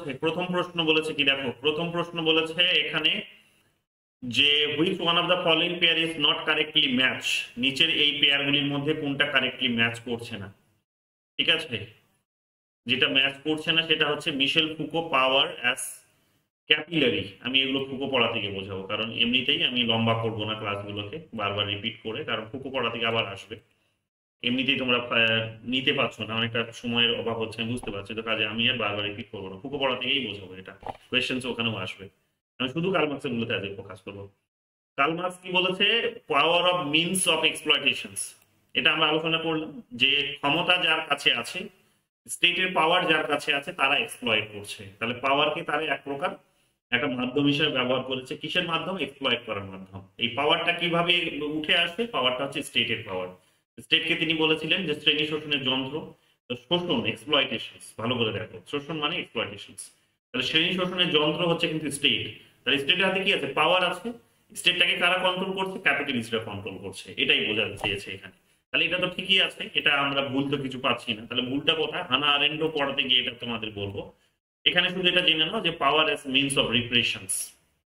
বলেছে, প্রথম প্রশ্ন বলেছে কি দেখো, প্রথম প্রশ্ন বলেছে এখানে যে which one of the following pair is not correctly match, নিচের এই পেয়ারগুলির মধ্যে কোনটা কারেক্টলি ম্যাচ করছে না। ঠিক আছে, যেটা ম্যাচ করছে না সেটা হচ্ছে মিশেল ফুকো পাওয়ার অ্যাস ক্যাপিলারি। আমি এগুলো ফুকো পড়া থেকে বোঝাবো, কারণ এমনিতেই আমি লম্বা করবো না ক্লাসগুলোকে বারবার রিপিট করে, কারণ ফুকো পড়া থেকে আবার আসবে। এমনিতেই তোমরা নিতে পারছো না, অনেকটা সময়ের অভাব হচ্ছে আমি বুঝতে পারছি, তো কাজে আমি আর বারবার রিপিট করবো না, ফুকো পড়া থেকেই বোঝাবো, এটা কোয়েশ্চেন্স ওখানেও আসবে। আমি শুধু কার্ল মার্ক্সের গুলোতে আজকে ফোকাস করবো। কার্ল মার্ক্স কি বলেছে, পাওয়ার অফ মিনস অফ এক্সপ্লয়টেশনস। এটা আমরা আলোচনা করলাম যে ক্ষমতা যার কাছে আছে, স্টেটের পাওয়ার যার কাছে আছে, তারা এক্সপ্লয়েট করছে। তাহলে পাওয়ারকে তারা এক প্রকার একটা মাধ্যম হিসেবে ব্যবহার করেছে, কিসের মাধ্যম, এক্সপ্লয়েট করার মাধ্যম। এই পাওয়ারটা কিভাবে উঠে আসবে, পাওয়ারটা হচ্ছে স্টেটের পাওয়ার। স্টেটকে তিনি বলেছিলেন যে শ্রেণী শোষণের যন্ত্র। তো শোষণ, এক্সপ্লয়টেশন, ভালো করে দেখো, শোষণ মানে এক্সপ্লয়টেশন। তাহলে শ্রেণী শোষণের যন্ত্র হচ্ছে কিন্তু স্টেট। তাহলে স্টেটের হাতে কি আছে, পাওয়ার আছে। স্টেটটাকে কারা কন্ট্রোল করছে, ক্যাপিটালিস্টরা কন্ট্রোল করছে, এটাই বোঝাতে চেয়েছে এখানে। তাহলে এটা তো ঠিকই আছে, এটা আমরা ভুল তো কিছু পাচ্ছি না। তাহলে ভুলটা কোথায়, হানা আরেন্ডো পড়াতে গিয়ে এটা তোমাদের বলবো। এখানে শুধু এটা জেনে নাও যে পাওয়ার এস মিনস অফ রিপ্রেশনস,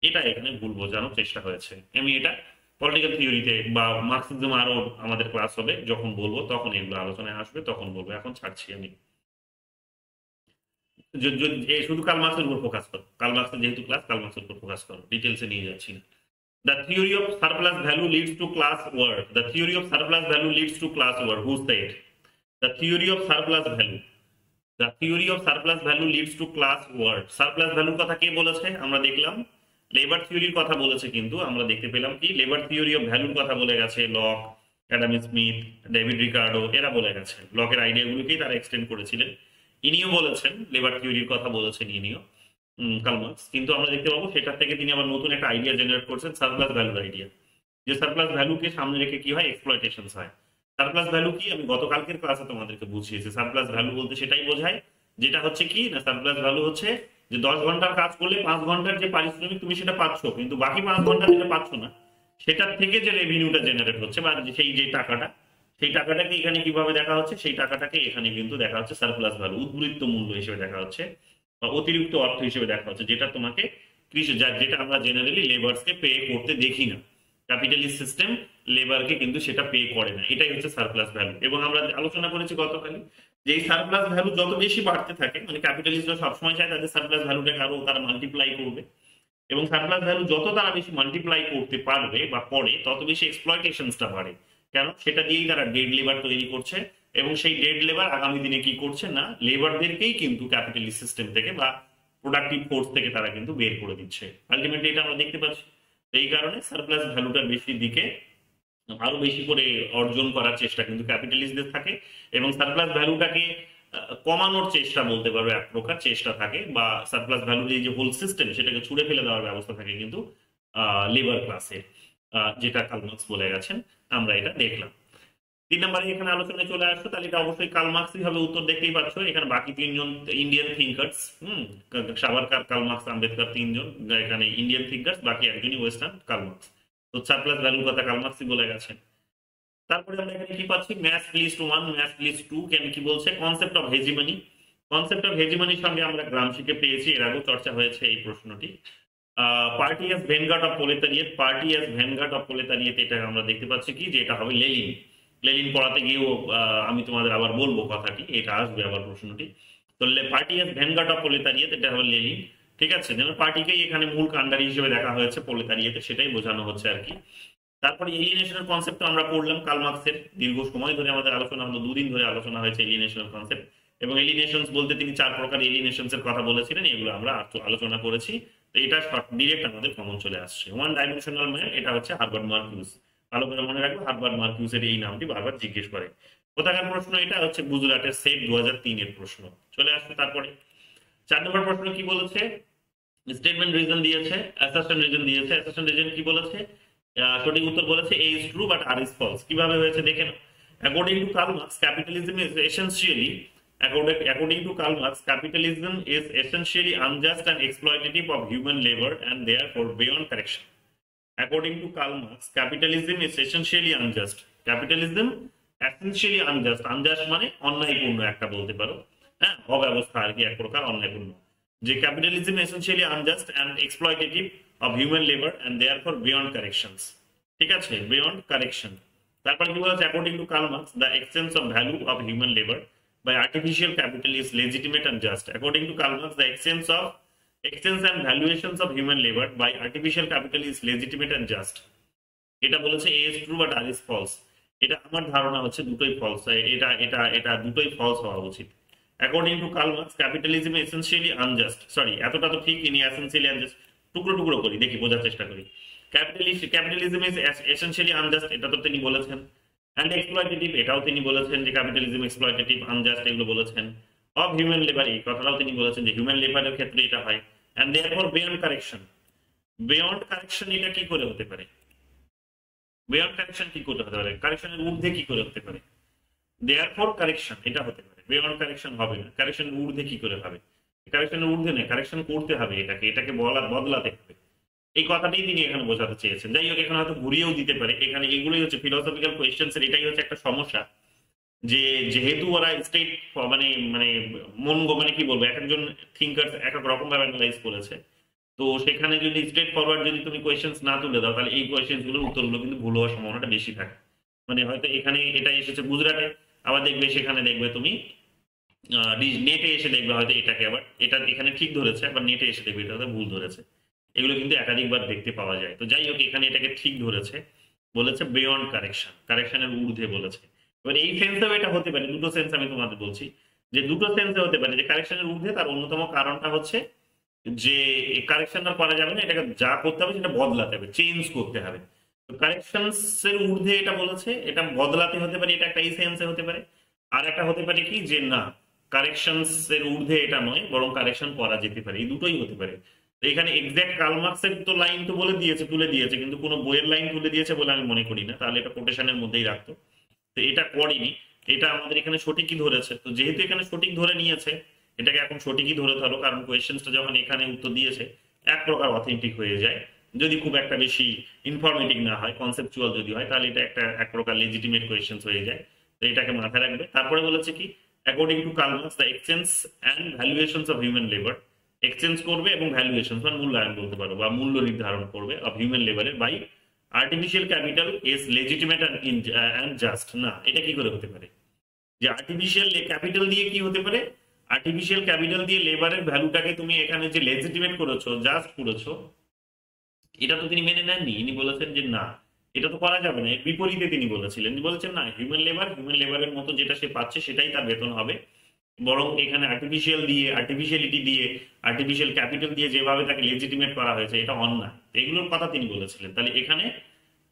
এটা এখানে ভুল বোঝানোর চেষ্টা হয়েছে। আমি এটা পলিটিক্যাল থিওরিতে বা মার্কসিজম আরো আমাদের ক্লাস হবে, যখন বলবো তখন এগুলো আলোচনায় আসবে, তখন বলবো, এখন ছাড়ছি আমি। শুধু কার্ল মার্ক্সের উপর ফোকাস করো, কার্ল মার্ক্সের যেহেতু ক্লাস, কার্ল মার্ক্সের উপর ফোকাস করো, ডিটেলসে নিয়ে যাচ্ছি না। The theory of surplus value leads to class war. The theory of surplus value leads to class war. Who said? The theory of surplus value. The theory of surplus value leads to class war. Surplus value কথা কে বলেছে আমরা দেখলাম, labour থিওরির কথা বলেছে, কিন্তু আমরা দেখতে পেলাম কি লেবার থিওরি অফ ভ্যালুর কথা বলে গেছে lock, Adam Smith, David Ricardo, এরা বলে গেছে। লকের আইডিয়াগুলোকেই তারা এক্সটেন্ড করেছিলেন। ইনিও বলেছেন, লেবার থিওরির কথা বলেছেন ইনিও, কার্ল মার্কস। কিন্তু আমরা দেখতে পাবো সেটা থেকে তিনি আবার নতুন একটা আইডিয়া জেনারেট করছেন, সারপ্লাস ভ্যালুর আইডিয়া। যে সারপ্লাস ভ্যালুকে সামনে রেখে কি হয়, এক্সপ্লয়টেশন হয়। সারপ্লাস ভ্যালু কি, আমি গতকালকের ক্লাসে তোমাদেরকে বুঝিয়েছি। সারপ্লাস ভ্যালু বলতে সেটাই বোঝায়, যেটা হচ্ছে কি না, সারপ্লাস ভ্যালু হচ্ছে যে 10 ঘন্টার কাজ করলে 5 ঘন্টার যে পারিশ্রমিক তুমি সেটা পাচ্ছ, কিন্তু বাকি 5 ঘন্টা যেটা পাচ্ছ না, সেটার থেকে যে রেভিনিউটা জেনারেট হচ্ছে বা সেই যে টাকাটা, সেই টাকাটাকে এখানে কিভাবে দেখা হচ্ছে, সেই টাকাটাকে এখানে কিন্তু দেখা হচ্ছে সারপ্লাস ভ্যালু, উদ্বৃত্ত মূল্য হিসেবে দেখা হচ্ছে বা অতিরিক্ত অর্থ হিসেবে দেখা হচ্ছে, যেটা তোমাকে কৃষি, যেটা আমরা জেনারেলি লেবারসকে পে করতে দেখি না। ক্যাপিটালিস্ট সিস্টেম লেবারকে কিন্তু সেটা পে করে না, এটাই হচ্ছে সারপ্লাস ভ্যালু। এবং আমরা আলোচনা করেছি গতকালই যে এই সারপ্লাস ভ্যালু যত বেশি বাড়তে থাকে, মানে ক্যাপিটালিস্টরা সবসময় চায় তাদের সারপ্লাস ভ্যালুটাকে আরো তারা মাল্টিপ্লাই করবে, এবং সারপ্লাস ভ্যালু যত তারা বেশি মাল্টিপ্লাই করতে পারবে বা করে, তত বেশি এক্সপ্লয়টেশনসটা বাড়ে। কেন, সেটা দিয়েই তারা ডেড লেবার তৈরি করছে, এবং সেই ডেড লেবার আগামী দিনে কি করছে না, লেবারদেরকেই কিন্তু ক্যাপিটালিস্ট সিস্টেম থেকে বা প্রোডাক্টিভ ফোর্স থেকে তারা কিন্তু বের করে দিচ্ছে। আলটিমেটলি এটা আমরা দেখতে পাচ্ছি। এই কারণে সারপ্লাস ভ্যালুটা বেশি দিকে আরো বেশি করে অর্জন করার চেষ্টা কিন্তু ক্যাপিটালিস্টদের থাকে, এবং সারপ্লাস ভ্যালুটাকে কমানোর চেষ্টা বলতে পারো, এক প্রকার চেষ্টা থাকে, বা সারপ্লাস ভ্যালু যে হোল সিস্টেম সেটাকে ছুড়ে ফেলে দেওয়ার ব্যবস্থা থাকে কিন্তু লেবার ক্লাসে, যেটা কার্ল মার্কস বলে গেছেন। আমরা এটা দেখলাম। 3 নম্বরে এখানে আলোচনায় চলে আসছো, তাহলে এটা অবশ্যই কার্ল মার্কসই হবে উত্তর, দেখতেই পাচ্ছ এখানে বাকি 3জন Indian thinkers, Savarkar, Karl Marx, Ambedkar, 3জন এখানে ইন্ডিয়ান থিঙ্কার্স, বাকি একজনই ওয়েস্টার্ন, কার্ল মার্কস। তো সারপ্লাস ভ্যালুর কথা কার্ল মার্কসই বলে গেছেন। তারপরে আমরা এখানে কি পাচ্ছি, ম্যাথ লিস্ট 1, ম্যাথ লিস্ট 2 কেন কি বলছে, concept of hegemony. Concept of হেজিমনির সঙ্গে আমরা গ্রামসিকে পেয়েছি, এর আগেও চর্চা হয়েছে এই প্রশ্নটি। Party as vanguard of proletariat, party as vanguard of proletariat, এটা আমরা দেখতে পাচ্ছি কি যে এটা হবে লেনিন। লেনিন পড়াতে গিয়েও আমি তোমাদের আবার বলবো কথাটি, এটা আসবে আবার প্রশ্নটি। তো party as vanguard of proletariat, এটা হবে লেনিন। ঠিক আছে, যেন পার্টিকেই এখানে মূল কাণ্ডারি হিসেবে দেখা হয়েছে প্রোলেতারিয়েতে, সেটাই বোঝানো হচ্ছে আর কি। তারপরে এলিয়েনেশনের কনসেপ্ট আমরা পড়লাম কার্ল মার্কসের, দীর্ঘ সময় ধরে আমাদের আলোচনা হলো, 2 দিন ধরে আলোচনা হয়েছে এলিয়েনেশনের কনসেপ্ট। এবং এলিয়েনেশনস বলতে তিনি 4 প্রকার এলিয়েনেশনস এর কথা বলেছিলেন, এগুলো আমরা আলোচনা করেছি। তো এটা ডিরেক্ট আমাদের কমন চলে আসছে। ওয়ান ডাইমেনশনাল ম্যান, এটা হচ্ছে হার্বার্ট মার্কিউস। ভালো করে মনে রাখবো, হার্বার্ট মার্কিউসের এই নামটি বারবার জিজ্ঞেস করে। কোথাকার প্রশ্ন, এটা হচ্ছে গুজরাটের সেট 2003 এর প্রশ্ন চলে আসছে। তারপরে 4 নম্বর প্রশ্ন কি বলেছে, স্টেটমেন্ট রিজন দিয়েছে, অ্যাসার্শন রিজন দিয়েছে। অ্যাসার্শন রিজন কি বলেছে, সঠিক উত্তর বলেছে A is true but R is false. কিভাবে হয়েছে দেখেন, according to Karl Marx capitalism is essentially, according to Karl Marx, capitalism is essentially unjust and exploitative of human labor and therefore beyond correction. According to Karl Marx, capitalism is essentially unjust. Capitalism essentially unjust. Unjust মানে অন্যায়পূর্ণ একটা বলতে পারো, হ্যাঁ, অব্যবস্থা আর কি, এক প্রকার অন্যায়পূর্ণ, যে capitalism essentially unjust and exploitative of human labour and therefore beyond corrections. ঠিক আছে, বিয়ন্ড কারেকশন। তারপর কি বলেছে, according to Karl Marx the exchange of value of human labour by artificial capital is legitimate and just. According to Karl Marx, the exchange and valuations of human labor by artificial capital is legitimate and just. এটা বলেছে A is true but R is false. এটা আমার ধারণা হচ্ছে দুটোই false, এটা দুটোই false হওয়া উচিত। According to Karl Marx, capitalism is essentially unjust. Sorry, এতটা তো ঠিক, ইনি essentially unjust। টুকরো টুকরো করি, দেখি বোঝার চেষ্টা করি। Capitalism is essentially unjust, এটা তো তিনি বলেছেন। and exploitative, এটাও তিনি বলেছেন যে ক্যাপিটালিজম এক্সপ্লয়টেটিভ, আনজাস্ট, এগুলো বলেছেন। অফ হিউম্যান লেবার, এই কথাটাও তিনি বলেছেন যে হিউম্যান লেবারের ক্ষেত্রে এটা হয়। and therefore beyond correction, beyond correction এটা কি করে হতে পারে? beyond correction কি করে হতে পারে? কারেকশনের ঊর্ধ্বে কি করে হতে পারে? therefore correction এটা হতে পারে, beyond correction হবে না। কারেকশনের ঊর্ধ্বে কি করে হবে? কারেকশনের ঊর্ধ্বে নেই, কারেকশন করতে হবে, এটাকে বদলাতে হবে। এই কথাটাই তিনি এখানে বোঝাতে চেয়েছেন। যাই হোক, এখানে হয়তো ঘুরিয়েও দিতে পারে। এখানে এগুলোই হচ্ছে ফিলোসফিক্যাল কোয়েশ্চেন্স এর, এটাই হচ্ছে একটা সমস্যা, যে যেহেতু ওরা স্টেট মানে মানে মানে কি বলবো, এক একজন থিঙ্কার এক এক রকম ভাবে অ্যানালাইজ করেছে। তো সেখানে যদি স্ট্রেট ফরওয়ার্ড যদি তুমি কোয়েশ্চেন্স না তুলে দাও, তাহলে এই কোয়েশ্চেন্স গুলোর উত্তরগুলো কিন্তু ভুল হওয়ার সম্ভাবনাটা বেশি থাকে। মানে হয়তো এখানে এটা এসেছে গুজরাটে, আবার দেখবে সেখানে দেখবে তুমি নেটে এসে দেখবে হয়তো এটাকে আবার এটা এখানে ঠিক ধরেছে, আবার নেটে এসে দেখবে এটা ভুল ধরেছে। এগুলো কিন্তু একাধিকবার দেখতে পাওয়া যায়। তো যাই হোক, এখানে এটাকে ঠিক ধরেছে, বলেছে বিয়ন্ড কারেকশন, কারেকশনের ঊর্ধ্বে বলেছে। এবার এই সেন্সেও এটা হতে পারে, দুটো সেন্স আমি তোমাদের বলছি, যে দুটো সেন্সে হতে পারে যে কারেকশনের ঊর্ধ্বে। তার অন্যতম কারণটা হচ্ছে যে কারেকশনটা করা যাবে না, এটাকে যা করতে হবে সেটা বদলাতে হবে, চেঞ্জ করতে হবে। তো কারেকশনস এর ঊর্ধ্বে এটা বলেছে, এটা বদলাতে হতে পারে, এটা একটা এই সেন্সে হতে পারে। আর একটা হতে পারে কি, যে না, কারেকশনস এর ঊর্ধ্বে এটা নয়, বরং কারেকশন করা যেতে পারে। এই দুটোই হতে পারে। এখানে এক্সাক্ট কার্ল মার্কসের তো লাইন তো বলে দিয়েছে, তুলে দিয়েছে, কিন্তু কোনো বইয়ের লাইন তুলে দিয়েছে বলে আমি মনে করি না, তাহলে এটা কোটেশনের মধ্যেই রাখতো। তো এটা করেনি, এটা আমাদের এখানে সঠিকই ধরেছে। তো যেহেতু এখানে সঠিক ধরে নিয়েছে, এটাকে এখন সঠিকই ধরে ধরো, কারণ কোয়েশ্চেন্সটা যখন এখানে উত্তর দিয়েছে এক প্রকার অথেন্টিক হয়ে যায়। যদি খুব একটা বেশি ইনফরমেটিভ না হয়, কনসেপচুয়াল যদি হয়, তাহলে এটা একটা এক প্রকার লেজিটিমেট কোয়েশ্চেন্স হয়ে যায়। তো এটাকে মাথায় রাখবে। তারপরে বলেছে কি, according to Karl Marx the exchange and valuations of human labour, exchange করবে এবং ভ্যালুয়েশন মানে মূল্যায়ন বলতে পারো, বা মূল্য নির্ধারণ করবে অফ হিউম্যান লেবারের by artificial capital is legitimate and just. না, এটা কি করে হতে পারে যে আর্টিফিশিয়াল ক্যাপিটাল দিয়ে কি হতে পারে? আর্টিফিশিয়াল ক্যাপিটাল দিয়ে লেবারের ভ্যালুটাকে তুমি এখানে যে লেজিটিমেট করেছো, জাস্ট করেছো, এটা তো তিনি মেনে নেননি। ইনি বলেছেন যে না, এটা তো করা যাবে না। এর বিপরীতে তিনি বলেছিলেন, বলেছেন না, হিউম্যান লেবারের মতো যেটা সে পাচ্ছে সেটাই তার বেতন হবে, বরং এখানে আর্টিফিশিয়ালিটি দিয়ে, আর্টিফিশিয়াল ক্যাপিটাল দিয়ে যেভাবে তাকে লেজিটিমেট করা হয়েছে, এটা অন্যায়। এগুলোর কথা তিনি বলেছিলেন। তাহলে এখানে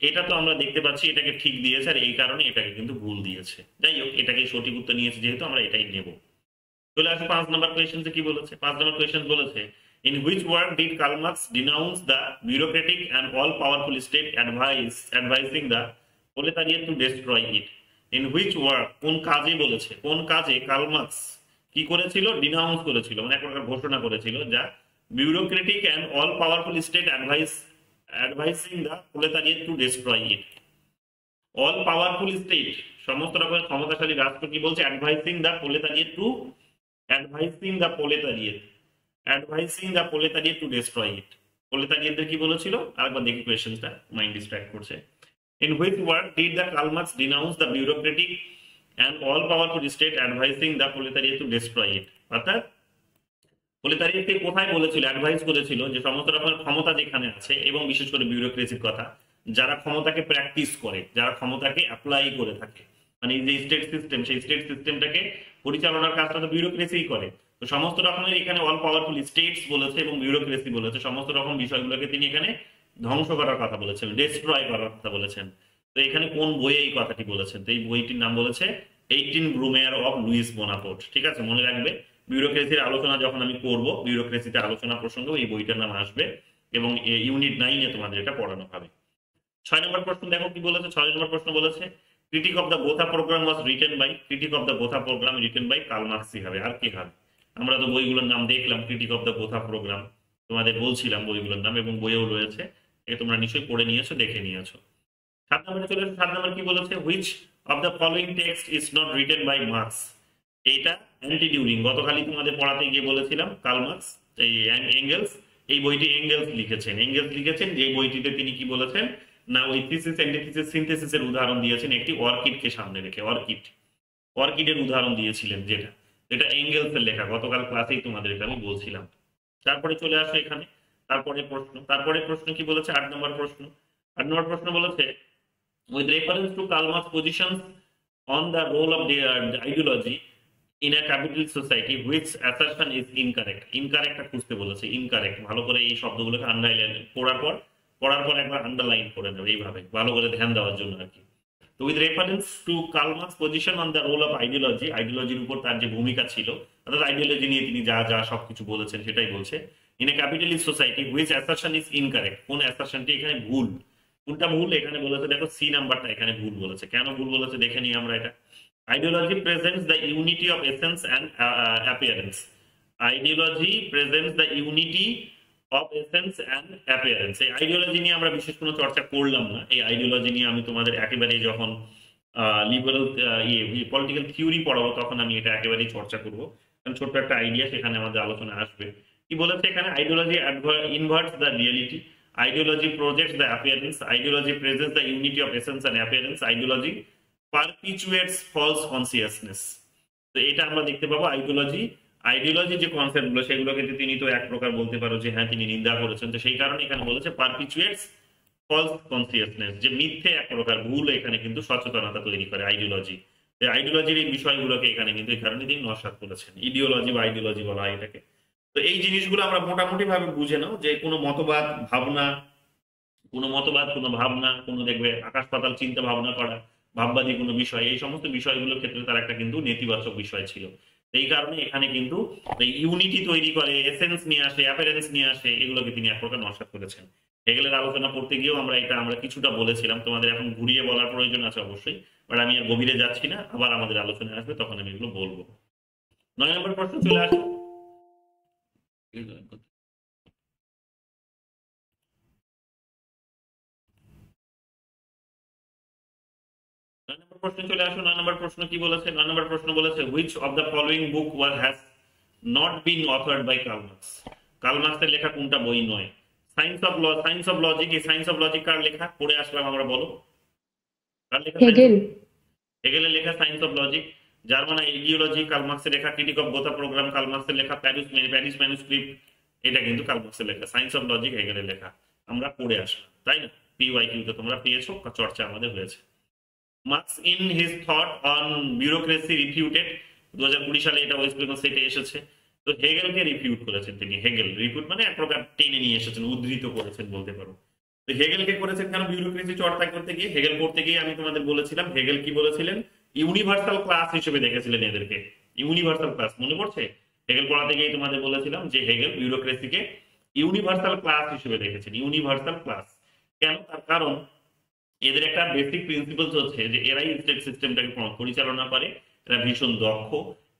এটা তো আমরা দেখতে পাচ্ছি এটাকে ঠিক দিয়েছে, আর এই কারণে এটাকে কিন্তু ভুল দিয়েছে। যাই হোক, এটাকে সঠিক উত্তর নিয়েছে যেহেতু, আমরা এটাই নেব। চলে আসো 5 নম্বর কোয়েশ্চেন কি বলেছে। 5 নম্বর কোয়েশ্চেন বলেছে, in which work did Karl Marx denounce the bureaucratic and all powerful state advising the proletariat to destroy it? In which work, কোন কাজে বলেছে, কোন কাজে কার্ল মার্কস কি করেছিল? ডিনাউন্স করেছিল, মানে এক প্রকার ঘোষণা করেছিল, যা bureaucratic and all powerful state advising the proletariat to destroy it. All powerful state, সমস্ত রকমের ক্ষমতাশালী রাষ্ট্র কি বলছে? Advising the proletariat to destroy it. প্রলেতারিয়েটদের কি বলেছিল? আরেকবার দেখি কোয়েশ্চেনটা, মাইন্ড ডিস্ট্রাক্ট করছে। In which work did the Karl Marx denounce the bureaucratic and all powerful state advising the proletariat to destroy it? অর্থাৎ প্রলেতারিয়েটকে কোথায় বলেছিল, অ্যাডভাইস করেছিল যে সমস্ত রকমের ক্ষমতা যেখানে আছে, এবং বিশেষ করে বিউরোক্রেসির কথা, যারা ক্ষমতাকে প্র্যাকটিস করে, যারা ক্ষমতাকে অ্যাপ্লাই করে থাকে, মানে এই যে স্টেট সিস্টেম, সেই স্টেট সিস্টেমটাকে পরিচালনার কাজটা তো বিউরোক্রেসিই করে। তো সমস্ত রকমের এখানে অল পাওয়ারফুল স্টেটস বলেছে এবং বিউরোক্রেসি বলেছে, সমস্ত রকম বিষয়গুলোকে তিনি এখানে ধ্বংস করার কথা বলেছেন, ডিস্ট্রয় করার কথা বলেছেন। তো এখানে কোন বইয়ে এই কথাটি বলেছেন? তো এই বইটির নাম বলেছে 18 ব্রুমেয়ার অফ লুইস বোনাপোর্ট। ঠিক আছে, মনে রাখবে, বিউরোক্রেসির আলোচনা যখন আমি করব, বিউরোক্রেসিতে আলোচনা প্রসঙ্গে এই বইটার নাম আসবে, এবং ইউনিট 9-এ তোমাদের এটা পড়ানো হবে। 6 নম্বর প্রশ্ন দেখো কি বলেছে। 6 নম্বর প্রশ্ন বলেছে, critique of the Gotha programme was written by, critique of the Gotha programme written by Karl মার্কসই হবে, আর কি হবে? আমরা তো বইগুলোর নাম দেখলাম, critique of the Gotha programme তোমাদের বলছিলাম বইগুলোর নাম, এবং বইয়েও রয়েছে, এ তোমরা নিশ্চয়ই পড়ে নিয়েছো, দেখে নিয়েছো। 7 নম্বরে চলে আসো। 7 নম্বর কি বলেছে, which of the following text is not written by Marx. এটা অ্যান্টি ডিউরিং, গতকালই তোমাদের পড়াতে গিয়ে বলেছিলাম কার্ল মার্কস এই এঙ্গেলস, এই বইটি এঙ্গেলস লিখেছেন যে বইটিতে তিনি কি বলেছেন না ওই থিসিস অ্যান্টিথিসিস সিনথেসিসের উদাহরণ দিয়েছেন একটি অর্কিডকে সামনে রেখে, অর্কিডের উদাহরণ দিয়েছিলেন, যেটা এটা এঙ্গেলসের লেখা, গতকাল ক্লাসেই তোমাদেরকে আমি বলছিলাম। তারপরে চলে আসো এখানে তারপরে প্রশ্ন কি বলেছে, 8 নম্বর প্রশ্ন বলেছে with reference to Karl Marx's positions on the role of the ideology in a capitalist society which assertion is incorrect, ইনকারেক্টটা খুঁজতে বলেছে, ইনকারেক্ট, ভালো করে এই শব্দগুলোকে আন্ডারলাইন পড়ার পর একবার আন্ডারলাইন করে নেবে এইভাবে ভালো করে ধ্যান দেওয়ার জন্য আর কি। তো with reference to Karl Marx position on the role of ideology, আইডিওলজির উপর তার যে ভূমিকা ছিল, অর্থাৎ আইডিওলজি নিয়ে তিনি যা যা সবকিছু বলেছেন সেটাই বলছে। In a capitalist society which assertion is incorrect, কোন অ্যাসারশনটি এখানে ভুল, কোনটা ভুল এখানে বলেছে, দেখো সি নাম্বারটা এখানে ভুল বলেছে। কেন ভুল বলেছে দেখে নিই আমরা এটা। Ideology presents the unity of essence and appearance, ideology presents the unity of essence and appearance. এই আইডিওলজি নিয়ে আমরা বিশেষ কোনো চর্চা করলাম না, এই আইডিওলজি নিয়ে আমি তোমাদের একেবারে যখন লিবারাল পলিটিক্যাল থিওরি পড়াবো তখন আমি এটা একেবারেই চর্চা করবো, কারণ ছোট্ট একটা আইডিয়া সেখানে আমাদের আলোচনা আসবে। কি বলেছে এখানে, ideology inverts the reality, ideology projects the appearance, ideology presents the unity of essence and appearance, ideology perpetuates false consciousness। তো এটা আমরা দেখতে পাবো আইডিওলজি যে কনসেপ্ট গুলো সেগুলোকে তিনি তো এক প্রকার বলতে পারো যে হ্যাঁ তিনি নিন্দা করেছেন, তো সেই কারণে এখানে বলেছে পারপিচুয়েটস ফলস কনসিয়াসনেস, যে মিথ্যে এক প্রকার ভুল এখানে কিন্তু সচেতনতা তৈরি করে আইডিওলজি। আইডিওলজির এই বিষয়গুলোকে এখানে কিন্তু এই কারণে তিনি নস্যাৎ করেছেন, ইডিওলজি বা আইডিওলজি বলা হয় এটাকে। তো এই জিনিসগুলো আমরা মোটামুটি ভাবে বুঝে নাও যে কোনো মতবাদ কোনো ভাবনা কোনো দেখবে আকাশ পাতাল চিন্তা ভাবনা করা, ভাববাদী কোনো বিষয়, এই সমস্ত বিষয়গুলোর ক্ষেত্রে তার একটা কিন্তু নেতিবাচক বিষয় ছিল। এই কারণে এখানে কিন্তু ইউনিটি তৈরি করে, এসেন্স নিয়ে আসে, অ্যাপিয়ারেন্স নিয়ে আসে, এগুলোকে তিনি এক প্রকার নস্যাৎ করেছেন। হেগেলের আলোচনা করতে গিয়েও আমরা কিছুটা বলেছিলাম, তোমাদের এখন ঘুরিয়ে বলার প্রয়োজন আছে অবশ্যই, বাট আমি আর গভীরে যাচ্ছি না, আবার আমাদের আলোচনায় আসবে তখন আমি এগুলো বলবো। 9 নম্বর প্রশ্ন চলে আসে, চলে আসো। 9 নম্বর প্রশ্ন কি বলেছে, 9 নম্বর প্রশ্ন বলেছে which of the following book has not been authored by Karl Marx, Karl মার্কসের লেখা কোনটা বই নয়। সায়েন্স অফ লজিক, এই সায়েন্স অফ লজিক কার লেখা, পড়ে আসলাম আমরা, বলো কার লেখা? হেগেলের লেখা science of logic. German ideology Karl মার্কসের লেখা। Critique of Gotha program Karl মার্কসের লেখা। প্যারিস ম্যানুস্ক্রিপ্ট এটা কিন্তু কার্ল মার্কসের লেখা। সায়েন্স অফ লজিক হেগেলের লেখা, আমরা পড়ে আসলাম, তাই না? পিওয়াইকিউ তো তোমরা পেয়েছো, চর্চা আমাদের হয়েছে। Marx in his thought on bureaucracy refuted, 2020 সালে এটা ওয়েস্ট বেঙ্গল সেটে এসেছে। তো হেগেলকে রিফিউট করেছেন তিনি, হেগেল রিফিউট মানে এক প্রকার টেনে নিয়ে এসেছেন, উদ্ধৃত করেছেন বলতে পারো। তো হেগেলকে করেছেন কেন বিউরোক্রেসি চর্চা করতে গিয়ে, হেগেল করতে গিয়ে আমি তোমাদের বলেছিলাম হেগেল কি বলেছিলেন, ইউনিভার্সাল ক্লাস হিসেবে দেখেছিলেন এদেরকে, ইউনিভার্সাল ক্লাস মনে পড়ছে? হেগেল পড়াতে গিয়ে তোমাদের বলেছিলাম যে হেগেল বিউরোক্রেসিকে ইউনিভার্সাল ক্লাস হিসেবে দেখেছেন, ইউনিভার্সাল ক্লাস। কেন? তার কারণ এদের একটা বেসিক প্রিন্সিপালস হচ্ছে যে এরাই স্টেট সিস্টেমটাকে পরিচালনা করে, এরা ভীষণ দক্ষ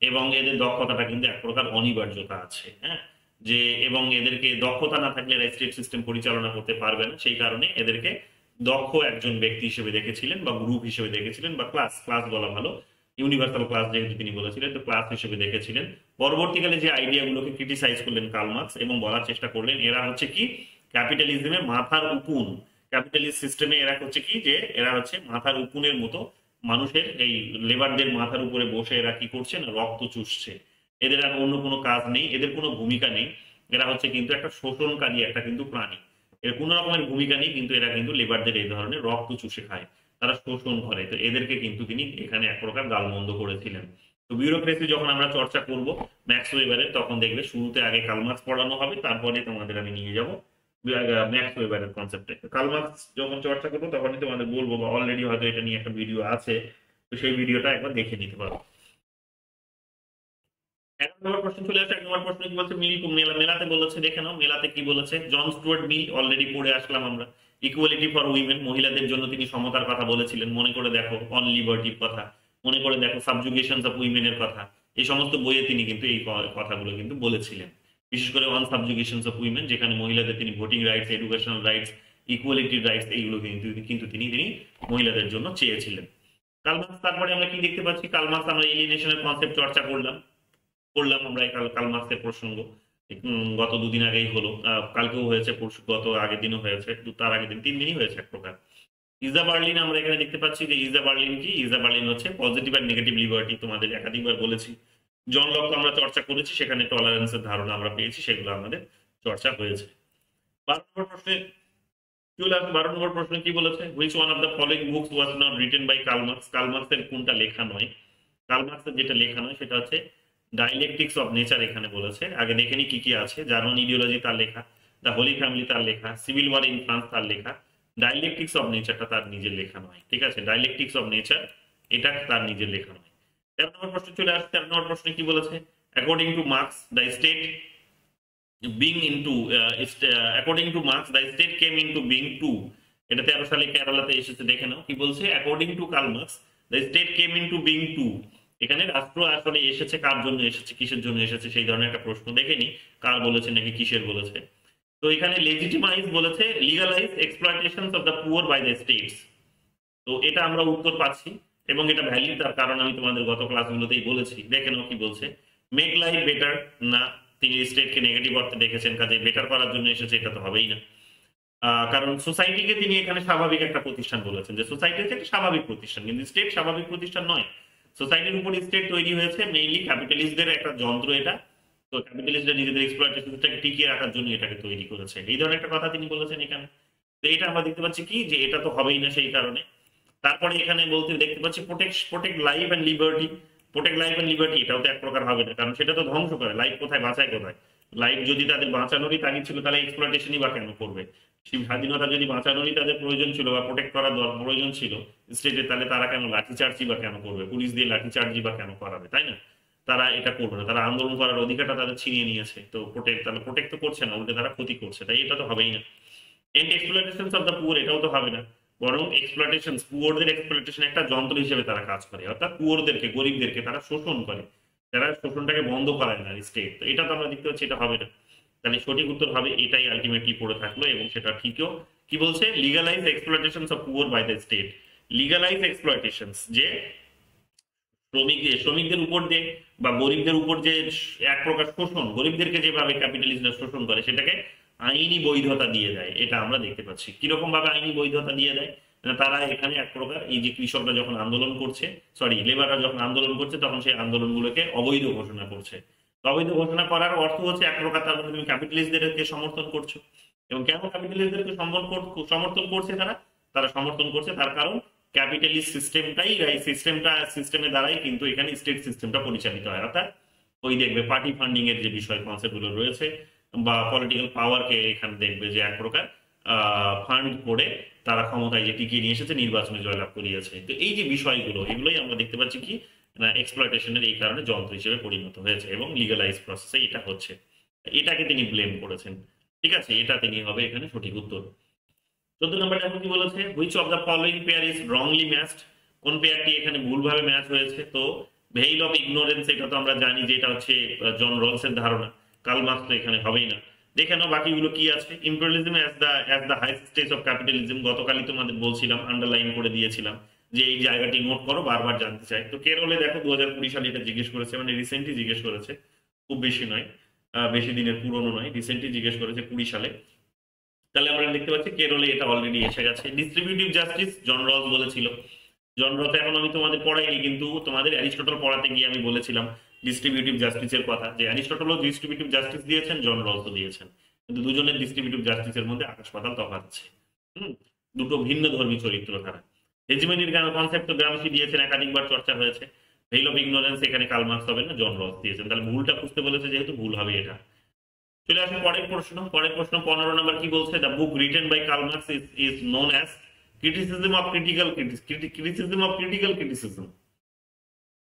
এবং এদের দক্ষতাটা কিন্তু এক প্রকার অনিবার্যতা আছে, হ্যাঁ, যে এবং এদেরকে দক্ষতা না থাকলে এরা স্টেট সিস্টেম পরিচালনা করতে পারবে না, সেই কারণে এদেরকে দক্ষ একজন ব্যক্তি হিসেবে দেখেছিলেন বা গ্রুপ হিসেবে দেখেছিলেন বা ক্লাস বলা ভালো, ইউনিভার্সাল ক্লাস যেহেতু তিনি বলেছিলেন তো ক্লাস হিসেবে দেখেছিলেন। পরবর্তীকালে যে আইডিয়াগুলোকে ক্রিটিসাইজ করলেন কার্ল মার্কস এবং বলার চেষ্টা করলেন এরা হচ্ছে কি ক্যাপিটালিজমের মাথার উকুন, ক্যাপিটালিস্ট সিস্টেমে এরা হচ্ছে কি যে এরা হচ্ছে মাথার উকুনের মতো, মানুষের এই লেবারদের মাথার উপরে বসে এরা কি করছে না রক্ত চুষছে, এদের আর অন্য কোনো কাজ নেই, এদের কোনো ভূমিকা নেই, এরা হচ্ছে কিন্তু একটা শোষণকারী একটা কিন্তু প্রাণী, এর কোনো রকমের ভূমিকা নেই, কিন্তু এরা কিন্তু লেবারদের এই ধরনের রক্ত চুষে খায়, তারা শোষণ করে। তো এদেরকে কিন্তু তিনি এখানে এক প্রকার গালমন্দ করেছিলেন। তো বিউরোক্রেসি যখন আমরা চর্চা করব ম্যাক্স ওয়েবারের, তখন দেখবে শুরুতে আগে কার্ল মার্কস পড়ানো হবে, তারপরে তোমাদের আমি নিয়ে যাব ম্যাক্স ওয়েবারের কনসেপ্টে। কার্ল মার্কস যখন চর্চা করবো তখনই তোমাদের বলবো, বা অলরেডি হয়তো এটা নিয়ে একটা ভিডিও আছে, তো সেই ভিডিওটা একবার দেখে নিতে পারো। 11 নম্বর প্রশ্ন চলে আসে। 1 নম্বর প্রশ্ন কি বলছে, মেলাতে বলেছে, দেখে নাও মেলাতে কি বলেছে। জন স্টুয়ার্ট মিল অলরেডি পড়ে আসলাম আমরা। ইকুয়ালিটি ফর উইমেন, মহিলাদের জন্য তিনি সমতার কথা বলেছিলেন, মনে করে দেখো। অন লিবার্টির কথা মনে করে দেখো, সাবজুগেশনস অফ উইমেনের কথা, এই সমস্ত বইয়ে তিনি কিন্তু এই কথাগুলো কিন্তু বলেছিলেন, বিশেষ করে অন সাবজুগেশনস অফ উইমেন, যেখানে মহিলাদের তিনি ভোটিং রাইটস, এডুকেশনাল রাইটস, ইকুয়ালিটির রাইটস এইগুলো কিন্তু তিনি মহিলাদের জন্য চেয়েছিলেন। কার্ল মার্কস, তারপরে আমরা কি দেখতে পাচ্ছি, কার্ল মার্কস আমরা এলিয়েনেশনের কনসেপ্ট চর্চা করলাম আমরা কার্ল মার্কসের প্রসঙ্গ। গত দুদিন আগেই হলো, কালকেও হয়েছে, পরশু গত আগের দিনও হয়েছে, তার আগের দিন, 3 দিনই হয়েছে এক প্রকার। ইজা বার্লিন আমরা এখানে দেখতে পাচ্ছি যে ইজা বার্লিন কি, ইজা বার্লিন হচ্ছে পজিটিভ আর নেগেটিভ লিবার্টি, তোমাদের একাধিকবার বলেছি। জন লক আমরা চর্চা করেছি, সেখানে টলারেন্সের ধারণা আমরা পেয়েছি, সেগুলো আমাদের চর্চা হয়েছে। 12 নম্বর প্রশ্নে চলে আসবে। 12 নম্বর প্রশ্ন কি বলেছে, which one of the following books was not written by Karl Marx. Karl মার্কসের কোনটা লেখা নয়? কার্ল মার্কসের যেটা লেখা নয় সেটা হচ্ছে ডাইলেকটিক্স অফ নেচার, এখানে বলেছে। আগে দেখে নি কি কি আছে। জার্মান ইডিওলজি তার লেখা, দ্য হোলি ফ্যামিলি তার লেখা, সিভিল ওয়ার ইন ফ্রান্স তার লেখা। ডাইলেকটিক্স অফ নেচারটা তার নিজের লেখা নয়, ঠিক আছে? ডাইলেকটিক্স অফ নেচার এটা তার নিজের লেখা নয়। 13 নম্বর প্রশ্ন চলে আসছে। 13 নম্বর প্রশ্নে কি বলেছে, according to Marx the state being into according to Marx the state came into being too। এটা 13 সালে কেরালাতে এসেছে, দেখে নাও কি বলছে। According to Karl Marx the state came into being to. এখানে রাষ্ট্র আসলে এসেছে, কার জন্য এসেছে, কিসের জন্য এসেছে, সেই ধরনের একটা প্রশ্ন। দেখেনি কার বলেছে নাকি কিসের বলেছে। তো এখানে লেজিটিমাইজ বলেছে legalize exploitations of the poor by the states. তো এটা আমরা উত্তর পাচ্ছি এবং এটা ভ্যালিড, তার কারণ আমি তোমাদের গত ক্লাসগুলোতেই বলেছি। দেখে নাও কি বলছে, মেক লাইফ বেটার না, তিনি স্টেটকে নেগেটিভ অর্থে দেখেছেন, কাজে বেটার করার জন্য এসেছে, এটা তো হবেই না। কারণ সোসাইটিকে তিনি এখানে স্বাভাবিক একটা প্রতিষ্ঠান বলেছেন, যে সোসাইটি হচ্ছে একটা স্বাভাবিক প্রতিষ্ঠান, কিন্তু স্টেট স্বাভাবিক প্রতিষ্ঠান নয়। সোসাইটির উপর স্টেট তৈরি হয়েছে মেইনলি ক্যাপিটালিস্টদের একটা যন্ত্র এটা। তো ক্যাপিটালিস্টরা নিজেদের এক্সপ্লয়টেশনটাকে টিকিয়ে রাখার জন্য এটাকে তৈরি করেছে, এই ধরনের একটা কথা তিনি বলেছেন এখানে। তো এটা আমরা দেখতে পাচ্ছি কি, যে এটা তো হবেই না সেই কারণে। তারপরে এখানে বলতে দেখতে পাচ্ছি protect life and liberty. Protect life and liberty এটাও তো এক প্রকার হবে না, কারণ সেটা তো ধ্বংস করে। লাইফ কোথায়, বাঁচায় কোথায়? লাইফ যদি তাদের বাঁচানোরই তাগিদ ছিল, তাহলে এক্সপ্লয়টেশনই বা কেন করবে? স্বাধীনতা যদি বাঁচানোরই তাদের প্রয়োজন ছিল বা প্রোটেক্ট করার প্রয়োজন ছিল স্টেটে, তাহলে তারা কেন লাঠিচার্জই বা কেন করবে? পুলিশ দিয়ে লাঠিচার্জই বা কেন করাবে, তাই না? তারা এটা করবে না, তারা আন্দোলন করার অধিকারটা তাদের ছিনিয়ে নিয়েছে। তো প্রোটেক্ট তো করছে না, উল্টে তারা ক্ষতি করছে, তাই এটা তো হবেই না। And exploitation of the poor এটাও তো হবে না, বরং এক্সপ্লয়টেশন, পুয়ারদের এক্সপ্লয়টেশন একটা যন্ত্র হিসেবে তারা কাজ করে, অর্থাৎ পুয়ারদেরকে, গরিবদেরকে তারা শোষণ করে, তারা শোষণটাকে বন্ধ করায় না স্টেট। তো এটা তো আমরা দেখতে পাচ্ছি এটা হবে না। তাহলে সঠিক উত্তর হবে এটাই আলটিমেটলি পড়ে থাকলো, এবং সেটা ঠিকও। কি বলছে, legalize exploitation of poor by the state. Legalize exploitation, যে শ্রমিকদের উপর যে বা গরিবদের উপর যে এক প্রকার শোষণ, গরিবদেরকে যেভাবে ক্যাপিটালিস্টরা শোষণ করে, সেটাকে আইনি বৈধতা দিয়ে দেয়। এটা আমরা দেখতে পাচ্ছি। কিরকম ভাবে আইনি বৈধতা দিয়ে দেয়? তারা এখানে এক প্রকার এই যে কৃষকরা যখন আন্দোলন করছে, সরি লেবাররা যখন আন্দোলন করছে, তখন সেই আন্দোলনগুলোকে অবৈধ ঘোষণা করছে। অবৈধ ঘোষণা করার অর্থ হচ্ছে এক প্রকার তার মধ্যে তুমি ক্যাপিটালিস্টদেরকে সমর্থন করছো। এবং কেন ক্যাপিটালিস্টদেরকে সমর্থন করছে তারা? তারা সমর্থন করছে তার কারণ ক্যাপিটালিস্ট সিস্টেমটাই, সিস্টেমের দ্বারাই কিন্তু এখানে স্টেট সিস্টেমটা পরিচালিত হয়। অর্থাৎ ওই দেখবে পার্টি ফান্ডিং এর যে বিষয় কনসেপ্ট গুলো রয়েছে, বা পলিটিক্যাল পাওয়ারকে এখানে দেখবে যে এক প্রকার ফান্ড করে তারা ক্ষমতায় যে টিকিয়ে নিয়ে এসেছে, নির্বাচনে জয়লাভ করিয়েছে। তো এই যে বিষয়গুলো, এগুলোই আমরা দেখতে পাচ্ছি কি না, এক্সপ্লয়টেশনের এই কারণে যন্ত্র হিসেবে পরিণত হয়েছে এবং লিগালাইজ প্রসেসে এটা হচ্ছে। এটাকে তিনি ব্লেম করেছেন, ঠিক আছে? এটা তিনি হবে এখানে সঠিক উত্তর। 14 নম্বর এখন কি বলেছে, which of the following pair is wrongly matched. কোন পেয়ারটি এখানে ভুলভাবে ম্যাচ হয়েছে? তো ভেইল অফ ইগনোরেন্স, এটা তো আমরা জানি যে এটা হচ্ছে জন রলসের ধারণা, কার্ল মার্কস তো এখানে হবেই না। দেখে নাও বাকিগুলো কি আছে। Imperialism as the highest stage of capitalism, গতকালই তোমাদের বলছিলাম, আন্ডারলাইন করে দিয়েছিলাম যে এই জায়গাটি নোট করো, বারবার জানতে চাই। তো কেরলে দেখো 2020 সালে এটা জিজ্ঞেস করেছে, মানে রিসেন্টলি জিজ্ঞেস করেছে, খুব বেশি নয়, বেশি দিনের পুরনো নয়, রিসেন্টলি জিজ্ঞেস করেছে 20 সালে। তাহলে আমরা দেখতে পাচ্ছি কেরলে এটা অলরেডি এসে গেছে। ডিস্ট্রিবিউটিভ জাস্টিস জন রস বলেছিল। জন রস এখন আমি তোমাদের পড়াইনি, কিন্তু তোমাদের অ্যারিস্টটল পড়াতে গিয়ে আমি বলেছিলাম ডিস্ট্রিবিউটিভ জাস্টিসের কথা, যে অ্যারিস্টটলও ডিস্ট্রিবিউটিভ জাস্টিস দিয়েছেন, জন রসও দিয়েছেন, কিন্তু দুজনের ডিস্ট্রিবিউটিভ জাস্টিসের মধ্যে আকাশ পাতাল তফাৎ আছে। দুটো ভিন্ন ধর্মী চরিত্র তারা। হেজিমনির কনসেপ্ট তো গ্রামসি দিয়েছেন, একাধিকবার চর্চা হয়েছে। ভেইল অফ ইগনোরেন্স এখানে কার্ল মার্কস হবে না, জন রস দিয়েছেন। তাহলে ভুলটা খুঁজতে বলেছে, যেহেতু ভুল হবে এটা। চলে আসুন পরের প্রশ্ন। 15 নম্বর কি বলছে, the book written by Karl Marx is known as criticism of critical criticism.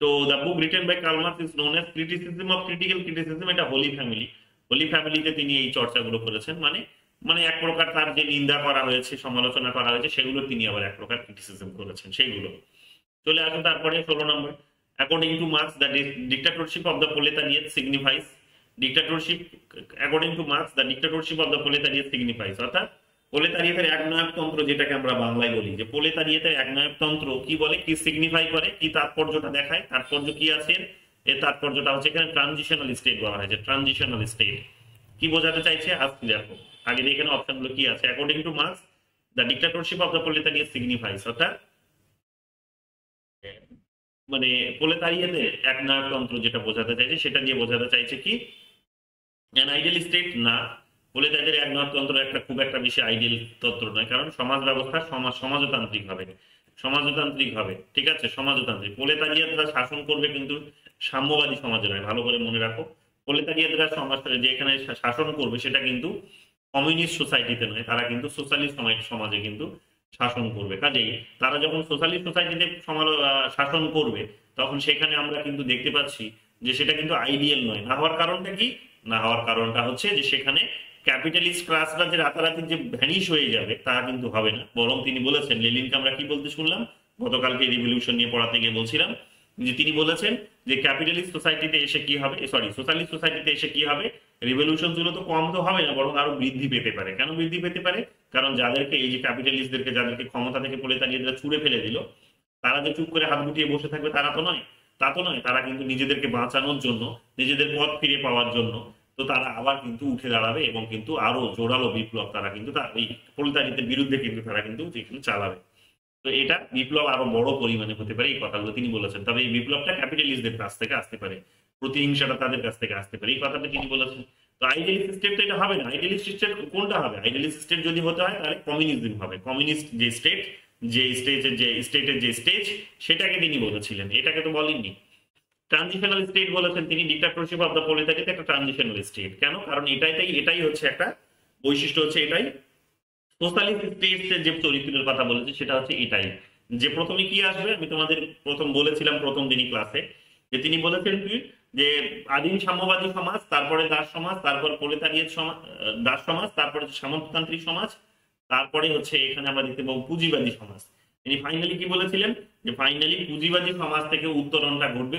তো the book written by Karl Marx is known as criticism of critical criticism. এটা হোলি ফ্যামিলি, হোলি ফ্যামিলিতে তিনি এই চর্চাগুলো করেছেন। মানে মানে এক প্রকার তার যে নিন্দা করা হয়েছে, সমালোচনা করা হয়েছে, সেগুলো তিনি আবার এক প্রকার ক্রিটিসিজম করেছেন সেইগুলো। চলে আসুন তারপরে 16 number. According to Marx the dictatorship of the proletariat signifies. Dictatorship, according to Marx the dictatorship of the proletariat signifies, অর্থাৎ প্রোলেতারিয়েটের একনায়কতন্ত্র, যেটাকে আমরা বাংলায় বলি, যে প্রোলেতারিয়েটের একনায়কতন্ত্র কি বলে, কি সিগনিফাই করে, কি তাৎপর্যটা দেখায়, তাৎপর্য কি আছে? এর তাৎপর্যটা হচ্ছে এখানে ট্রানজিশনাল স্টেট বলা হয়েছে, ট্রানজিশনাল স্টেট। কি বোঝাতে চাইছে আজকে দেখো আগে এখানে অপশনগুলো কি আছে। According to Marx the dictatorship of the proletariat signifies, অর্থাৎ মানে প্রোলেতারিয়েতে একনায়কতন্ত্র যেটা বোঝাতে চাইছে সেটা দিয়ে বোঝাতে চাইছে কি অ্যান আইডিয়াল স্টেট না, বলে তাদের একনায়কতন্ত্র একটা খুব একটা বেশি আইডিয়াল তন্ত্র নয়, কারণ সমাজ ব্যবস্থা সমাজতান্ত্রিক হবে, ঠিক আছে, সমাজতান্ত্রিক। প্রোলেতারিয়েতরা শাসন করবে কিন্তু সাম্যবাদী সমাজে নয়, ভালো করে মনে রাখো। প্রোলেতারিয়েতরা সমাজ যে এখানে শাসন করবে সেটা কিন্তু কমিউনিস্ট সোসাইটিতে নয়, তারা কিন্তু সোশ্যালিস্ট সমাজে কিন্তু শাসন করবে। কাজেই তারা যখন সোশ্যালিস্ট সোসাইটিতে শাসন করবে তখন সেখানে আমরা কিন্তু দেখতে পাচ্ছি যে সেটা কিন্তু আইডিয়াল নয়। না হওয়ার কারণটা কি? না হওয়ার কারণটা হচ্ছে যে সেখানে ক্যাপিটালিস্ট ক্লাসরা যে রাতারাতি যে ভ্যানিশ হয়ে যাবে তা কিন্তু হবে না, বরং তিনি বলেছেন, লেনিনকে আমরা কি বলতে শুনলাম গতকালকে রিভলিউশন নিয়ে পড়াতে গিয়ে বলছিলাম যে তিনি বলেছেন যে ক্যাপিটালিস্ট সোসাইটিতে এসে কি হবে, সোশ্যালিস্ট সোসাইটিতে এসে কি হবে, রিভলিউশন গুলো তো কম তো হবে না, বরং আরো বৃদ্ধি পেতে পারে। কেন বৃদ্ধি পেতে পারে? কারণ যাদেরকে এই যে ক্যাপিটালিস্টদেরকে যাদেরকে ক্ষমতা থেকে প্রোলেতারিয়েতরা ছুড়ে ফেলে দিল, তারা যে চুপ করে হাত গুটিয়ে বসে থাকবে তা তো নয়, তারা কিন্তু নিজেদেরকে বাঁচানোর জন্য, নিজেদের পথ ফিরে পাওয়ার জন্য তো তারা আবার কিন্তু উঠে দাঁড়াবে এবং কিন্তু আরো জোরালো বিপ্লব তারা কিন্তু এই প্রোলেতারিয়েতের বিরুদ্ধে কিন্তু তারা কিন্তু চালাবে। তো এটা বিপ্লব আরো বড় পরিমাণে হতে পারে, এই কথাগুলো তিনি বলেছেন। তবে এই বিপ্লবটা ক্যাপিটালিস্টদের কাছ থেকে আসতে পারে, প্রতিহিংসাটা তাদের কাছ থেকে আসতে পারে, এই কথাটা তিনি বলেছেন। তো আইডিয়ালিস্ট স্টেট তো এটা হবে না। আইডিয়ালিস্ট স্টেট কোনটা হবে? আইডিয়ালিস্ট স্টেট যদি হতে হয় তাহলে কমিউনিজম হবে। কমিউনিস্ট যে স্টেটের যে স্টেজ সেটাকে তিনি বলেছিলেন, এটাকে তো বলেননি। ট্রানজিশনাল স্টেট বলেছেন তিনি, ডিক্টাটরশিপ অফ দ্য প্রোলেতারিয়েট একটা ট্রানজিশনাল স্টেট। কেন? কারণ এটাই হচ্ছে একটা বৈশিষ্ট্য, হচ্ছে এটাই সোশ্যালিস্ট স্টেটসের যে চরিত্রের কথা বলেছে সেটা হচ্ছে এটাই, যে প্রথমে কি আসবে আমি তোমাদের প্রথম বলেছিলাম প্রথম দিনই ক্লাসে, যে তিনি বলেছেন কি যে আদিম সাম্যবাদী সমাজ, তারপরে দাস সমাজ, তারপর প্রোলেতারিয়েত সমাজ, দাস সমাজ, তারপরে সামন্ততান্ত্রিক সমাজ, তারপরে হচ্ছে এখানে আমরা দেখতে পাবো পুঁজিবাদী সমাজ। তিনি ফাইনালি কি বলেছিলেন যে ফাইনালি পুঁজিবাদী সমাজ থেকে উত্তরণটা ঘটবে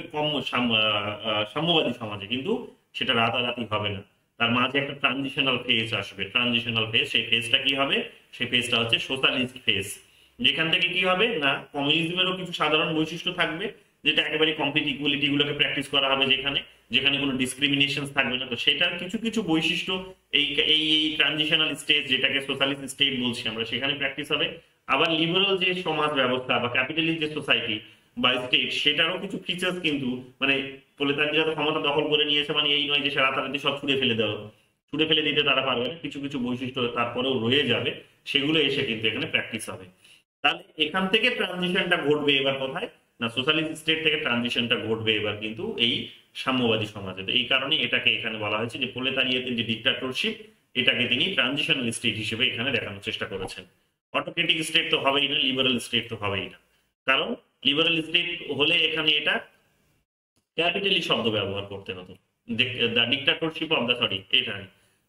সাম্যবাদী সমাজে, কিন্তু সেটা রাতারাতি হবে না, তার মাঝে একটা ট্রানজিশনাল ফেজ আসবে। ট্রানজিশনাল ফেজ, সেই ফেজটা কি হবে? সেই ফেজটা হচ্ছে সোশ্যালিস্ট ফেজ। যেখান থেকে কি হবে না কমিউনিজমেরও কিছু সাধারণ বৈশিষ্ট্য থাকবে, যেটা একেবারে কমপ্লিট ইকুয়ালিটি গুলোকে প্র্যাকটিস করা হবে, যেখানে যেখানে কোনো ডিসক্রিমিনেশন থাকবে না। তো সেটার কিছু কিছু বৈশিষ্ট্য এই এই ট্রানজিশনাল স্টেজ, যেটাকে সোশ্যালিস্ট স্টেট বলছি আমরা, সেখানে প্র্যাকটিস হবে। আবার লিবারাল যে সমাজ ব্যবস্থা বা ক্যাপিটালিস্ট যে সোসাইটি বা স্টেট, সেটারও কিছু ফিচার্স কিন্তু মানে প্রোলেতারিয়েতরা ক্ষমতা দখল করে নিয়েছে মানে এই নয় যে সে রাতারাতি সব ছুড়ে ফেলে দিতে তারা পারবে না। কিছু কিছু বৈশিষ্ট্য তারপরেও রয়ে যাবে, সেগুলো এসে কিন্তু এখানে প্র্যাকটিস হবে। তাহলে এখান থেকে ট্রানজিশনটা ঘটবে এবার কোথায় না, সোশ্যালিস্ট স্টেট থেকে ট্রানজিশনটা ঘটবে এবার কিন্তু এই সাম্যবাদী সমাজে। তো এই কারণে এটাকে এখানে বলা হয়েছে যে প্রোলেতারিয়েতের যে ডিক্টাটরশিপ, এটাকে তিনি ট্রানজিশনাল স্টেট হিসেবে এখানে দেখানোর চেষ্টা করেছেন। অটোক্রেটিক স্টেট তো হবেই না, লিবারাল স্টেট তো হবেই না, কারণ লিবারাল স্টেট হলে এখানে এটা ক্যাপিটালি শব্দ ব্যবহার করতে হতো। The dictatorship of the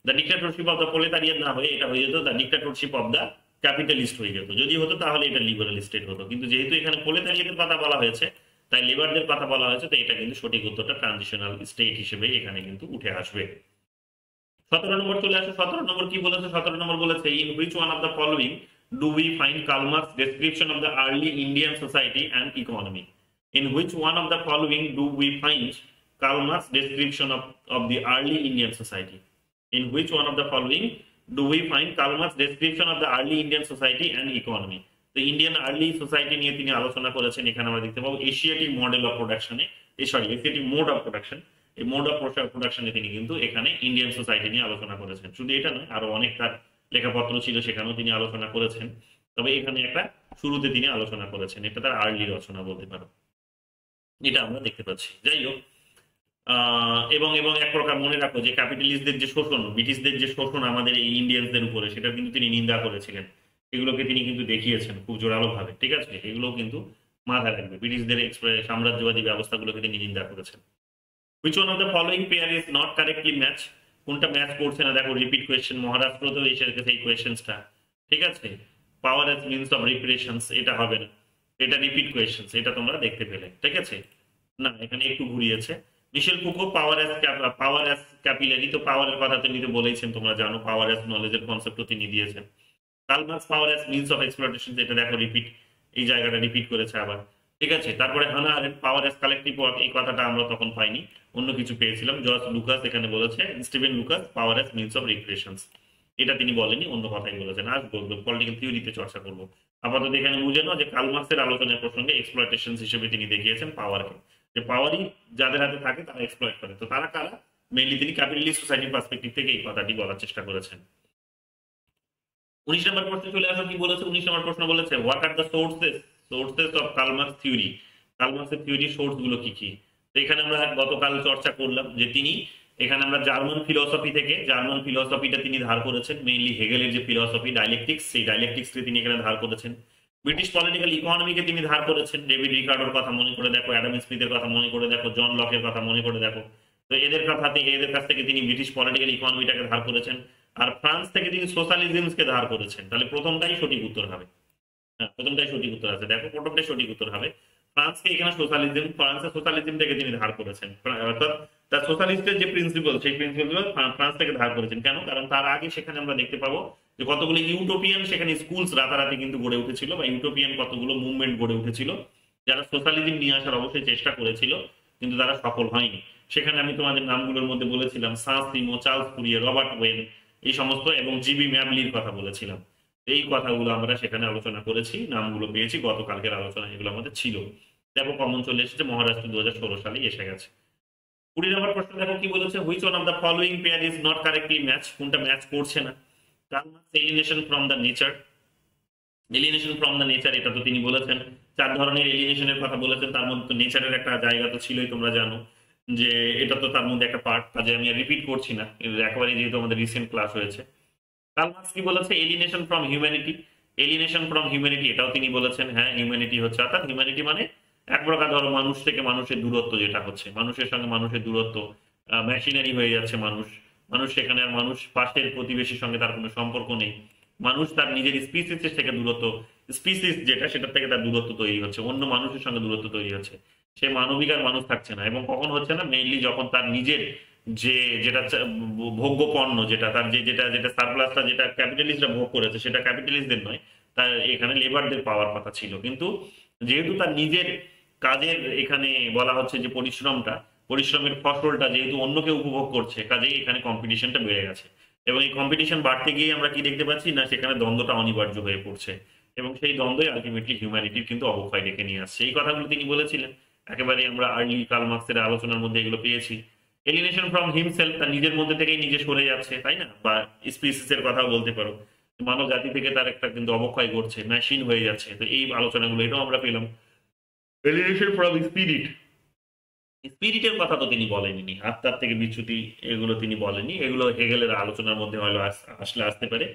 the dictatorship of the proletariat না হয়ে এটা হয়ে যেত the dictatorship of the capitalist হয়ে যেত। যদি হতো তাহলে এটা লিবারাল স্টেট হতো, কিন্তু যেহেতু এখানে প্রোলেতারিয়েটের কথা বলা হয়েছে, তাই লেবারদের কথা বলা হয়েছে, তো এটা কিন্তু সঠিক উত্তরটা ট্রানজিশনাল স্টেট হিসেবে এখানে কিন্তু উঠে আসবে। 17 নম্বর চলে আসে। 17 নম্বর কি বলেছে? 17 নম্বর বলেছে in which one of the following do we find Karl Marx description of the early Indian society and economy? In which one of the following do we find Karl Marx description of the early Indian society? In which one of the following do we find Karl Marx description of the early Indian society and economy? The Indian early society নিয়ে তিনি আলোচনা করেছেন। এখানে আমরা দেখতে পাবো Asiatic model of প্রোডাকশনে, Asiatic mode of production, এই মোড অফ প্রোডাকশনে তিনি কিন্তু এখানে ইন্ডিয়ান সোসাইটি নিয়ে আলোচনা করেছেন। শুধু এটা নয়, আরো অনেক তার লেখাপত্র ছিল, সেখানেও তিনি আলোচনা করেছেন। তবে এখানে একটা শুরুতে তিনি আলোচনা করেছেন, এটা তার আর্লি রচনা বলতে পারো, এটা আমরা দেখতে পাচ্ছি। যাই হোক, এবং এবং এক প্রকার মনে রাখো যে ক্যাপিটালিস্টদের যে শোষণ, ব্রিটিশদের যে শোষণ আমাদের এই ইন্ডিয়ানসদের উপরে, সেটা কিন্তু তিনি নিন্দা করেছিলেন। এগুলোকে তিনি কিন্তু দেখিয়েছেন খুব জোরালো ভাবে, ঠিক আছে, এগুলো কিন্তু মাথায় রাখবে। ব্রিটিশদের সাম্রাজ্যবাদী ব্যবস্থাগুলোকে তিনি নিন্দা করেছেন। Which one of the following pair is not correctly match? কোনটা ম্যাচ করছে না? দেখো রিপিট কোয়েশ্চেন, মহারাষ্ট্রতেও এসে গেছে এই কোয়েশ্চেনটা, ঠিক আছে। পাওয়ার অ্যাজ মিনস অফ রিপ্রেশনস, এটা হবে না, এটা রিপিট কোয়েশ্চেন, এটা তোমরা দেখতে পেলে, ঠিক আছে। না, এখানে একটু ঘুরিয়েছে। মিশেল ফুকো পাওয়ার অ্যাজ ক্যাপিলারি, তো পাওয়ারের কথা তিনি তো বলেইছেন, তোমরা জানো পাওয়ার অ্যাজ নলেজের কনসেপ্টও তিনি দিয়েছেন। Karl Marx power as means of exploitation, এটা দেখো রিপিট, এই জায়গাটা রিপিট করেছে আবার। ঠিক আছে। তারপরে হানা আরেন্ট পাওয়ার অ্যাজ কালেক্টিভ ওয়ার্ক, এই কথাটা আমরা তখন পাইনি, অন্য কিছু পেয়েছিলাম। জর্জ লুকাস এখানে বলেছে, Steven Lucas, power as means of recreations, এটা তিনি বলেনি, অন্য কথাই বলেছেন। আসবো পলিটিক্যাল থিওরিতে চর্চা করব। আপাতত এখানে বুঝে নাও যে কার্ল মার্ক্সের আলোচনার প্রসঙ্গে এক্সপ্লয়টেশন হিসেবে তিনি দেখিয়েছেন পাওয়ারকে, যে পাওয়ারই যাদের হাতে থাকে তারা এক্সপ্লয়েট করে। তো তারা কারা? মেইনলি তিনি ক্যাপিটালিস্ট সোসাইটির পার্সপেক্টিভ থেকে এই কথাটি বলার চেষ্টা করেছেন। 19 নম্বর প্রশ্ন চলে আসো, কি বলেছে? 19 নম্বর প্রশ্ন বলেছে what are the sources sources of Karl Marx theory, Karl মার্কসের থিওরি সোর্স গুলো কি কি? তো এখানে আমরা গতকাল চর্চা করলাম যে তিনি এখানে আমরা জার্মান ফিলসফি থেকে, জার্মান ফিলসফিটা তিনি ধার করেছেন, মেইনলি হেগেলের যে ফিলসফি ডায়ালেকটিক্স, সেই ডায়ালেকটিক্সকে তিনি এখানে ধার করেছেন। ব্রিটিশ পলিটিক্যাল ইকোনমিকে তিনি ধার করেছেন, ডেভিড রিকার্ডোর কথা মনে করে দেখো, অ্যাডাম স্মিথের কথা মনে করে দেখো, জন লকের কথা মনে করে দেখো। তো এদের কথা থেকে, এদের কাছ থেকে তিনি ব্রিটিশ পলিটিক্যাল ইকোনমিটাকে ধার করেছেন। আর ফ্রান্স থেকে তিনি সোশ্যালিজমকে ধার করেছেন। তাহলে প্রথমটাই সঠিক উত্তর হবে। হ্যাঁ, প্রথমটাই সঠিক উত্তর আছে, দেখো প্রথমটাই সঠিক উত্তর হবে। ফ্রান্সকে এখানে সোশ্যালিজম, ফ্রান্সের সোশ্যালিজম থেকে তিনি ধার করেছেন, অর্থাৎ তার সোশ্যালিস্টের যে প্রিন্সিপাল, সেই প্রিন্সিপাল ফ্রান্স থেকে ধার করেছেন। কেন? কারণ তার আগে সেখানে আমরা দেখতে পাবো যে কতগুলো ইউটোপিয়ান সেখানে স্কুলস রাতারাতি কিন্তু গড়ে উঠেছিল, বা ইউটোপিয়ান কতগুলো মুভমেন্ট গড়ে উঠেছিল, যারা সোশ্যালিজম নিয়ে আসার অবশ্যই চেষ্টা করেছিল, কিন্তু তারা সফল হয়নি। সেখানে আমি তোমাদের নামগুলোর মধ্যে বলেছিলাম সাঁ সিমো, চার্লস ফুরিয়ে, রবার্ট ওয়েন, এই সমস্ত, এবং জিবি ম্যাবলির কথা বলেছিলাম। এই কথাগুলো আমরা সেখানে আলোচনা করেছি, নামগুলো পেয়েছি গতকালকের আলোচনা, এগুলো আমাদের ছিল। দেখো কমন চলে এসেছে, মহারাষ্ট্র 2016 সালে এসে গেছে। 20 নম্বর প্রশ্ন দেখো কি বলেছে, which one of the following pair is not correctly match, কোনটা ম্যাচ করছে না? Karl Marx alienation from the nature, alienation from the nature, এটা তো তিনি বলেছেন। 4 ধরনের এলিনেশনের কথা বলেছেন, তার মধ্যে তো নেচারের একটা জায়গা তো ছিলই, তোমরা জানো যে এটা তো তার মধ্যে একটা পার্ট, কাজে আমি রিপিট করছি না, একেবারে যেহেতু আমাদের রিসেন্ট ক্লাস হয়েছে। কার্ল মার্কস কি বলেছে? এলিনেশন ফ্রম হিউম্যানিটি, এলিনেশন ফ্রম হিউম্যানিটি, এটাও তিনি বলেছেন। হ্যাঁ, হিউম্যানিটি হচ্ছে, অর্থাৎ হিউম্যানিটি মানে এক প্রকার ধরো মানুষ থেকে মানুষের দূরত্ব, যেটা হচ্ছে মানুষের সঙ্গে মানুষের দূরত্ব, মেশিনারি হয়ে যাচ্ছে মানুষ, মানুষ সেখানে আর মানুষ পাশের প্রতিবেশীর সঙ্গে তার কোনো সম্পর্ক নেই, মানুষ তার নিজের স্পিসিসের থেকে দূরত্ব, স্পিসিস যেটা সেটার থেকে তার দূরত্ব তৈরি হচ্ছে, অন্য মানুষের সঙ্গে দূরত্ব তৈরি হচ্ছে, সে মানবিক আর মানুষ থাকছে না। এবং কখন হচ্ছে না? মেইনলি যখন তার নিজের যে যেটা ভোগ্য পণ্য, যেটা তার যে যেটা যেটা সারপ্লাসটা যেটা ক্যাপিটালিস্টরা ভোগ করেছে, সেটা ক্যাপিটালিস্টদের নয়, তার এখানে লেবারদের পাওয়ার কথা ছিল। কিন্তু যেহেতু তার নিজের কাজের এখানে বলা হচ্ছে যে পরিশ্রমের ফসলটা যেহেতু অন্য কেউ উপভোগ করছে, কাজেই এখানে কম্পিটিশনটা বেড়ে গেছে। এবং এই কম্পিটিশন বাড়তে গিয়ে আমরা কি দেখতে পাচ্ছি না, সেখানে দ্বন্দ্বটা অনিবার্য হয়ে পড়ছে, এবং সেই দ্বন্দ্বই আলটিমেটলি হিউম্যানিটির কিন্তু অবক্ষয় ডেকে নিয়ে আসছে। এই কথাগুলো তিনি বলেছিলেন, একেবারে আমরা আর্লি কার্ল মার্কসের আলোচনার মধ্যে এগুলো পেয়েছি। এলিনেশন ফ্রম হিমসেলফ, তার নিজের মধ্যে থেকেই নিজে সরে যাচ্ছে, তাই না? বা স্পিসিসের কথাও বলতে পারো, মানব জাতি থেকে তার একটা কিন্তু অবক্ষয় ঘটছে, মেশিন হয়ে যাচ্ছে। তো এই আলোচনাগুলো এটাও আমরা পেলাম। এলিনেশন ফ্রম স্পিরিট, স্পিরিটের কথা তো তিনি বলেননি, আত্মার থেকে বিচ্যুতি, এগুলো তিনি বলেননি, এগুলো হেগেলের আলোচনার মধ্যে হয়তো আসলে আসতে পারে।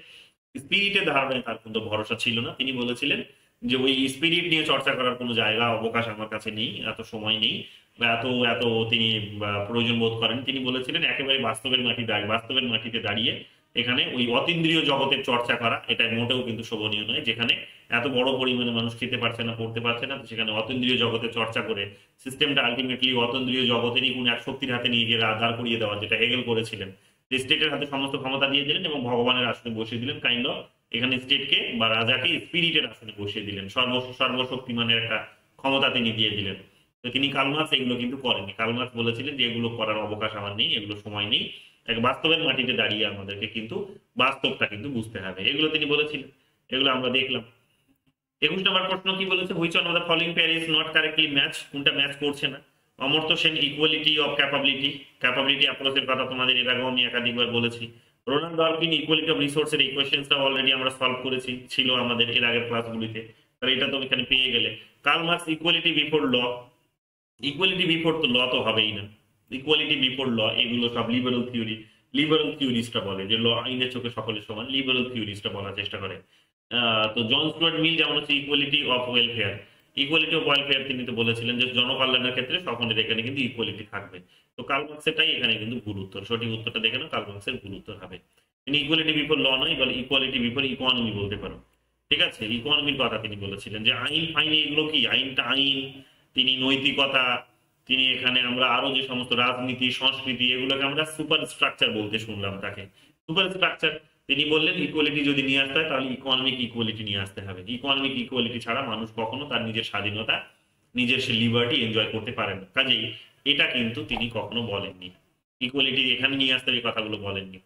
স্পিরিটের ধারণায় তার কিন্তু ভরসা ছিল না। তিনি বলেছিলেন যে ওই স্পিরিট নিয়ে চর্চা করার কোনো জায়গা অবকাশ আমার কাছে নেই, এত সময় নেই, বা এত এত তিনি প্রয়োজন বোধ করেন। তিনি বলেছিলেন একেবারে বাস্তবের মাটিতে দাঁড়িয়ে এখানে ওই অতীন্দ্রিয় জগতের চর্চা করা, এটা মোটেও কিন্তু শোভনীয় নয়। যেখানে এত বড় পরিমাণে মানুষ খেতে পারছে না, পড়তে পারছে না, সেখানে অতীন্দ্রিয় জগতে চর্চা করে সিস্টেমটা আলটিমেটলি অতীন্দ্রিয় জগতেরই কোন এক শক্তির হাতে নিয়ে গিয়ে দাঁড় করিয়ে দেওয়া, যেটা হেগেল করেছিলেন। স্টেটের হাতে সমস্ত ক্ষমতা দিয়ে দিলেন এবং ভগবানের আসনে বসিয়ে দিলেন, কাইন্ড অফ এখানে স্টেটকে বা রাজাকে স্পিরিটের আসনে বসিয়ে দিলেন, সর্বশক্তিমানের একটা ক্ষমতা তিনি দিয়ে দিলেন। তো তিনি কার্ল মার্কস এগুলো কিন্তু করেননি। কার্ল মার্কস বলেছিলেন যে এগুলো করার অবকাশ আমার নেই, এগুলো সময় নেই, এক বাস্তবের মাটিতে দাঁড়িয়ে আমাদেরকে কিন্তু বাস্তবটা কিন্তু বুঝতে হবে, এগুলো তিনি বলেছিলেন। এগুলো আমরা দেখলাম। 21 নম্বর প্রশ্ন কি বলেছে, which one of the following pair is not correctly match, কোনটা ম্যাচ করছে না? Amartya Sen equality of capability, capability অ্যাপ্রোচের কথা তোমাদের এর আগেও আমি একাধিকবার বলেছি। রোনাল্ড ডলফিন ইকুয়ালিটি অফ রিসোর্সের এই কোয়েশ্চেনটা অলরেডি আমরা সলভ করেছি, ছিল আমাদের এর আগের ক্লাসগুলিতে, তাহলে এটা তো এখানে পেয়ে গেলে। Karl Marx equality before law, equality before তো ল তো হবেই না, ইকুয়ালিটি বিফোর ল এগুলো সব লিবারেল থিওরি, লিবারেল থিওরিস্টরা বলে যে ল আইনের চোখে সকলের সমান, লিবারেল থিওরিস্টরা বলার চেষ্টা করে। তো জন স্টুয়ার্ট মিল যেমন হচ্ছে equality of welfare, equality of welfare তিনি তো বলেছিলেন যে জনকল্যাণের ক্ষেত্রে সকলের এখানে কিন্তু ইকুয়ালিটি থাকবে। তো কার্ল মার্কসেরটাই এখানে কিন্তু ভুল উত্তর, সঠিক উত্তরটা দেখে নাও, কার্ল মার্কসের ভুল উত্তর হবে। তিনি ইকুয়ালিটি বিফোর ল নয়, বলে ইকুয়ালিটি বিফোর ইকোনমি বলতে পারো। ঠিক আছে, ইকোনমির কথা তিনি বলেছিলেন, যে আইন ফাইন এগুলো কি, আইনটা আইন, তিনি নৈতিকতা, তিনি এখানে আমরা আরো যে সমস্ত রাজনীতি সংস্কৃতি এগুলোকে আমরা সুপার স্ট্রাকচার বলতে শুনলাম তাকে, সুপার স্ট্রাকচার। তিনি বললেন ইকুয়ালিটি যদি নিয়ে আসতে হয় তাহলে ইকোনমিক ইকুয়ালিটি নিয়ে আসতে হবে, ইকোনমিক ইকুয়ালিটি ছাড়া মানুষ কখনো তার নিজের স্বাধীনতা নিজের সে লিবার্টি এনজয় করতে পারে না। কাজেই এটা কিন্তু তিনি কখনো বলেননি, ইকুয়ালিটি এখানে নিয়ে আসতে এই কথাগুলো বলেননি।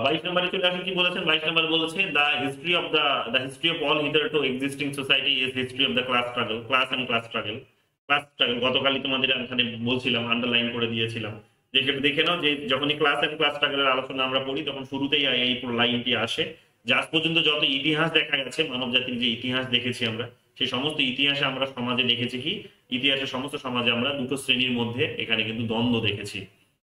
22 নম্বরে চলে আসুন, কি বলেছেন? 22 নম্বর বলেছে the history of all hitherto existing society is history of the class struggle, class struggle. গতকালই তোমাদের এখানে বলছিলাম, আন্ডারলাইন করে দিয়েছিলাম, যে দেখে নাও যে যখনই ক্লাস এন্ড ক্লাস স্ট্রাগলের আলোচনা আমরা পড়ি তখন শুরুতেই এই পুরো লাইনটি আসে, যে আজ পর্যন্ত যত ইতিহাস দেখা গেছে, মানব জাতির যে ইতিহাস দেখেছি আমরা, সেই সমস্ত ইতিহাসে আমরা সমাজে দেখেছি কি, ইতিহাসের সমস্ত সমাজে আমরা দুটো শ্রেণীর মধ্যে এখানে কিন্তু দ্বন্দ্ব দেখেছি।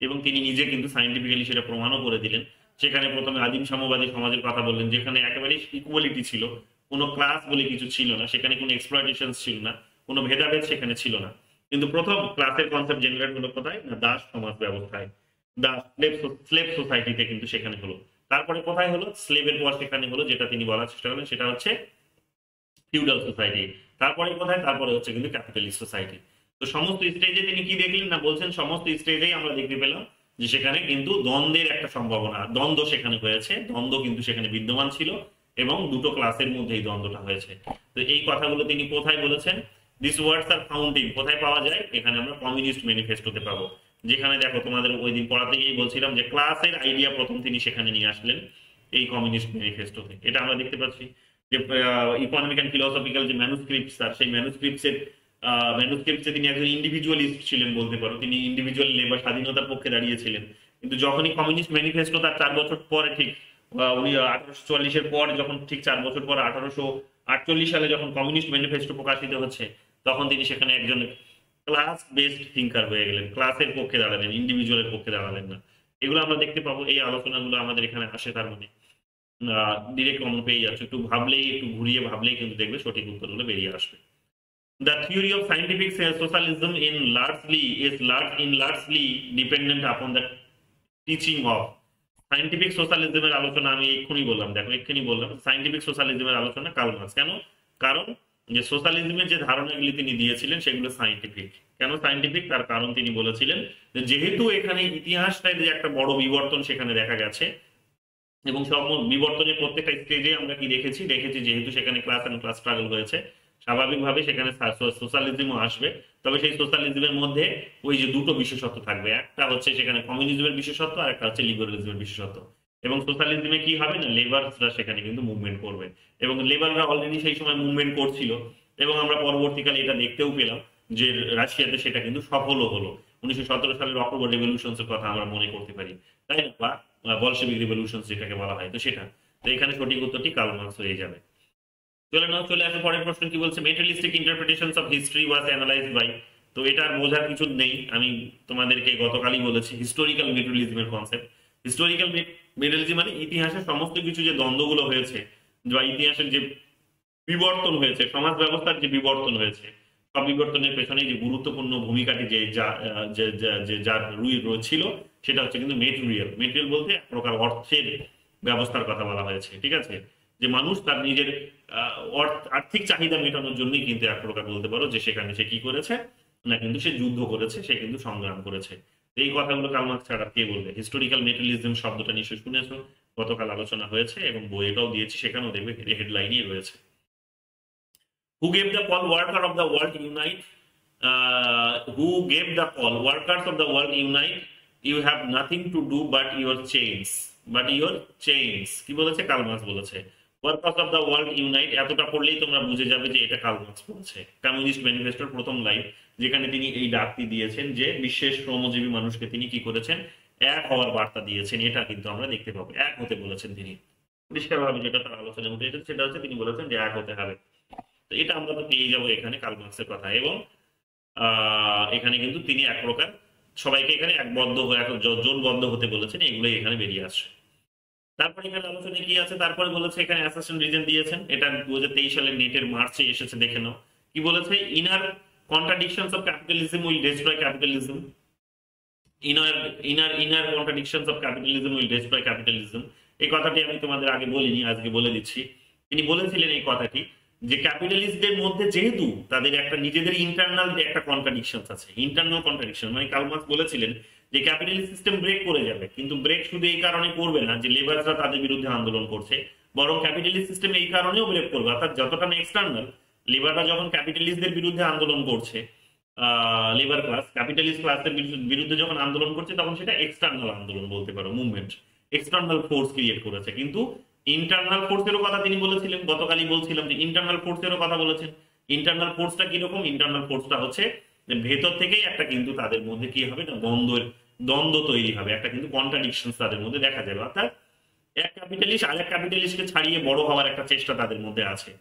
এবং তিনি নিজে কিন্তু সাইন্টিফিক্যালি সেটা প্রমাণও করে দিলেন। সেখানে প্রথমে আদিম সাম্যবাদী সমাজের কথা বললেন, যেখানে একেবারেই ইকুয়ালিটি ছিল, কোনো ক্লাস বলে কিছু ছিল না, সেখানে কোনো এক্সপ্লয়টেশন ছিল না, কোনো ভেদাভেদ সেখানে ছিল না। কিন্তু প্রথম ক্লাসের কনসেপ্ট জেনারেট হলো কোথায় না, দাস সমাজ ব্যবস্থায়, স্লেভ সোসাইটিতে কিন্তু সেখানে হলো। তারপরে কোথায় হলো, স্লেভের পর সেখানে হলো যেটা তিনি বলার চেষ্টা করলেন, সেটা হচ্ছে ফিউডাল সোসাইটি। তারপরে কোথায়, তারপরে হচ্ছে কিন্তু ক্যাপিটালিস্ট সোসাইটি। তো সমস্ত স্টেজে তিনি কি দেখলেন না, বলছেন সমস্ত স্টেজেই আমরা দেখতে পেলাম যে সেখানে কিন্তু দ্বন্দ্বের একটা সম্ভাবনা, দ্বন্দ্ব সেখানে হয়েছে, দ্বন্দ্ব কিন্তু সেখানে বিদ্যমান ছিল এবং দুটো ক্লাসের মধ্যেই দ্বন্দ্বটা হয়েছে। তো এই কথাগুলো তিনি কোথায় বলেছেন? This words are found in, কোথায় পাওয়া যায়? এখানে আমরা কমিউনিস্ট ম্যানিফেস্টোতে পাবো। যেখানে দেখো তোমাদের ওই দিন পড়াতে গিয়েই বলছিলাম যে ক্লাসের আইডিয়া প্রথম তিনি সেখানে নিয়ে আসলেন এই কমিউনিস্ট ম্যানিফেস্টোতে। এটা আমরা দেখতে পাচ্ছি যে ইকোনমিক অ্যান্ড ফিলোসফিক্যাল যে ম্যানুস্ক্রিপ্টস, আর সেই ম্যানুস্ক্রিপ্টসে তিনি একজন ইন্ডিভিজুয়ালিস্ট ছিলেন বলতে পারো, তিনি ইন্ডিভিজুয়াল লেবার স্বাধীনতার পক্ষে দাঁড়িয়েছিলেন। কিন্তু যখনই কমিউনিস্ট ম্যানিফেস্টো তার 4 বছর পরে, ঠিক উনি 1844-এর পর যখন ঠিক 4 বছর পর 1848 সালে যখন কমিউনিস্ট ম্যানিফেস্টো প্রকাশিত হচ্ছে, তখন তিনি সেখানে একজন ক্লাস বেসড থিঙ্কার হয়ে গেলেন, ক্লাসের পক্ষে দাঁড়ালেন, ইন্ডিভিজুয়ালের পক্ষে দাঁড়ালেন না। এগুলো আমরা দেখতে পাবো, এই আলোচনাগুলো আমাদের এখানে আসে। তার মানে ডিরেক্ট কমন পেয়ে যাচ্ছে, একটু ভাবলেই, একটু ঘুরিয়ে ভাবলেই কিন্তু দেখবে সঠিক উত্তরগুলো বেরিয়ে আসবে। The theory of scientific socialism is largely dependent upon the teaching of scientific সোশ্যালিজমের আলোচনা। আমি এক্ষুনি বললাম, দেখো এক্ষুনি বললাম সায়েন্টিফিক সোশ্যালিজমের আলোচনা কার্ল মার্কস। কেন? কারণ যে সোশ্যালিজমের যে ধারণাগুলি তিনি দিয়েছিলেন সেগুলো সায়েন্টিফিক। কেন সায়েন্টিফিক? তার কারণ তিনি বলেছিলেন যে যেহেতু এখানে ইতিহাসটায় যে একটা বড় বিবর্তন সেখানে দেখা গেছে, এবং সব বিবর্তনের প্রত্যেকটা স্টেজে আমরা কি দেখেছি, যেহেতু সেখানে ক্লাস এন্ড ক্লাস স্ট্রাগল হয়েছে, স্বাভাবিকভাবে সেখানে সোশ্যালিজমও আসবে। তবে সেই সোশ্যালিজমের মধ্যে ওই যে দুটো বিশেষত্ব থাকবে, একটা হচ্ছে সেখানে কমিউনিজমের বিশেষত্ব, আর একটা হচ্ছে লিবারালিজমের বিশেষত্ব। এবং সোশ্যালিজমে কি হবে না, লেবাররা সেখানে কিন্তু মুভমেন্ট করবে, এবং লেবাররা অলরেডি সেই সময় মুভমেন্ট করছিল, এবং আমরা পরবর্তীকালে এটা দেখতেও পেলাম যে রাশিয়াতে সেটা কিন্তু সফলও হলো। 1917 সালের অক্টোবর রেভলিউশনসের কথা আমরা মনে করতে পারি, তাই না? বা বলশেভিক রেভলিউশন যেটাকে বলা হয়, তো সেটা। তো এখানে সঠিক উত্তরটি কার্ল মার্কস হয়ে যাবে। চলে আসে পরের প্রশ্ন, কি বলছে? Materialistic interpretations of history was analysed by. তো এটা আর বোঝার কিছু নেই, আমি তোমাদেরকে গতকালই বলেছি হিস্টোরিক্যাল মেটেরিয়ালিজমের কনসেপ্ট। হিস্টোরিক্যাল মেটেরিয়ালিজম মানে ইতিহাসের সমস্ত কিছু যে দ্বন্দ্বগুলো হয়েছে, বা ইতিহাসের যে বিবর্তন হয়েছে, সমাজ ব্যবস্থার যে বিবর্তন হয়েছে, সব বিবর্তনের পেছনে যে গুরুত্বপূর্ণ ভূমিকাটি যার ছিল, সেটা হচ্ছে কিন্তু মেটেরিয়াল বলতে এক প্রকার অর্থের ব্যবস্থার কথা বলা হয়েছে, ঠিক আছে? যে মানুষ তার নিজের আর্থিক চাহিদা মেটানোর জন্যই কিন্তু এক প্রকার বলতে পারো যে সেখানে সে কি করেছে না, কিন্তু সে যুদ্ধ করেছে, সে কিন্তু সংগ্রাম করেছে। এই কথাগুলো কার্ল মার্কস ছাড়া কে বলবে? হিস্টোরিক্যাল মেটেরিয়ালিজম শব্দটা নিশ্চয়ই শুনেছো, গতকাল আলোচনা হয়েছে এবং বইটাও দিয়েছি, সেখানেও দেখবে হেডলাইনই রয়েছে। Who gave the call? Worker of the world unite. Who gave the call? Workers of the world unite. You have nothing to do but your chains. কি বলেছে? কার্ল মার্কস বলেছে। Workers of the world unite, এতটা পড়লেই তোমরা বুঝে যাবে যে এটা কার্ল মার্কস বলেছে। কমিউনিস্ট ম্যানিফেস্টোর প্রথম লাইন, যেখানে তিনি এই ডাকটি দিয়েছেন যে বিশ্বের শ্রমজীবী মানুষকে তিনি কি করেছেন, এক হওয়ার বার্তা দিয়েছেন। এটা কিন্তু আমরা দেখতে পাবো, এক হতে বলেছেন তিনি পরিষ্কারভাবে। যেটা তার আলোচনায় উঠে এসেছে সেটা হচ্ছে তিনি বলেছেন যে এক হতে হবে। তো এটা আমরা তো পেয়ে যাবো এখানে কার্ল মার্কসের কথা। এবং এখানে কিন্তু তিনি এক প্রকার সবাইকে এখানে একবদ্ধ হয়ে জোটবদ্ধ হতে বলেছেন, এগুলোই এখানে বেরিয়ে আসছে। তারপরে এখানে আলোচনায় কি আছে, তারপরে বলেছে এখানে অ্যাসাসিন রিজন দিয়েছেন, এটা 2023 সালের নেটের মার্চে এসেছে, দেখে নাও। কি বলেছে? Inner contradictions of capitalism will destroy capitalism. Inner contradictions of capitalism will destroy capitalism. এই কথাটি আমি তোমাদের আগে বলিনি, আজকে বলে দিচ্ছি। তিনি বলেছিলেন এই কথাটি যে ক্যাপিটালিস্টদের মধ্যে যেহেতু তাদের একটা নিজেদের ইন্টারনাল একটা কন্ট্রাডিকশন আছে, ইন্টারনাল কন্ট্রাডিকশন মানে কার্ল মার্কস বলেছিলেন যে ক্যাপিটালিস্ট সিস্টেম ব্রেক করে যাবে, কিন্তু ব্রেক শুধু এই কারণে করবে না যে লেবাররা তাদের বিরুদ্ধে আন্দোলন করছে, বরং ক্যাপিটালিস্ট সিস্টেম এই কারণেও ব্রেক করবে, অর্থাৎ যতটা না এক্সটার্নাল লেবাররা যখন ক্যাপিটালিস্টদের বিরুদ্ধে আন্দোলন করছে, লেবার ক্লাস ক্যাপিটালিস্ট ক্লাসের বিরুদ্ধে যখন আন্দোলন করছে, তখন সেটা এক্সটার্নাল আন্দোলন বলতে পারো, মুভমেন্ট, এক্সটার্নাল ফোর্স ক্রিয়েট করেছে। কিন্তু ইন্টারনাল ফোর্সেরও কথা তিনি বলেছিলেন, গতকালই বলছিলাম যে ইন্টারনাল ফোর্সেরও কথা বলেছেন। ইন্টারনাল ফোর্সটা কিরকম? ইন্টারনাল ফোর্সটা হচ্ছে ভেতর থেকেই একটা কিন্তু তাদের মধ্যে কি হবে না, দ্বন্দ্ব তৈরি হবে, একটা কিন্তু কন্ট্রাডিকশন তাদের মধ্যে দেখা যাবে। অর্থাৎ এক ক্যাপিটালিস্ট আরেক ক্যাপিটালিস্টকে ছাড়িয়ে বড় হওয়ার একটা চেষ্টা তাদের মধ্যে আছে।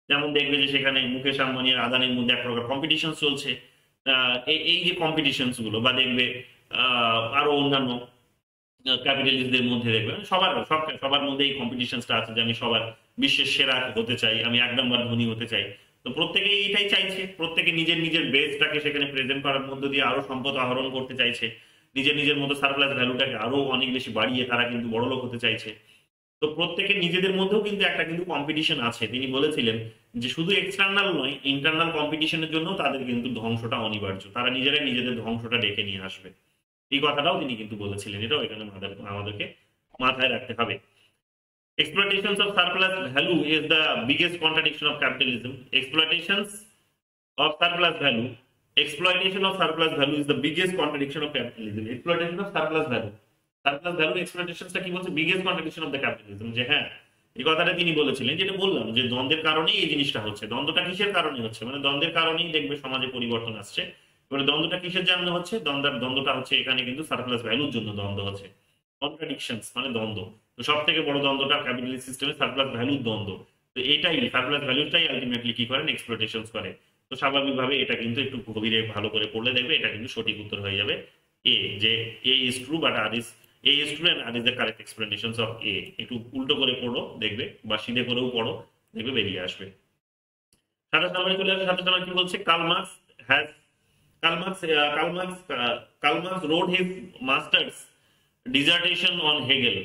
যেমন দেখবে যে সেখানে মুকেশ আম্বানি আর আদানির মধ্যে এক প্রকার কম্পিটিশন চলছে। এই যে কম্পিটিশনস গুলো, বা দেখবে আরো অন্যান্য ক্যাপিটালিস্টদের মধ্যে দেখবে সবার মধ্যে এই কম্পিটিশনসটা আছে যে আমি সবার বিশ্বের সেরা হতে চাই, আমি এক নম্বর ধনী হতে চাই। তো প্রত্যেকেই এইটাই চাইছে, প্রত্যেকে নিজের নিজের বেসটাকে সেখানে প্রেজেন্ট করার মধ্য দিয়ে আরো সম্পদ আহরণ করতে চাইছে, নিজের নিজের মতো সারপ্লাস ভ্যালুটাকে আরো অনেক বেশি বাড়িয়ে তারা কিন্তু বড়লোক হতে চাইছে। তো প্রত্যেকের নিজেদের মধ্যেও কিন্তু একটা কিন্তু কম্পিটিশন আছে। তিনি বলেছিলেন যে শুধু এক্সটার্নাল নয়, ইন্টারনাল কম্পিটিশনের জন্য তাদের কিন্তু ধ্বংসটা অনিবার্য, তারা নিজেরাই নিজেদের ধ্বংসটা ডেকে নিয়ে আসবে। এই কথাটাও তিনি কিন্তু বলেছিলেন, এটাও এখানে আমাদেরকে মাথায় রাখতে হবে। Exploitations of surplus value is the biggest contradiction of capitalism. Exploitation of surplus value is the biggest contradiction of capitalism. Exploitation of surplus value. Surplus value exploitations টা কি বলছে? biggest contradiction of the capitalism. যে হ্যাঁ, এই কথাটা তিনি বলেছিলেন, যেটা বললাম যে দ্বন্দ্বের কারণেই এই জিনিসটা হচ্ছে। দ্বন্দ্বটা কিসের কারণে হচ্ছে? মানে দ্বন্দ্বের কারণেই দেখবে সমাজে পরিবর্তন আসছে। এবারে দ্বন্দ্বটা কিসের জন্য হচ্ছে? দ্বন্দ্বটা হচ্ছে এখানে কিন্তু সারপ্লাস ভ্যালুর জন্য দ্বন্দ্ব হচ্ছে। কন্ট্রাডিকশনস মানে দ্বন্দ্ব। তো সব থেকে বড় দ্বন্দ্বটা ক্যাপিটালিস্ট সিস্টেমে সারপ্লাস ভ্যালুর দ্বন্দ্ব। তো এটাই সারপ্লাস ভ্যালুটাই আলটিমেটলি কি করেন? এক্সপ্লয়টেশনস করে। তো স্বাভাবিকভাবে এটা কিন্তু একটু গভীরে ভালো করে পড়লে দেখবে এটা কিন্তু সঠিক উত্তর হয়ে যাবে এ, যে A is true but R is A is true and R is the correct explanations of A. একটু উল্টো করে পড়ো দেখবে, বা সিধে করেও পড়ো দেখবে বেরিয়ে আসবে। 27 নম্বরে চলে আসে। 27 নম্বর কি বলছে? Karl Marx wrote his master's dissertation on Hegel.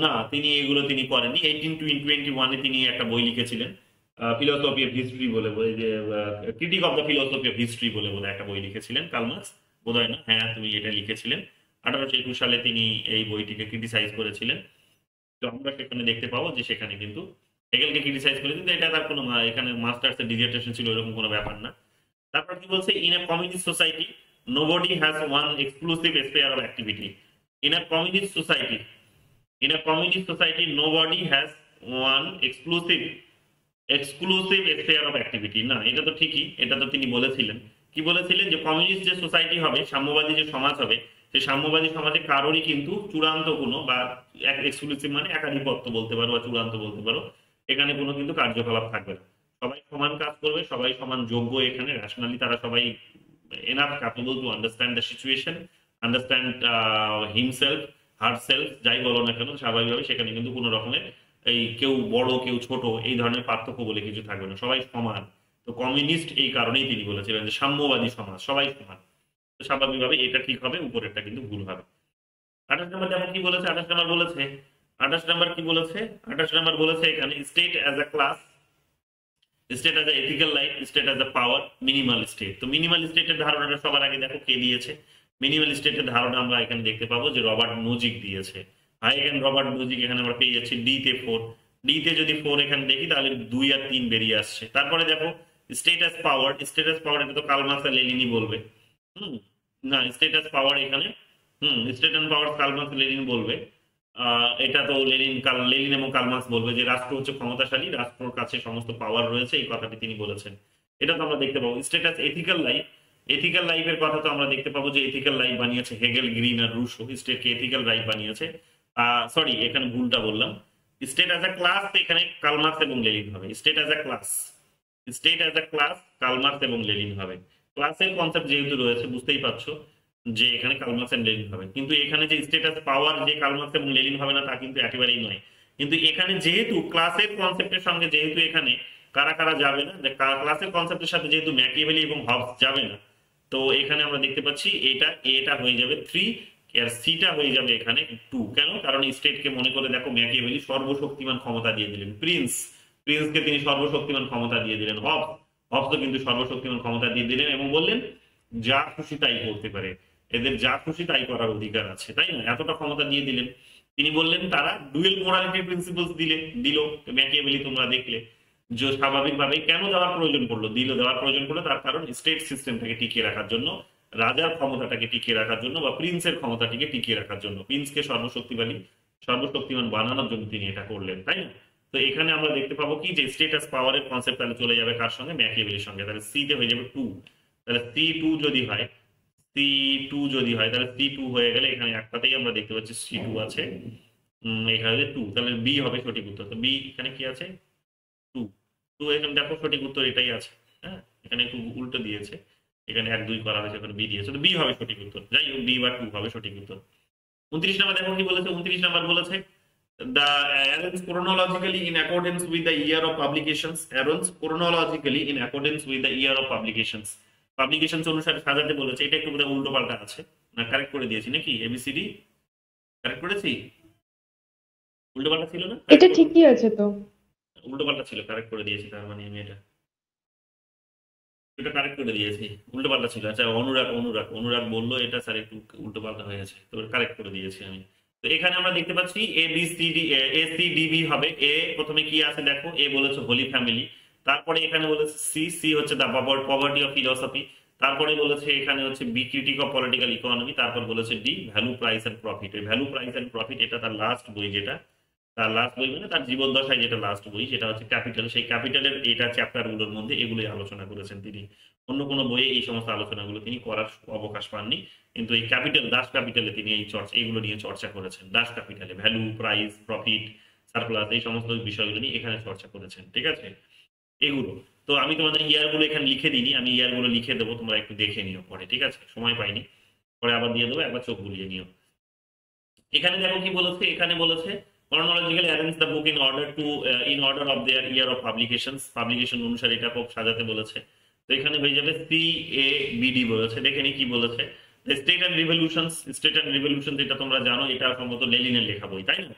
না, তিনি এগুলো তিনি করেননি। 1821 তিনি একটা বই লিখেছিলেন, ফিলোসফি অফ হিস্ট্রি বলে, যে critic of the philosophy of history বলে একটা বই লিখেছিলেন কার্ল মার্কস, বোধহয় না? হ্যাঁ, তুমি এটা লিখেছিলেন। 1821 সালে তিনি এই বইটিকে ক্রিটিসাইজ করেছিলেন। তো আমরা সেখানে দেখতে পাবো যে সেখানে কিন্তু হেগেলকে ক্রিটিসাইজ করে, কিন্তু এটা তার কোনো এখানে মাস্টার্স এর ডিসার্টেশন ছিল এরকম কোনো ব্যাপার না। তারপর কি বলছে? In a communist society nobody has one exclusive spare of activity. In a communist society nobody has one exclusive sphere of activity। না, এটা তো ঠিকই, এটা তো তিনি বলেছিলেন। কি বলেছিলেন? যে কমিউনিস্ট যে সোসাইটি হবে, সাম্যবাদী যে সমাজ হবে, সেই সাম্যবাদী সমাজে কারোরই কিন্তু চূড়ান্ত কোনো, বা এক্সক্লুসিভ মানে একাধিপত্য বলতে পারো বা চূড়ান্ত বলতে পারো, এখানে কোনো কিন্তু কার্যকলাপ থাকবে না। সবাই সমান কাজ করবে, সবাই সমান যোগ্য। এখানে ন্যাশনালি তারা সবাই enough capable to understand the situation, understand himself, herself, যাই বলো না কেন, স্বাভাবিকভাবে সেখানে কিন্তু কোনো রকমের এই কেউ বড় কেউ ছোট এই ধরনের পার্থক্য বলে কিছু থাকবে না, সবাই সমান। তো কমিউনিস্ট এই কারণেই তিনি বলেছিলেন যে সাম্যবাদী সমাজ, সবাই সমান। তো স্বাভাবিকভাবে এটা ঠিক হবে, উপরেরটা কিন্তু ভুল হবে। 28 নম্বর যেমন কি বলেছে? 28 নম্বর বলেছে, 28 নম্বর কি বলেছে? 28 নম্বর বলেছে এখানে state as a class, state as a ethical life, state as a power, minimal state. তো মিনিমাল স্টেটের ধারণাটা সবার আগে দেখো কে দিয়েছে? মিনিমাল স্টেটের ধারণা আমরা এখানে দেখতে পাবো যে রবার্ট নোজিক দিয়েছে। হাইগেন রবার্ট নোজিক, এখানে আমরা পেয়ে যাচ্ছি ডি তে 4। ডি তে যদি 4 এখানে দেখি তাহলে 2 আর 3 বেরিয়ে আসছে। তারপরে দেখো স্টেটাস পাওয়ার, স্টেটাস পাওয়ার এটা তো কার্ল মার্কস আর লেনিনই বলবে। না, স্টেটাস পাওয়ার এখানে state and power Karl Marx Lenin বলবে। এটা তো লেনিন এবং কার্ল মার্কস বলবে যে রাষ্ট্র হচ্ছে ক্ষমতাশালী, রাষ্ট্রের কাছে সমস্ত পাওয়ার রয়েছে, এই কথাটি তিনি বলেছেন। এটা তো আমরা দেখতে পাবো। স্টেটাস এথিক্যাল লাইফ, এথিক্যাল লাইফের কথা তো আমরা দেখতে পাবো যে এথিক্যাল লাইফ বানিয়েছে হেগেল, গ্রিন আর রুশো। স্টেটকে এথিক্যাল লাইফ বানিয়েছে। সরি, এখানে ভুলটা বললাম। স্টেট অ্যাজ আ ক্লাস এখানে কার্ল মার্কস এবং লেনিন হবে। State as a class, state as a class Karl Marx এবং লেনিন হবে। ক্লাসের কনসেপ্ট যেহেতু রয়েছে বুঝতেই পারছো যে এখানে কার্ল মার্কস এবং লেনিন হবে। কিন্তু এখানে যে স্টেটাস পাওয়ার যে কার্ল মার্কস এবং লেনিন হবে না তা কিন্তু একেবারেই নয়। কিন্তু এখানে যেহেতু ক্লাসের কনসেপ্টের সঙ্গে যেহেতু এখানে কারা কারা যাবে না, ক্লাসের কনসেপ্টের সাথে যেহেতু ম্যাকিয়াভেলি এবং হবস যাবে না, তো এখানে আমরা দেখতে পাচ্ছি এটা হয়ে যাবে 3 আর সিটা হয়ে যাবে এখানে 2। কেন? কারণ স্টেটকে মনে করে দেখো ম্যাকিয়াভেলি সর্বশক্তিমান ক্ষমতা দিয়ে দিলেন। প্রিন্সকে তিনি সর্বশক্তিমান ক্ষমতা দিয়ে দিলেন। হবস তো কিন্তু সর্বশক্তিমান ক্ষমতা দিয়ে দিলেন এবং বললেন যা খুশি তাই করতে পারে, এদের যা খুশি তাই করার অধিকার আছে, তাই না? এতটা ক্ষমতা দিয়ে দিলেন। তিনি বললেন তারা ডুয়েল মোরালিটি প্রিন্সিপলস দিল ম্যাকিয়াভেলি, তোমরা দেখলে যে স্বাভাবিকভাবেই কেন দেওয়ার প্রয়োজন পড়লো, দেওয়ার প্রয়োজন পড়লো তার কারণ স্টেট সিস্টেমটাকে টিকিয়ে রাখার জন্য, রাজার ক্ষমতাটাকে টিকিয়ে রাখার জন্য বা প্রিন্সের ক্ষমতাটিকে টিকিয়ে রাখার জন্য, প্রিন্সকে সর্বশক্তিমান বানানোর জন্য তিনি এটা করলেন, তাই না? তো এখানে আমরা দেখতে পাবো কি যে স্টেটাস পাওয়ারের কনসেপ্ট তাহলে চলে যাবে কার সঙ্গে, ম্যাকিয়াভেলির সঙ্গে। তাহলে সি তে হয়ে যাবে 2, তাহলে C2 যদি হয়, C2 যদি হয় তাহলে C2 হয়ে গেলে এখানে একটাতেই আমরা দেখতে পাচ্ছি C2 আছে, এখানে 2, তাহলে বি হবে সঠিক উত্তর। তো বি এখানে কি আছে, 2। 2 এখানে দেখো সঠিক উত্তর এটাই আছে। হ্যাঁ, এখানে একটু উল্টো দিয়েছে, এখানে 1 2 করা হয়েছে, এখানে বি দিয়েছে, তো বি হবে সঠিক উত্তর। যাই হোক, বি বা 2 হবে সঠিক উত্তর। 29 নাম্বার দেখো কি বলেছে, 29 নাম্বার বলেছে the arrange chronologically in accordance with the year of publications, arrange chronologically in accordance with the year of publications, publications অনুসারে সাজাতে বলেছে। এটা একটু বোধহয় উল্টো পাল্টা আছে, না কারেক্ট করে দিয়েছি নাকি, এবিসিডি কারেক্ট করেছি, উল্টো পাল্টা ছিল না, এটা ঠিকই আছে তো। উল্টো পাল্টা ছিল, কারেক্ট করে দিয়েছি, তার মানে আমি এটা এটা কারেক্ট করে দিয়েছি, উল্টো পাল্টা ছিল। আচ্ছা, অনুরাগ বললো এটা স্যার একটু উল্টো পাল্টা হয়েছে, তো কারেক্ট করে দিয়েছি আমি। তো এখানে আমরা দেখতে পাচ্ছি A B C D, A C D B হবে। এ প্রথমে কি আছে দেখো, এ বলেছে হোলি ফ্যামিলি, তারপরে এখানে বলেছে সি, সি হচ্ছে দা পভার্টি অফ ফিলসফি, তারপরে বলেছে এখানে হচ্ছে B critique of political economy, তারপর বলেছে D value price and profit. এই ভ্যালু প্রাইস এন্ড প্রফিট এটা তার লাস্ট বই, যেটা তার লাস্ট বই মানে তার জীবদ্দশায় যেটা লাস্ট বই সেটা হচ্ছে ক্যাপিটাল। সেই ক্যাপিটালের এটা চ্যাপ্টার গুলোর মধ্যে এগুলোই আলোচনা করেছেন তিনি, অন্য কোনো বইয়ে এই সমস্ত আলোচনাগুলো তিনি করার অবকাশ পাননি, কিন্তু এই ক্যাপিটাল, দাস ক্যাপিটালে তিনি এই চর্চা, এইগুলো নিয়ে চর্চা করেছেন। দাস ক্যাপিটালে ভ্যালু প্রাইস প্রফিট সারপ্লাস এই সমস্ত বিষয়গুলো নিয়ে এখানে চর্চা করেছেন, ঠিক আছে এগুলো। তো আমি তোমাদের ইয়ার গুলো এখানে লিখে দিইনি, আমি ইয়ার গুলো লিখে দেবো, তোমরা একটু দেখে নিও পরে, ঠিক আছে, সময় পাইনি, পরে আবার দিয়ে দেবো, একবার চোখ বুলিয়ে নিও। এখানে দেখো কি বলেছে, এখানে বলেছে chronologically arrange the book in order to in order of their year of publications, publication অনুসারে এটা খুব সাজাতে বলেছে। তো এখানে হয়ে যাবে সি এ বি ডি বলেছে। দেখে নি কি বলেছে, state and revolutions, state and revolution যেটা তোমরা জানো এটা সম্ভবত লেনিনের লেখা বই, তাই না?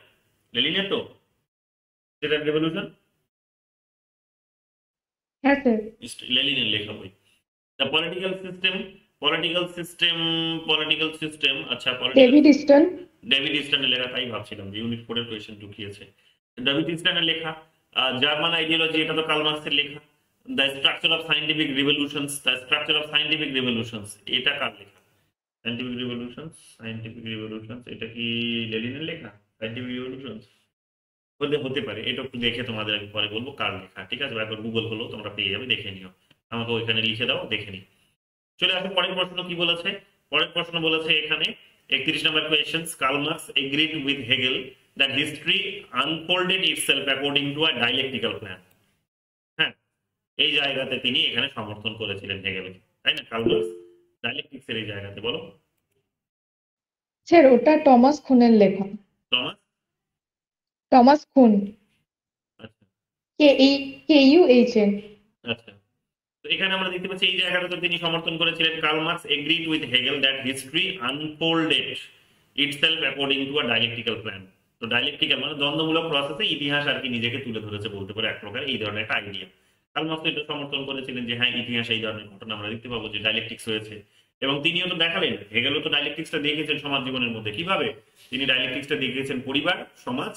লেনিনের তো স্টেট অ্যান্ড রিভলিউশন, হ্যাঁ স্যার। লেনিনের লেখা বই। The political system, political system, political system, আচ্ছা পলিটিক্যাল, ডেভিড স্টন। ডেভিড ইস্টানের লেখা, তাই ভাবছিলাম যে ইউনিট 4 এর কোয়েশ্চেন ঢুকিয়েছে। ডেভিড ইস্টানের লেখা। জার্মান আইডিওলজি, এটা তো কার্ল মার্কসের লেখা। The structure of scientific revolutions, the structure of scientific revolutions, এটা কার লেখা? সায়েন্টিফিক রিভলিউশনস, সায়েন্টিফিক রিভলিউশনস এটা কি লেনিনের লেখা? সায়েন্টিফিক রিভলিউশনস হতে হতে পারে, এটা একটু দেখে তোমাদের আমি পরে বলবো কার লেখা, ঠিক আছে? একবার গুগল হলো তোমরা পেয়ে যাবে, দেখে নিও, আমাকে ওইখানে লিখে দাও, দেখে নিও। চলে আসো পরের প্রশ্ন কি বলেছে। পরের প্রশ্ন বলেছে এখানে 31 নম্বর question, Karl Marx agreed with Hegel that history unfolded itself according to a dialectical plan. হ্যাঁ, এই জায়গাতে তিনি এখানে সমর্থন করেছিলেন হেগেলকে, তাই না? কার্ল মার্কস ডাইলেকটিক্সের এই জায়গাতে, বলো। স্যার ওটা টমাস খুনের লেখা। টমাস, টমাস খুন। আচ্ছা KEUHN। আচ্ছা। তো এখানে আমরা দেখতে পাচ্ছি এই জায়গাটাতে তিনি সমর্থন করেছিলেন, Karl Marx agreed with Hegel that history unfolded itself according to a dialectical plan. তো ডাইলেকটিক্যাল মানে দ্বন্দ্বমূলক প্রসেসে ইতিহাস আর কি নিজেকে তুলে ধরেছে বলতে পারে এক প্রকার, এই ধরনের একটা আইডিয়া। কার্ল মার্কস এটা সমর্থন করেছিলেন যে হ্যাঁ, ইতিহাসে এই ধরনের ঘটনা আমরা দেখতে পাবো যে ডাইলেকটিক্স হয়েছে, এবং তিনিও তো দেখালেন, হেগেলও তো ডাইলেকটিক্সটা দেখেছেন সমাজ জীবনের মধ্যে। কিভাবে তিনি ডাইলেকটিক্সটা দেখিয়েছেন? পরিবার, সমাজ,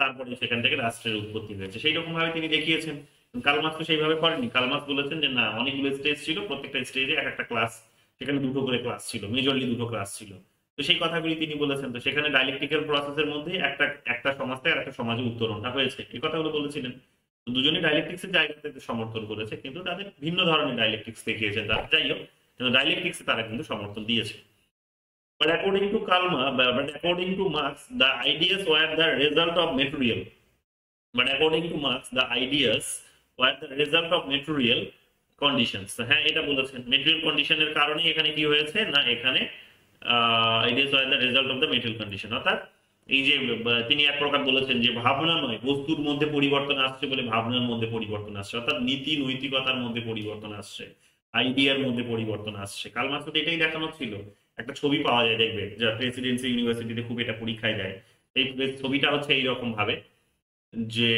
তারপরে সেখান থেকে রাষ্ট্রের উৎপত্তি হয়েছে, সেই রকম ভাবে তিনি দেখিয়েছেন। কার্ল মার্কস তো সেইভাবে করেনি। কার্ল মার্কস বলেছেন যে না, অনেকগুলো স্টেজ ছিল, প্রত্যেকটা স্টেজে এক একটা ক্লাস, সেখানে দুটো করে ক্লাস ছিল, মেজরলি দুটো ক্লাস ছিল। তো সেই কথাগুলি তিনি বলেছেন। তো সেখানে ডাইলেকটিক্যাল প্রসেসের মধ্যে একটা একটা সমাজ থেকে একটা সমাজে উত্তরণটা হয়েছে, এই কথাগুলো বলেছিলেন। তো দুজনেই ডাইলেকটিক্স এর জায়গা থেকে সমর্থন করেছে, কিন্তু তাদের ভিন্ন ধরনের ডাইলেকটিক্স দেখিয়েছেন তারা, যাই হোক, কিন্তু ডাইলেকটিক্সে তারা কিন্তু সমর্থন দিয়েছে। But according to but according to Marx, the ideas were the result of material. But according to Marx, the ideas were the result of material conditions. তো হ্যাঁ, এটা বলেছেন, মেটেরিয়াল কন্ডিশনের কারণে এখানে কি হয়েছে না, এখানে ideas were the result of the material condition। অর্থাৎ এই যে তিনি এক প্রকার বলেছেন যে ভাবনা নয়, বস্তুর মধ্যে পরিবর্তন আসছে বলে ভাবনার মধ্যে পরিবর্তন আসছে, অর্থাৎ নীতি নৈতিকতার মধ্যে পরিবর্তন আসছে, আইডিয়ার মধ্যে পরিবর্তন আসছে। কার্ল মার্কস এটাই দেখানো ছিল। একটা ছবি পাওয়া যায়, দেখবে, যা প্রেসিডেন্সি ইউনিভার্সিটিতে খুব এটা পরীক্ষায় দেয়। এই ছবিটা হচ্ছে এইরকম ভাবে যে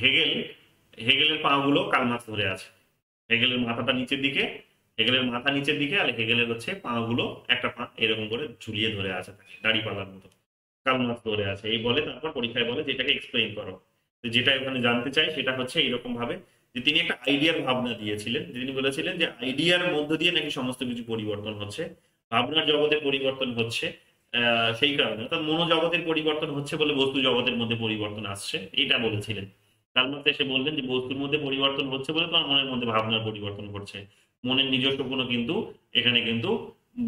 হেগেল, হেগেলের পা গুলো কার্ল মার্কস ধরে আছে, হেগেলের মাথাটা নিচের দিকে, হেগেলের মাথা নিচের দিকে, আর হেগেলের হচ্ছে পা গুলো একটা পা এরকম করে ঝুলিয়ে ধরে আছে, তাকে দাড়ি পালার মতো কার্ল মার্কস ধরে আছে। এই বলে, তারপর পরীক্ষায় বলে যে এটাকে এক্সপ্লেইন করো। তো যেটা এখানে জানতে চাই সেটা হচ্ছে এইরকম ভাবে যে তিনি একটা আইডিয়ার ভাবনা দিয়েছিলেন, তিনি বলেছিলেন যে আইডিয়ার মধ্য দিয়ে নাকি সমস্ত কিছু পরিবর্তন হচ্ছে, ভাবনার জগতে পরিবর্তন হচ্ছে। সেই কারণে অর্থাৎ মনোজগতের পরিবর্তন হচ্ছে বলে বস্তু জগতের মধ্যে পরিবর্তন আসছে, এটা বলেছিলেন। কার্ল মার্কস এসে বললেন যে বস্তুর মধ্যে পরিবর্তন হচ্ছে বলে তোমার মনের মধ্যে ভাবনার পরিবর্তন ঘটছে। মনের নিজস্ব কোনো কিন্তু এখানে কিন্তু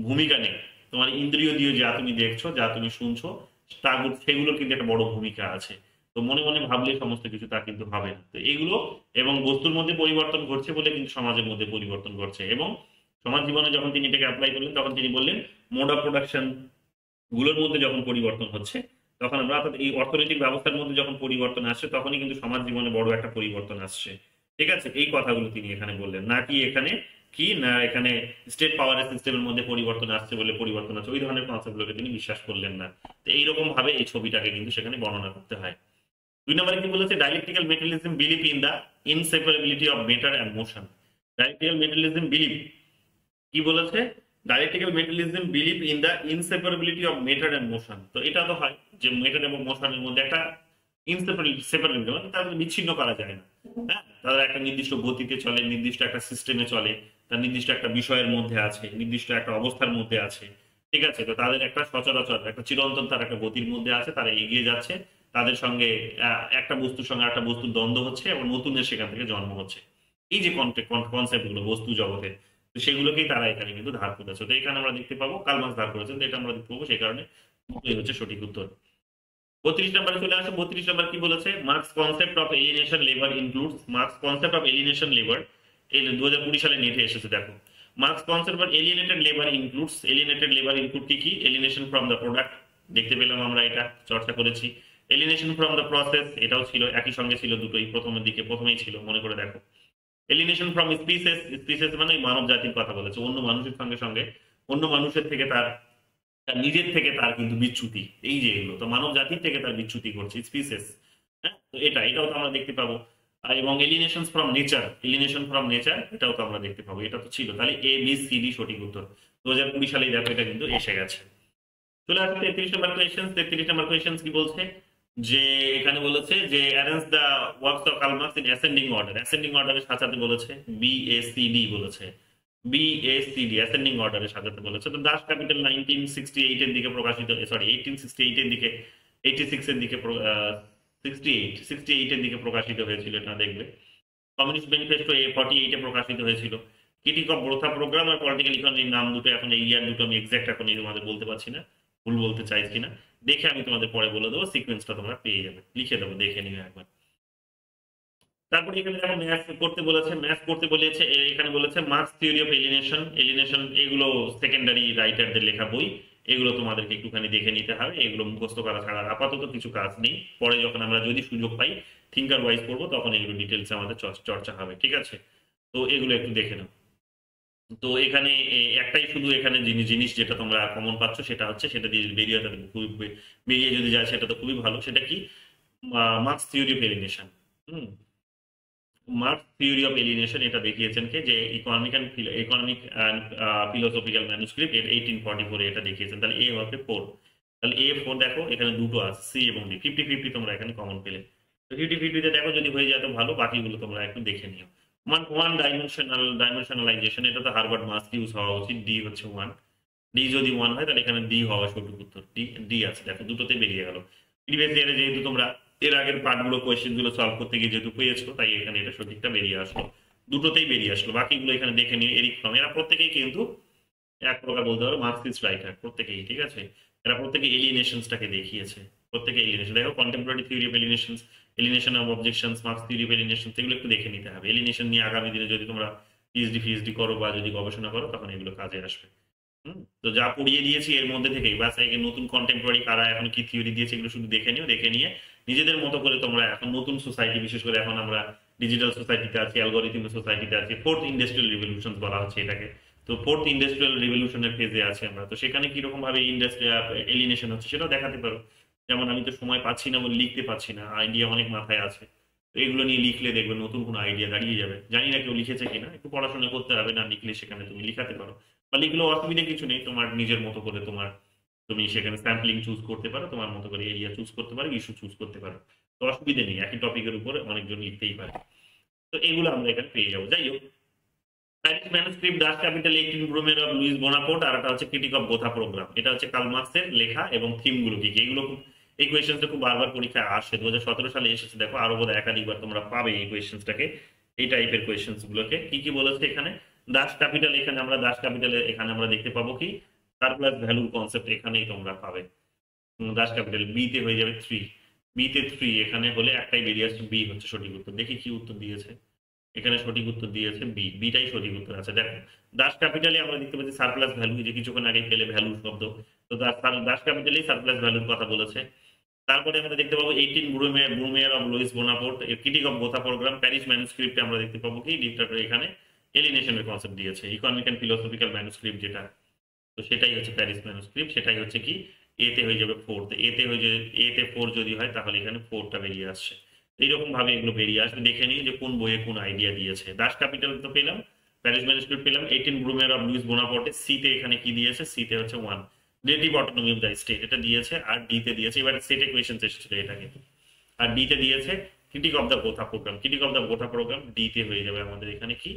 ভূমিকা নেই। তোমার ইন্দ্রিয় দিয়ে যা তুমি দেখছো, যা তুমি শুনছো, সেগুলোর কিন্তু একটা বড় ভূমিকা আছে। তো মনে মনে ভাবলে সমস্ত কিছু তা কিন্তু হবে না। তো এইগুলো এবং বস্তুর মধ্যে পরিবর্তন ঘটছে বলে কিন্তু সমাজের মধ্যে পরিবর্তন ঘটছে। এবং সমাজ জীবনে যখন তিনি এটাকে অ্যাপ্লাই করলেন তখন তিনি বললেন মোড অফ প্রোডাকশন গুলোর মধ্যে যখন পরিবর্তন হচ্ছে তখন আমরা, অর্থাৎ এই অর্থনৈতিক ব্যবস্থার মধ্যে যখন পরিবর্তন আসছে তখনই কিন্তু সমাজ জীবনে বড় একটা পরিবর্তন আসছে। ঠিক আছে, এই কথাগুলো তিনি এখানে বললেন, না কি এখানে কি না এখানে স্টেট পাওয়ারের সিস্টেমের মধ্যে পরিবর্তন আসছে বলে পরিবর্তন আছে, ওই ধরনের কনসেপ্টগুলোকে তিনি বিশ্বাস করলেন না। তো এইরকম ভাবে এই ছবিটাকে কিন্তু সেখানে বর্ণনা করতে হয়। 2 নম্বরে কি বলেছে, dialectical materialism believe in the inseparability of matter and motion. Dialectical materialism believe কি বলেছে, dialectical materialism believe in the inseparability of matter and motion. তো এটা তো হয় যে ম্যাটার এবং মোশনের মধ্যে একটা সেপারেবিলিটি, মানে তাদের বিচ্ছিন্ন করা যায় না। হ্যাঁ, তারা একটা নির্দিষ্ট গতিতে চলে, নির্দিষ্ট একটা সিস্টেমে চলে, তার নির্দিষ্ট একটা বিষয়ের মধ্যে আছে, নির্দিষ্ট একটা অবস্থার মধ্যে আছে। ঠিক আছে, তো তাদের একটা সচরাচর একটা চিরন্তন তার একটা গতির মধ্যে আছে, তারা এগিয়ে যাচ্ছে, তাদের সঙ্গে একটা বস্তুর সঙ্গে একটা বস্তুর দ্বন্দ্ব হচ্ছে এবং নতুনের সেখান থেকে জন্ম হচ্ছে। এই যে কনসেপ্ট গুলো বস্তু জগতে, তো সেগুলোকেই তারা এখানে কিন্তু ধার করেছে। তো এখানে আমরা দেখতে পাবো কার্ল মার্কস ধার করেছেন, তো এটা আমরা দেখতে পাবো, সেই কারণে দুটোই হচ্ছে সঠিক উত্তর। 32 নম্বরে চলে আসে। 32 নম্বর কি বলেছে, marks concept of alienation labour includes, marks concept of alienation labour, এই 2020 সালে নেটে এসেছে দেখো। Marks concept of alienated labour includes, alienated labour include কি কি, এলিয়েনেশন ফ্রম দ্য প্রোডাক্ট, দেখতে পেলাম আমরা, এটা চর্চা করেছি। এলিয়েনেশন ফ্রম দ্য প্রসেস, এটাও ছিল, একই সঙ্গে ছিল দুটোই, প্রথমের দিকে প্রথমেই ছিল, মনে করে দেখো। এলিয়েনেশন ফ্রম স্পিসিস, স্পিসিস মানে মানব জাতির কথা বলেছে, অন্য মানুষের সঙ্গে সঙ্গে অন্য মানুষের থেকে তার তার নিজের থেকে তার কিন্তু বিচ্যুতি, এই যে এগুলো তো মানব জাতির থেকে তার বিচ্যুতি ঘটছে, স্পিসিস। হ্যাঁ, তো এটাও তো আমরা দেখতে পাবো। এবং এলিনেশন from nature, alienation from nature, এটাও তো আমরা দেখতে পাবো, এটা তো ছিল। তাহলে এ বি সি ডি সঠিক উত্তর। 2020 সালে দেখো এটা কিন্তু এসে গেছে। চলে আসছে 33 নম্বর কোয়েশ্চেন। 33 নম্বর কোয়েশ্চেন কি বলছে, যে এখানে বলেছে যে arrange the works of Karl Marx in ascending order, ascending অর্ডারের সাজাতে বলেছে, BACD বলেছে, BACD অ্যাসেন্ডিং অর্ডারে সাজাতে বলেছে। তো দাস ক্যাপিটাল 1968 এর দিকে প্রকাশিত, সরি 1868 এর দিকে, 86 এর দিকে 68 এর দিকে প্রকাশিত হয়েছিল, এটা দেখবে। কমিউনিস্ট ম্যানিফেস্টো 48 এ প্রকাশিত হয়েছিল। ক্রিটিক অফ ব্রোথা প্রোগ্রাম আর পলিটিক্যাল ইকোনমির নাম দুটো এখন, এই ইয়ার দুটো আমি এক্সাক্ট এখন এই তোমাদের বলতে পারছি না, ভুল বলতে চাইছি না, দেখে আমি তোমাদের পরে বলে দেবো, সিকোয়েন্সটা তোমরা পেয়ে যাবে, লিখে দেবো, দেখে নিও একবার। তারপরে এখানে দেখো ম্যাথ করতে বলেছে, ম্যাথ করতে বলেছে, এখানে বলেছে মার্কস থিওরি অফ এলিনেশন, এলিনেশন এগুলো সেকেন্ডারি রাইটারদের লেখা বই, এগুলো তোমাদেরকে একটুখানি দেখে নিতে হবে, এগুলো মুখস্থ করা ছাড়া আপাতত কিছু কাজ নেই, পরে যখন আমরা যদি সুযোগ পাই থিঙ্কার ওয়াইজ করবো তখন এগুলো ডিটেলসে আমাদের চর্চা হবে, ঠিক আছে। তো এগুলো একটু দেখে নাও। তো এখানে একটাই শুধু এখানে জিনিস যেটা তোমরা কমন পাচ্ছ সেটা হচ্ছে, সেটা দিয়ে বেরিয়ে খুবই বেরিয়ে যদি যায় সেটা তো খুবই ভালো। সেটা কি, Marx theory of alienation. Hmm, Marx theory of alienation এটা দেখিয়েছেন কে, যে ইকোনমিক অ্যান্ড ফিলোসফিক্যাল ম্যানুস্ক্রিপ্ট 1844 এটা দেখিয়েছেন। তাহলে এ হবে 4, তাহলে A4 দেখো এখানে দুটো আছে, সি এবং ডি, 50-50 তোমরা এখানে কমন পেলে। তো 50-50 দেখো যদি হয়ে যায় তো ভালো, বাকিগুলো তোমরা একটু দেখে নিও। ওয়ান ডাইমেনশনালাইজেশন, এটা তো হার্ভার্ড মাস্ক ইউজ হওয়া উচিত, ডি হচ্ছে 1, ডি যদি 1 হয় তাহলে এখানে ডি হওয়া সঠিক উত্তর, ডি ডি আছে দেখো, দুটোতে বেরিয়ে গেল। প্রিভিয়াস ইয়ারে যেহেতু তোমরা এর আগের পার্টগুলো কোয়েশ্চেন গুলো সলভ করতে গিয়ে যেহেতু পেয়েছো, তাই এখানে এটা সঠিকটা বেরিয়ে আসলো, দুটোতেই বেরিয়ে আসলো। বাকিগুলো এখানে দেখে নিও। এরিক ফ্রম, এরা প্রত্যেকেই কিন্তু এক প্রকার বলতে পারো মার্কসিস্ট রাইটার, প্রত্যেকেই, ঠিক আছে। এরা প্রত্যেকে এলিয়েনেশনসটাকে দেখিয়েছে, প্রত্যেকে এলিয়েনেশন দেখো, contemporary theory of alienations, alienation of objections, Marx theory of alienation, এগুলো একটু দেখে নিতে হবে। এলিয়েনেশন নিয়ে আগামী দিনে যদি তোমরা পিএইচডি করো বা যদি গবেষণা করো তখন এগুলো কাজে আসবে। তো যা পড়িয়ে দিয়েছি এর মধ্যে থেকেই বাস, এই নতুন কন্টেম্পোরারি কারা এখন কি থিওরি দিয়েছে এগুলো শুধু দেখে নিও, দেখে নিয়ে নিজেদের মতো করে তোমরা এখন নতুন সোসাইটি, বিশেষ করে এখন আমরা ডিজিটাল সোসাইটিতে আছি, অ্যালগোরিথম সোসাইটিতে আছি, ফোর্থ ইন্ডাস্ট্রিয়াল রিভলিউশন বলা হচ্ছে এটাকে। তো ফোর্থ ইন্ডাস্ট্রিয়াল রিভলিউশনের ফেজে আছি আমরা, তো সেখানে কিরকম ভাবে ইন্ডাস্ট্রিয়াল এলিনেশন হচ্ছে সেটাও দেখাতে পারো। যেমন আমি তো সময় পাচ্ছি না বলে লিখতে পারছি না, আইডিয়া অনেক মাথায় আছে, তো এগুলো নিয়ে লিখলে দেখবে নতুন কোনো আইডিয়া দাঁড়িয়ে যাবে। জানি না কেউ লিখেছে কিনা, একটু পড়াশোনা করতে হবে, না লিখলে সেখানে তুমি লিখাতে পারো, বা লিখলেও অসুবিধা কিছু নেই, তোমার নিজের মতো করে তুমি সেখানে স্যাম্পলিং চুজ করতে পারো, তোমার মতো করে এরিয়া চুজ করতে পারো, ইস্যু চুজ করতে পারো। তো অসুবিধে নেই, একই টপিকের উপরে অনেকজন লিখতেই পারে। তো এগুলো আমরা এখানে পেয়ে যাবো। যাই হোক, Paris manuscript, Das capital, 18 Brumaire of Louis Bonaparte, আর একটা হচ্ছে ক্রিটিক অফ বোথা প্রোগ্রাম। এটা হচ্ছে কার্ল মার্কসের লেখা এবং থিম গুলো কি কি, এগুলো খুব, এই কোয়েশ্চেন্সটা খুব বারবার পরীক্ষায় আসে, 2017 সালে এসেছে, দেখো আরো বোধহয় একাধিকবার তোমরা পাবে এই কোয়েশ্চেন্সটাকে, এই টাইপের কোয়েশ্চেন্স গুলোকে। কি কি বলেছে এখানে, দাস ক্যাপিটাল, এখানে আমরা দাস ক্যাপিটালে এখানে আমরা দেখতে পাবো কি সারপ্লাস ভ্যালুর কনসেপ্ট এখানেই তোমরা পাবে। দাস ক্যাপিটাল বি তে হয়ে যাবে 3, বি তে 3 এখানে হলে একটাই বেরিয়ে আসছে, বি হচ্ছে সঠিক উত্তর। দেখি কি উত্তর দিয়েছে, এখানে সঠিক উত্তর দিয়েছে বি, বিটাই সঠিক উত্তর আছে। দেখো দাস ক্যাপিটালে আমরা দেখতে পাচ্ছি সারপ্লাস ভ্যালু, যে কিছুক্ষণ আগে পেলে ভ্যালু শব্দ, তো দাস ক্যাপিটালে সারপ্লাস ভ্যালুর কথা বলেছে। তারপরে আমরা দেখতে পাবো 18 Brumaire of Louis Bonaparte, critique of Gotha programme, Paris ম্যানুস্ক্রিপ্টে আমরা দেখতে পাবো কি ডিক্টাটর, এখানে এলিনেশনের কনসেপ্ট দিয়েছে, ইকোনমিক এন্ড ফিলোসফিক্যাল ম্যানুস্ক্রিপ্ট যেটা, তো সেটাই হচ্ছে প্যারিস ম্যানুস্ক্রিপ্ট, সেটাই হচ্ছে কি এতে হয়ে যাবে 4, এতে হয়ে যাবে, এতে 4 যদি হয় তাহলে এখানে 4টা বেরিয়ে আসছে। এইরকম ভাবে এগুলো বেরিয়ে আসবে, দেখে নিই যে কোন বইয়ে কোন আইডিয়া দিয়েছে। দাস ক্যাপিটাল তো পেলাম, প্যারিস ম্যানুস্ক্রিপ্ট পেলাম, 18 ব্রুমের অফ লুইস বোনাপোর্টে, সিতে এখানে কি দিয়েছে, সিতে হচ্ছে 1 relative autonomy of the state এটা দিয়েছে, আর ডিতে দিয়েছে, এবার সেটে কোয়েশ্চেন এসেছিল এটা কিন্তু, আর ডিতে দিয়েছে critique of the Gotha program, critique of the Gotha program ডিতে হয়ে যাবে আমাদের এখানে কি,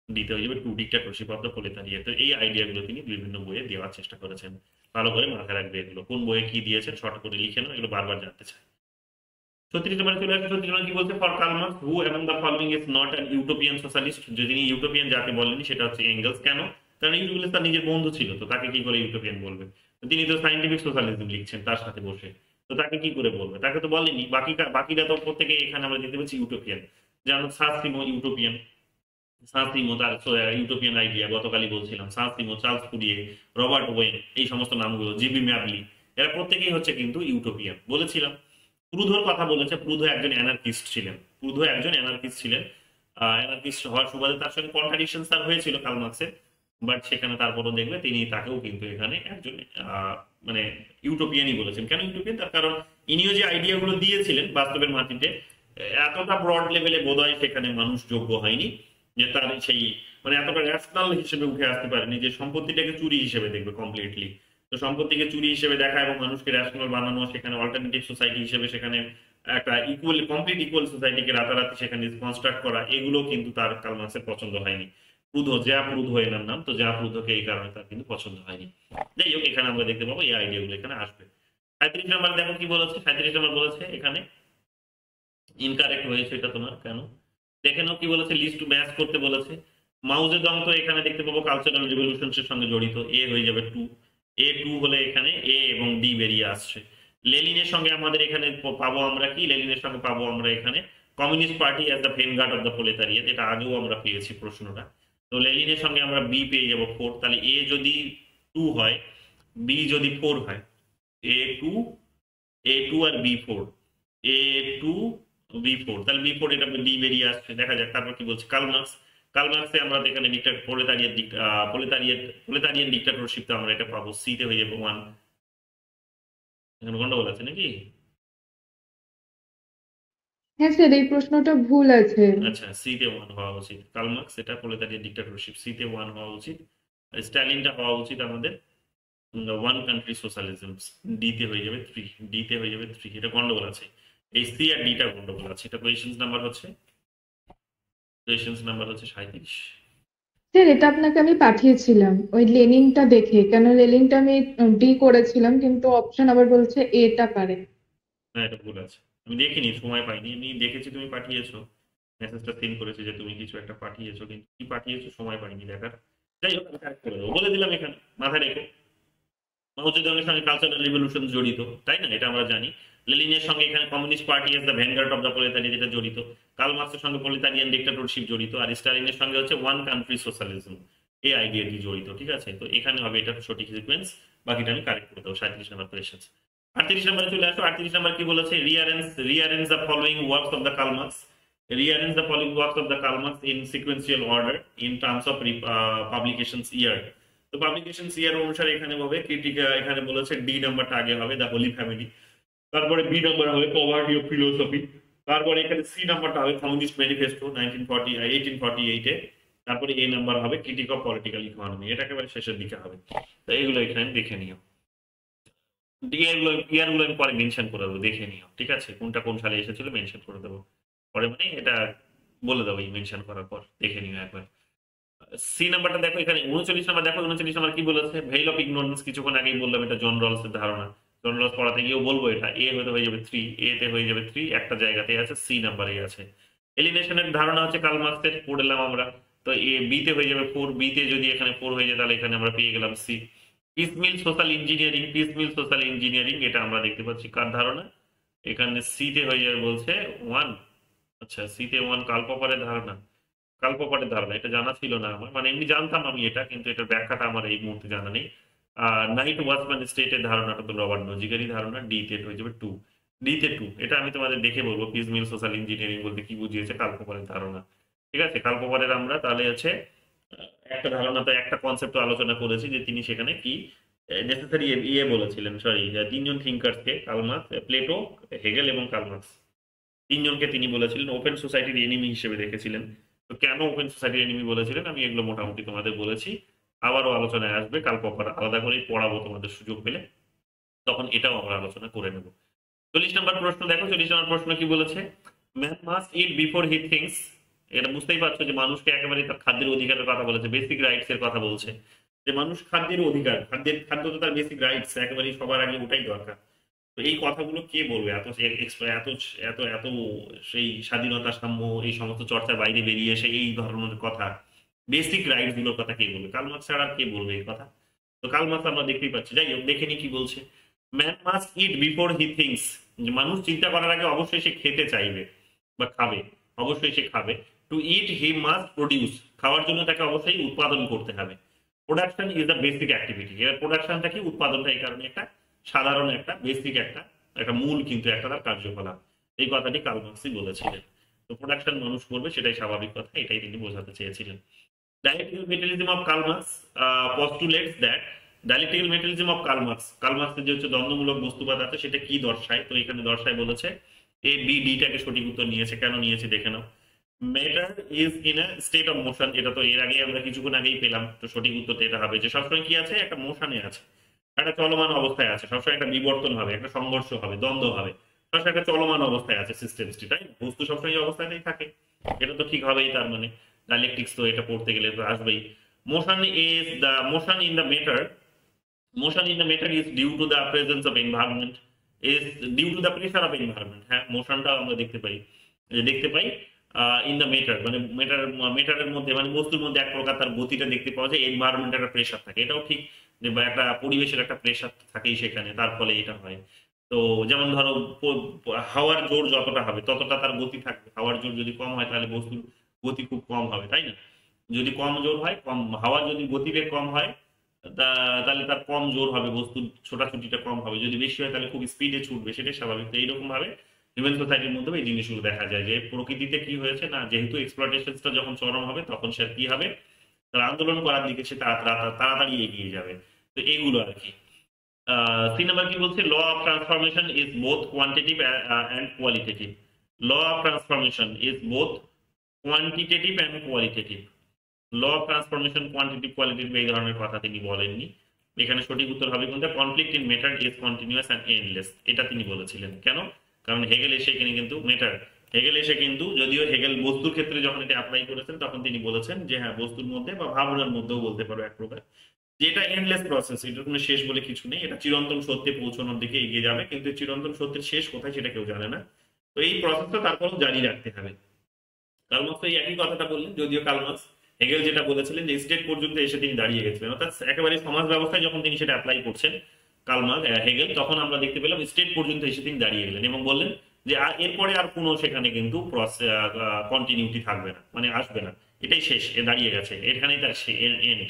দিতে হয়ে যাবে to dictatorship of the proletariat. তো এই আইডিয়াগুলো তিনি বিভিন্ন বইয়ে দেওয়ার চেষ্টা করেছেন, ভালো করে মাথায় রাখবে এগুলো, কোন বইয়ে কি দিয়েছেন শর্ট করে লিখে নাও, এগুলো বারবার জানতে চাই। 36 নম্বরে চলে আসছে, 36 নম্বর কি বলছে, for Karl Marx who among the following is not an utopian socialist, যদি তিনি ইউটোপিয়ান যাকে বলেনি সেটা হচ্ছে এঙ্গেলস। কেন, কারণ ইউটোপিয়ান তার নিজের বন্ধু ছিল, তো তাকে কি করে ইউটোপিয়ান বলবে, তো তিনি তো সাইন্টিফিক সোশ্যালিজম লিখছেন তার সাথে বসে, তো তাকে কি করে বলবে, তাকে তো বলেনি। বাকিরা তো প্রত্যেকে এখানে আমরা দেখতে পাচ্ছি ইউটোপিয়ান, যেমন সাসিমো ইউটোপিয়ান, সাঁসিমো তার ইউটোপিয়ান আইডিয়া গতকালই বলছিলাম, সাঁসিমো, চার্লস ফুরিয়ে, রবার্ট ওয়েন, এই সমস্ত নামগুলো, জিবি ম্যাবলি, এরা প্রত্যেকেই হচ্ছে কিন্তু ইউটোপিয়ান বলেছিলাম। প্রুধোর কথা বলেছে, প্রুধো একজন অ্যানার্কিস্ট ছিলেন, প্রুধো একজন অ্যানার্কিস্ট ছিলেন, অ্যানার্কিস্ট হওয়ার সুবাদে তার সঙ্গে কন্ট্রাডিকশন তার হয়েছিল কার্ল মার্কসের, বাট সেখানে তারপরও দেখবে তিনি তাকেও কিন্তু এখানে একজন মানে ইউটোপিয়ানই বলেছেন। কেন ইউটোপিয়ান, তার কারণ ইনিও যে আইডিয়াগুলো দিয়েছিলেন বাস্তবের মাটিতে এতটা ব্রড লেভেলে বোধহয় সেখানে মানুষ যোগ্য হয়নি, যে তার সেই মানে এতটা ন্যাশনাল হিসেবে উঠে আসতে পারেনি, যে সম্পত্তিটাকে চুরি হিসেবে দেখবে কমপ্লিটলি। তো সম্পত্তিকে চুরি হিসেবে দেখা এবং মানুষকে ন্যাশনাল বানানো, সেখানে অল্টারনেটিভ সোসাইটি হিসেবে সেখানে একটা ইকুয়াল, কমপ্লিট ইকুয়াল সোসাইটিকে রাতারাতি সেখানে কনস্ট্রাক্ট করা, এগুলো কিন্তু তার কার্ল মার্কসের পছন্দ হয়নি। প্রুধো, যা প্রুধো এনার নাম, তো যা প্রুধোকে এই কারণে তার কিন্তু পছন্দ হয়নি। যাই হোক, এখানে আমরা দেখতে পাবো এই আইডিয়াগুলো এখানে আসবে। 35 নাম্বার দেখো কি বলেছে, 35 নাম্বার বলেছে এখানে ইনকারেক্ট হয়েছে এটা তোমার, কেন দেখে নাও কি বলেছে, লিস্ট টু ম্যাচ করতে বলেছে। মাউজেদং তো এখানে দেখতে পাবো কালচারাল রিভলিউশনের সঙ্গে জড়িত, এ হয়ে যাবে 2, A2 হলে এখানে এ এবং ডি বেরিয়ে আসছে। লেনিনের সঙ্গে আমাদের এখানে পাবো আমরা কি, লেনিনের সঙ্গে পাবো আমরা এখানে communist party as the vanguard of the proletariat, এটা আগেও আমরা পেয়েছি প্রশ্নটা। তো লেনিনের সঙ্গে আমরা বি পেয়ে যাবো 4, তাহলে এ যদি 2 হয়, বি যদি 4 হয়, A2, A2 আর B4, A2 B4, তাহলে B4 এটা ডি বেরিয়ে আসছে, দেখা যাক তারপর কি বলছে। কার্ল মার্কস, কার্ল মার্কসে আমরা এখানে প্রোলেতারিয়ান ডিক্টাটরশিপ, তো আমরা এটা পাবো, সি তে হয়ে যাবে 1, এখানে গন্ডগোল আছে নাকি? হ্যাঁ স্যার, এই প্রশ্নটা ভুল আছে। আচ্ছা, সি তে 1 হওয়া উচিত, কার্ল মার্কস এটা প্রোলেতারিয়ান ডিক্টাটরশিপ, সি তে 1 হওয়া উচিত, স্ট্যালিনটা হওয়া উচিত আমাদের ওয়ান কান্ট্রি সোশ্যালিজম, ডি তে হয়ে যাবে 3, ডি তে হয়ে যাবে 3, এটা গন্ডগোল আছে, এই সি আর ডিটা গন্ডগোল আছে। এটা কোয়েশ্চেন নাম্বার হচ্ছে, কোয়েশ্চেন নাম্বার হচ্ছে 37। স্যার, এটা আপনাকে আমি পাঠিয়েছিলাম ওই লেনিনটা দেখে, কেন লেনিনটা আমি ডি করেছিলাম, কিন্তু অপশন আবার বলছে এটা কারেক্ট। না, এটা ভুল আছে, আমি দেখিনি, সময় পাইনি, আমি দেখেছি তুমি পাঠিয়েছো, মেসেজটা সিন করেছে যে তুমি কিছু একটা পাঠিয়েছো, কিন্তু কি পাঠিয়েছো সময় পাইনি দেখার। যাই হোক, আমি কারেক্ট করে দেবো, বলে দিলাম এখানে মাথায় রেখো। মাওজেদংয়ের সঙ্গে কালচারাল রিভলিউশন জড়িত, তাই না, এটা আমরা জানি। লেনিনের সঙ্গে এখানে communist party as the vanguard of the proletariat যেটা জড়িত, কার্ল মার্কসের সঙ্গে প্রোলেতারিয়ান ডিক্টাটরশিপ জড়িত, আর স্টালিনের সঙ্গে হচ্ছে ওয়ান কান্ট্রি সোশ্যালিজম, এই আইডিয়াটি জড়িত। ঠিক আছে, তো এখানে হবে এটা সঠিক সিকোয়েন্স, বাকিটা আমি কারেক্ট করে দেবো। 37 নাম্বার কোয়েশ্চেন। 38 নম্বরে চলে আসো। 38 নম্বর কি বলেছে, rearrange the following works of the Karl Marx, rearrange the following works of the Karl Marx in sequential order in terms of publications year. তো পাবলিকেশন ইয়ার অনুসারে এখানে হবে ক্রিটিকা, এখানে বলেছে ডি নাম্বারটা আগে হবে দ্য হোলি ফ্যামিলি, তারপরে বি নাম্বার হবে পভার্টি অফ ফিলোসফি, তারপরে এখানে সি নাম্বারটা হবে কমিউনিস্ট ম্যানিফেস্টো 1848-এ, তারপরে এ নাম্বার হবে ক্রিটিক অফ পলিটিক্যাল ইকোনমি, এটা একেবারে শেষের দিকে হবে। তো এগুলো এখানে দেখে নিও। ইয়ারগুলো আমি পরে মেনশন করে দেবো, দেখে নিও, ঠিক আছে, কোনটা কোন সালে এসেছিল মেনশন করে দেবো পরে, মানে এটা বলে দেবো মেনশন করার পর, দেখে নিও একবার। সি নাম্বারটা দেখো, এখানে 39 নাম্বার দেখো, 39 নাম্বার কি বলেছে, ভেইল অফ ইগনোরেন্স, কিছুক্ষণ আগেই বললাম এটা জন রলসের ধারণা। জন রলস পড়াতে গিয়েও বলবো এটা, এ হতে হয়ে যাবে 3, এ তে হয়ে যাবে 3, একটা জায়গাতে আছে, সি নাম্বারে আছে। এলিনেশনের ধারণা হচ্ছে কার্ল মার্কসের, পড়লাম আমরা। তো এ বি তে হয়ে যাবে 4, বি তে যদি এখানে 4 হয়ে যায় তাহলে এখানে আমরা পেয়ে গেলাম C. Piecemeal social engineering, piecemeal social engineering এটা আমরা দেখতে পাচ্ছি কার ধারণা, এখানে সি তে হয়ে যাবে বলছে 1। আচ্ছা, সি তে 1 কার্ল পপারের ধারণা। কার্ল পপারের ধারণা এটা জানা ছিল না আমার, মানে এমনি জানতাম আমি এটা, কিন্তু এটার ব্যাখ্যাটা আমার এই মুহূর্তে জানা নেই। নাইট ওয়াচম্যান স্টেটের ধারণাটা তো রবার্ট নজিকেরই ধারণা, ডি তে হয়ে যাবে 2। ডি তে 2, এটা আমি তোমাদের দেখে বলবো পিসমিল সোশ্যাল ইঞ্জিনিয়ারিং বলতে কি বুঝিয়েছে কার্ল পপারের ধারণা। ঠিক আছে, কার্ল পপারের আমরা তাহলে হচ্ছে একটা ধারণা তো একটা কনসেপ্ট আলোচনা করেছি, যে তিনি সেখানে কি নেসেসারি ইয়ে বলেছিলেন, সরি, তিনজন থিঙ্কার্সকে, কার্ল মার্কস, প্লেটো, হেগেল এবং কার্ল মার্কস, তিনজনকে তিনি বলেছিলেন ওপেন সোসাইটির এনিমি হিসেবে দেখেছিলেন। তো কেন ওপেন সোসাইটির এনিমি বলেছিলেন আমি এগুলো মোটামুটি তোমাদের বলেছি, আবারও আলোচনায় আসবে, কাল পর আলাদা করেই পড়াবো তোমাদের সুযোগ পেলে, তখন এটাও আমরা আলোচনা করে নেব। 40 নম্বর প্রশ্ন দেখো, 40 নম্বর প্রশ্ন কি বলেছে, man must it before he thinks. এটা বুঝতেই পারছো যে মানুষকে একেবারে তার খাদ্যের অধিকারের কথা বলেছে, বেসিক রাইটস এর কথা বলছে, যে মানুষ খাদ্যের অধিকার, খাদ্য তো তার বেসিক রাইটস, একেবারেই সবার আগে ওটাই দরকার। তো এই কথাগুলো কে বলবে, এত এত এত এত সেই স্বাধীনতা সাম্য এই সমস্ত চর্চার বাইরে বেরিয়ে এসে এই ধরনের কথা, বেসিক রাইটস গুলোর কথা কে বলবে, কার্ল মার্কস ছাড়া আর কে বলবে এই কথা। তো কার্ল মার্কস আমরা দেখতেই পাচ্ছি, যাই হোক দেখে নি কি বলছে, man must it before he thinks, যে মানুষ চিন্তা করার আগে অবশ্যই সে খেতে চাইবে বা খাবে, অবশ্যই সে খাবে। To eat he must produce, খাওয়ার জন্য তাকে অবশ্যই উৎপাদন করতে হবে। Production is the basic activity, এর প্রোডাকশনটা কি, উৎপাদনটা এই কারণে একটা সাধারণ একটা বেসিক একটা একটা মূল, কিন্তু একটা তার কার্যকলাপ, এই কথাটি কার্ল মার্কসই বলেছিলেন। তো প্রোডাকশন মানুষ করবে সেটাই স্বাভাবিক কথা, এটাই তিনি বোঝাতে চেয়েছিলেন। Dialectical materialism of Karl Marx postulates that dialectical materialism of Karl Marx, Karl মার্কসের যে হচ্ছে দ্বন্দ্বমূলক বস্তুবাদ আছে সেটা কি দর্শায়, তো এখানে দর্শায় বলেছে এ বি ডিটাকে সঠিক উত্তর নিয়েছে, কেন নিয়েছে দেখে নাও। Matter is in a state of motion, এটা তো এর আগে আমরা কিছুক্ষণ আগেই পেলাম, তো সঠিক উত্তরটা এটা হবে যে সবসময় কি আছে, একটা মোশনে আছে, একটা চলমান অবস্থায় আছে, সবসময় একটা বিবর্তন হবে, একটা সংঘর্ষ হবে, দ্বন্দ্ব হবে, সবসময় একটা চলমান অবস্থায় আছে সিস্টেমটি, তাই না? বস্তু সবসময় এই অবস্থাতেই থাকে, এটা তো ঠিক হবেই, তার মানে ডাইলেকট্রিক্স তো এটা পড়তে গেলে তো আসবেই। Motion is the motion in the matter, motion in the matter is due to the presence of environment, is due to the pressure of environment। হ্যাঁ, মোশনটা আমরা দেখতে পাই, যে দেখতে পাই ইন দ্য মেটার, মানে মেটারের মধ্যে, মানে বস্তুর মধ্যে এক প্রকার তার গতিটা দেখতে পাওয়া যায়, এনভায়রনমেন্ট একটা প্রেশার থাকে, এটাও ঠিক, যে বা একটা পরিবেশের একটা প্রেশার থাকেই সেখানে, তার ফলে এটা হয়। তো যেমন ধরো হাওয়ার জোর যতটা হবে ততটা তার গতি থাকবে, হাওয়ার জোর যদি কম হয় তাহলে বস্তুর গতি খুব কম হবে, তাই না? যদি কম জোর হয়, কম হাওয়ার যদি গতিবেগ কম হয় তাহলে তার কম জোর হবে, বস্তুর ছোটাছুটিটা কম হবে, যদি বেশি হয় তাহলে খুব স্পিডে ছুটবে, সেটাই স্বাভাবিক। তো এইরকম ভাবে হিউম্যান সোসাইটির মধ্যে এই জিনিসগুলো দেখা যায়, যে প্রকৃতিতে কি হয়েছে না, যেহেতু এক্সপ্লয়টেশনটা যখন চরম হবে তখন সে কি হবে, তার আন্দোলন করার দিকে সে তাড়াতাড়ি এগিয়ে যাবে। তো এইগুলো আর কি। সি নাম্বার কি বলছে, law of transformation is both quantitative and qualitative. Law of transformation is both quantitative and qualitative. Law of transformation quantitative qualitative এই ধরনের কথা তিনি বলেননি, এখানে সঠিক উত্তর হবে কোনটা, conflict in matter is continuous and endless, এটা তিনি বলেছিলেন। কেন? কারণ হেগেল এসে এখানে কিন্তু ম্যাটার, হেগেল এসে কিন্তু, যদিও হেগেল বস্তুর ক্ষেত্রে যখন এটা অ্যাপ্লাই করেছেন তখন তিনি বলেছেন যে হ্যাঁ, বস্তুর মধ্যে বা ভাবনার মধ্যেও বলতে পারো এক প্রকার, যে এটা এন্ডলেস প্রসেস, এটার কোনো শেষ বলে কিছু নেই, এটা চিরন্তন সত্যে পৌঁছানোর দিকে এগিয়ে যাবে, কিন্তু চিরন্তন সত্যের শেষ কোথায় সেটা কেউ জানে না। তো এই প্রসেসটা তারপরেও জারি রাখতে হবে। কার্ল মার্কস এই একই কথাটা বললেন, যদিও কার্ল মার্কস হেগেল যেটা বলেছিলেন যে স্টেট পর্যন্ত এসে তিনি দাঁড়িয়ে গেছিলেন, অর্থাৎ একেবারে সমাজ ব্যবস্থায় যখন তিনি সেটা অ্যাপ্লাই করছেন কার্ল মার্কস হেগেল, তখন আমরা দেখতে পেলাম স্টেট পর্যন্ত এসে তিনি দাঁড়িয়ে গেলেন এবং বললেন যে এরপরে আর কোনো সেখানে কিন্তু কন্টিনিউটি থাকবে না, মানে আসবে না, এটাই শেষ, এ দাঁড়িয়ে গেছে, এখানেই তার এন্ড,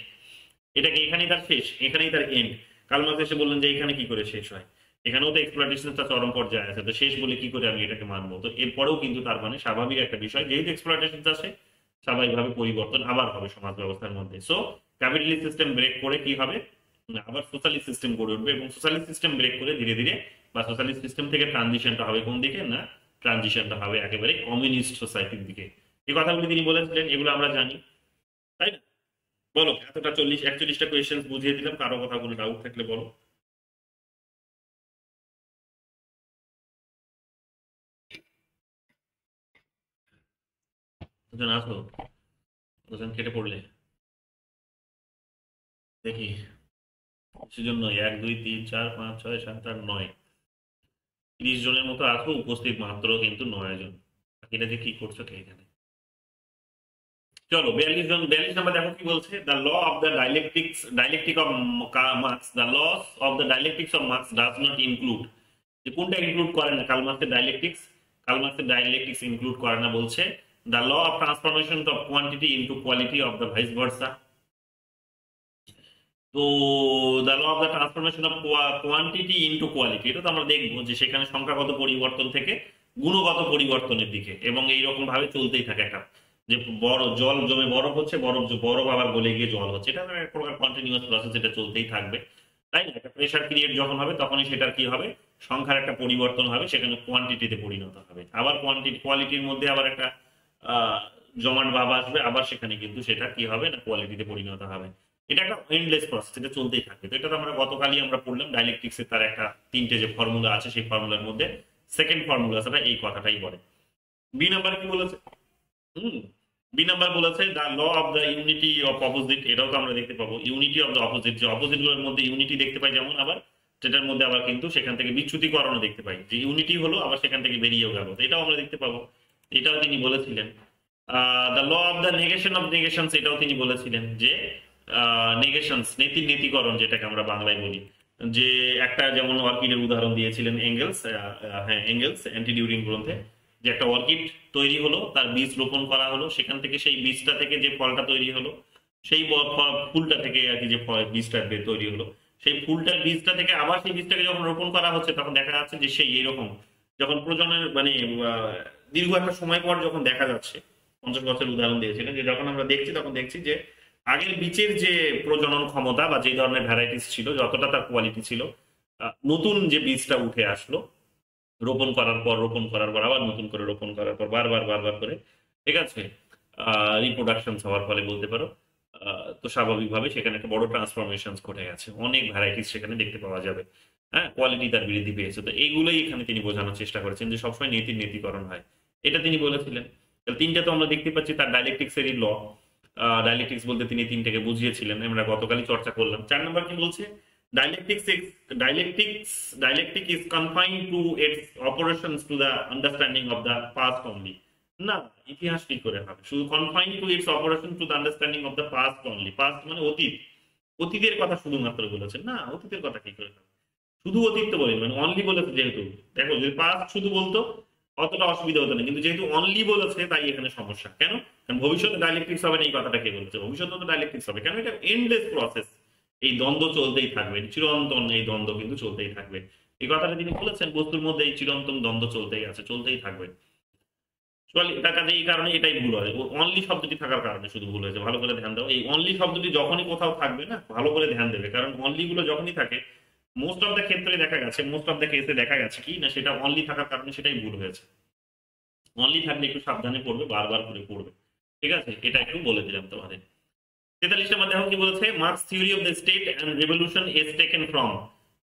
এটাকে এখানেই তার শেষ, এখানেই তার এন্ড। কার্ল মার্কস এসে বললেন যে এখানে কি করে শেষ হয়, এখানেও তো এক্সপ্লয়টেশনটা চরম পর্যায়ে আছে, তো শেষ বলে কি করে আমি এটাকে মানবো? তো এরপরেও কিন্তু তার মানে স্বাভাবিক একটা বিষয়, যেহেতু এক্সপ্লয়টেশন আছে স্বাভাবিকভাবে পরিবর্তন আবার হবে সমাজ ব্যবস্থার মধ্যে। সো ক্যাপিটালিস্ট সিস্টেম ব্রেক করে কি হবে না, আবার সোশ্যালিস্ট সিস্টেম গড়ে উঠবে, এবং সোশ্যালিস্ট সিস্টেম ব্রেক করে ধীরে ধীরে বা সোশ্যালিস্ট সিস্টেম থেকে ট্রানজিশনটা হবে কোন দিকে না, ট্রানজিশনটা হবে একেবারে কমিউনিস্ট সোসাইটির দিকে। এই কথাগুলি তিনি বলেছিলেন, এগুলো আমরা জানি, তাই না? বলো, এতটা 41টা কোয়েশ্চেন বুঝিয়ে দিলাম, কারো কথা কোনো ডাউট থাকলে বলো। দুজন আসো, দুজন কেটে পড়লে দেখি। সেজন্য 1 2 3 4 5 6 7 8 9, 30 জনের মতো আছো, উপস্থিত মাত্র কিন্তু 9 জন। বাকিটা যে কি করছো কে এখানে। চলো 42 জন, 42 নাম্বার দেখো কি বলছে, the law of the dialectic of Marx, the laws of the dialectics of Marx does not include, যে কোনটা ইনক্লুড করে না কার্ল মার্কসের ডাইলেকটিক্স, কার্ল মার্কসের ডাইলেকটিক্স ইনক্লুড করে না বলছে the law of transformation of quantity into quality of the vice versa. তো the law of the transformation of quantity into quality, এটা তো আমরা দেখবো যে সেখানে সংখ্যাগত পরিবর্তন থেকে গুণগত পরিবর্তনের দিকে, এবং এইরকম ভাবে চলতেই থাকে একটা, যে বড় জল জমে বরফ হচ্ছে, বরফ আবার গলে গিয়ে জল হচ্ছে, এটা এক প্রকার কন্টিনিউয়াস প্রসেস, এটা চলতেই থাকবে, তাই না? একটা প্রেশার ক্রিয়েট যখন হবে তখনই সেটার কি হবে, সংখ্যার একটা পরিবর্তন হবে, সেখানে কোয়ান্টিটিতে পরিণত হবে, আবার কোয়ালিটির মধ্যে আবার একটা আহ জমাট ভাব আসবে, আবার সেখানে কিন্তু সেটা কি হবে না কোয়ালিটিতে পরিণত হবে। এটা একটা এন্ডলেস প্রসেস, এটা চলতেই থাকবে। তো এটা তো আমরা গতকালই আমরা পড়লাম ডাইলেকট্রিক্সের তার একটা 3টে যে ফর্মুলা আছে, সেই ফর্মুলার মধ্যে সেকেন্ড ফর্মুলা সেটা এই কথাটাই বলে। বি নাম্বার কি বলেছে? হুম, বি নাম্বার বলেছে the law of the unity of opposite, এটাও তো আমরা দেখতে পাবো ইউনিটি অফ দ্য অপোজিট, যে অপোজিট গুলোর মধ্যে ইউনিটি দেখতে পাই যেমন, আবার সেটার মধ্যে আবার কিন্তু সেখান থেকে বিচ্যুতিকরণও দেখতে পাই, যে ইউনিটি হলো আবার সেখান থেকে বেরিয়েও গেল, তো এটাও আমরা দেখতে পাবো, এটাও তিনি বলেছিলেন। The law of the negation of negations, এটাও তিনি বলেছিলেন যে নেগেশনস নেতিকরণ যেটাকে আমরা বাংলায় বলি, যে একটা যেমন অর্কিডের উদাহরণ দিয়েছিলেন এঙ্গেলস, হ্যাঁ এঙ্গেলস অ্যান্টিডিউরিং গ্রন্থে, যে একটা অর্কিড তৈরি হলো, তার বীজ রোপণ করা হলো, সেখান থেকে সেই বীজটা থেকে যে ফলটা তৈরি হলো, সেই ফুলটা থেকে আর কি যে বীজটা তৈরি হলো, সেই ফুলটার বীজটা থেকে আবার সেই বীজটাকে যখন রোপণ করা হচ্ছে তখন দেখা যাচ্ছে যে সেই এইরকম, যখন প্রজননের মানে দীর্ঘ একটা সময় পর যখন দেখা যাচ্ছে, 50 বছর উদাহরণ দিয়েছিলেন, যে যখন আমরা দেখছি তখন দেখছি যে আগের বীজের যে প্রজনন ক্ষমতা বা যে ধরনের ভ্যারাইটিস ছিল, যতটা তার কোয়ালিটি ছিল, নতুন যে বীজটা উঠে আসলো রোপণ করার পর আবার নতুন করে রোপণ করার পর বারবার বারবার করে, ঠিক আছে, রিপ্রোডাকশন হওয়ার ফলে বলতে পারো, তো স্বাভাবিকভাবে সেখানে একটা বড় ট্রান্সফরমেশন ঘটে গেছে, অনেক ভ্যারাইটিস সেখানে দেখতে পাওয়া যাবে। হ্যাঁ, কোয়ালিটি তার বৃদ্ধি পেয়েছে, তো এইগুলোই এখানে তিনি বোঝানোর চেষ্টা করেছেন যে সবসময় নেতিকরণ হয়, এটা তিনি বলেছিলেন। তাহলে তিনটা তো আমরা দেখতে পাচ্ছি তার ডাইলেকট্রিক্সেরই ল। ডাইলেকট্রিক্স বলতে তিনি তিনটাকে বুঝিয়েছিলেন, আমরা গতকালই চর্চা করলাম। 4 নম্বর কি বলছে, dialectics is dialectic is confined to its operations to the understanding of the past only। না, ইতিহাস কি করে হবে, শুধু confine to its operation to the understanding of the past only, past মানে অতীত, অতীতের কথা শুধুমাত্র বলেছেন, না অতীতের কথা কি করে হবে, শুধু অতীত তো বলেন, মানে অনলি বলেছে যেহেতু, দেখো যদি পাস্ট শুধু বলতো অতটা অসুবিধা হতো না, কিন্তু যেহেতু অনলি বলেছে তাই এখানে সমস্যা। কেন? কারণ ভবিষ্যতে ডাইলেকট্রিক্স হবে না, এই কথাটা কে বলেছে, ভবিষ্যতে তো ডাইলেকট্রিক্স হবে, কেন এটা এন্ডলেস প্রসেস, এই দ্বন্দ্ব চলতেই থাকবে, চিরন্তন এই দ্বন্দ্ব কিন্তু চলতেই থাকবে, এই কথাটা তিনি বলেছেন, বস্তুর মধ্যে এই চিরন্তন দ্বন্দ্ব চলতেই আছে, চলতেই থাকবে। এটা কাজে এই কারণে এটাই ভুল হয়, অনলি শব্দটি থাকার কারণে শুধু ভুল হয়েছে, ভালো করে ধ্যান দাও, এই অনলি শব্দটি যখনই কোথাও থাকবে না ভালো করে ধ্যান দেবে, কারণ অনলি গুলো যখনই থাকে মোস্ট অফ দ্য ক্ষেত্রে দেখা গেছে, মোস্ট অফ দ্য কেসে দেখা গেছে কি না সেটা অনলি থাকার কারণে সেটাই ভুল হয়েছে। অনলি থাকলে একটু সাবধানে পড়বে, বারবার করে পড়বে, ঠিক আছে, এটা একটু বলে দিলাম তোমাদের। 43 নম্বর দেখো কি বলেছে, Marx theory of the state and revolution is taken from,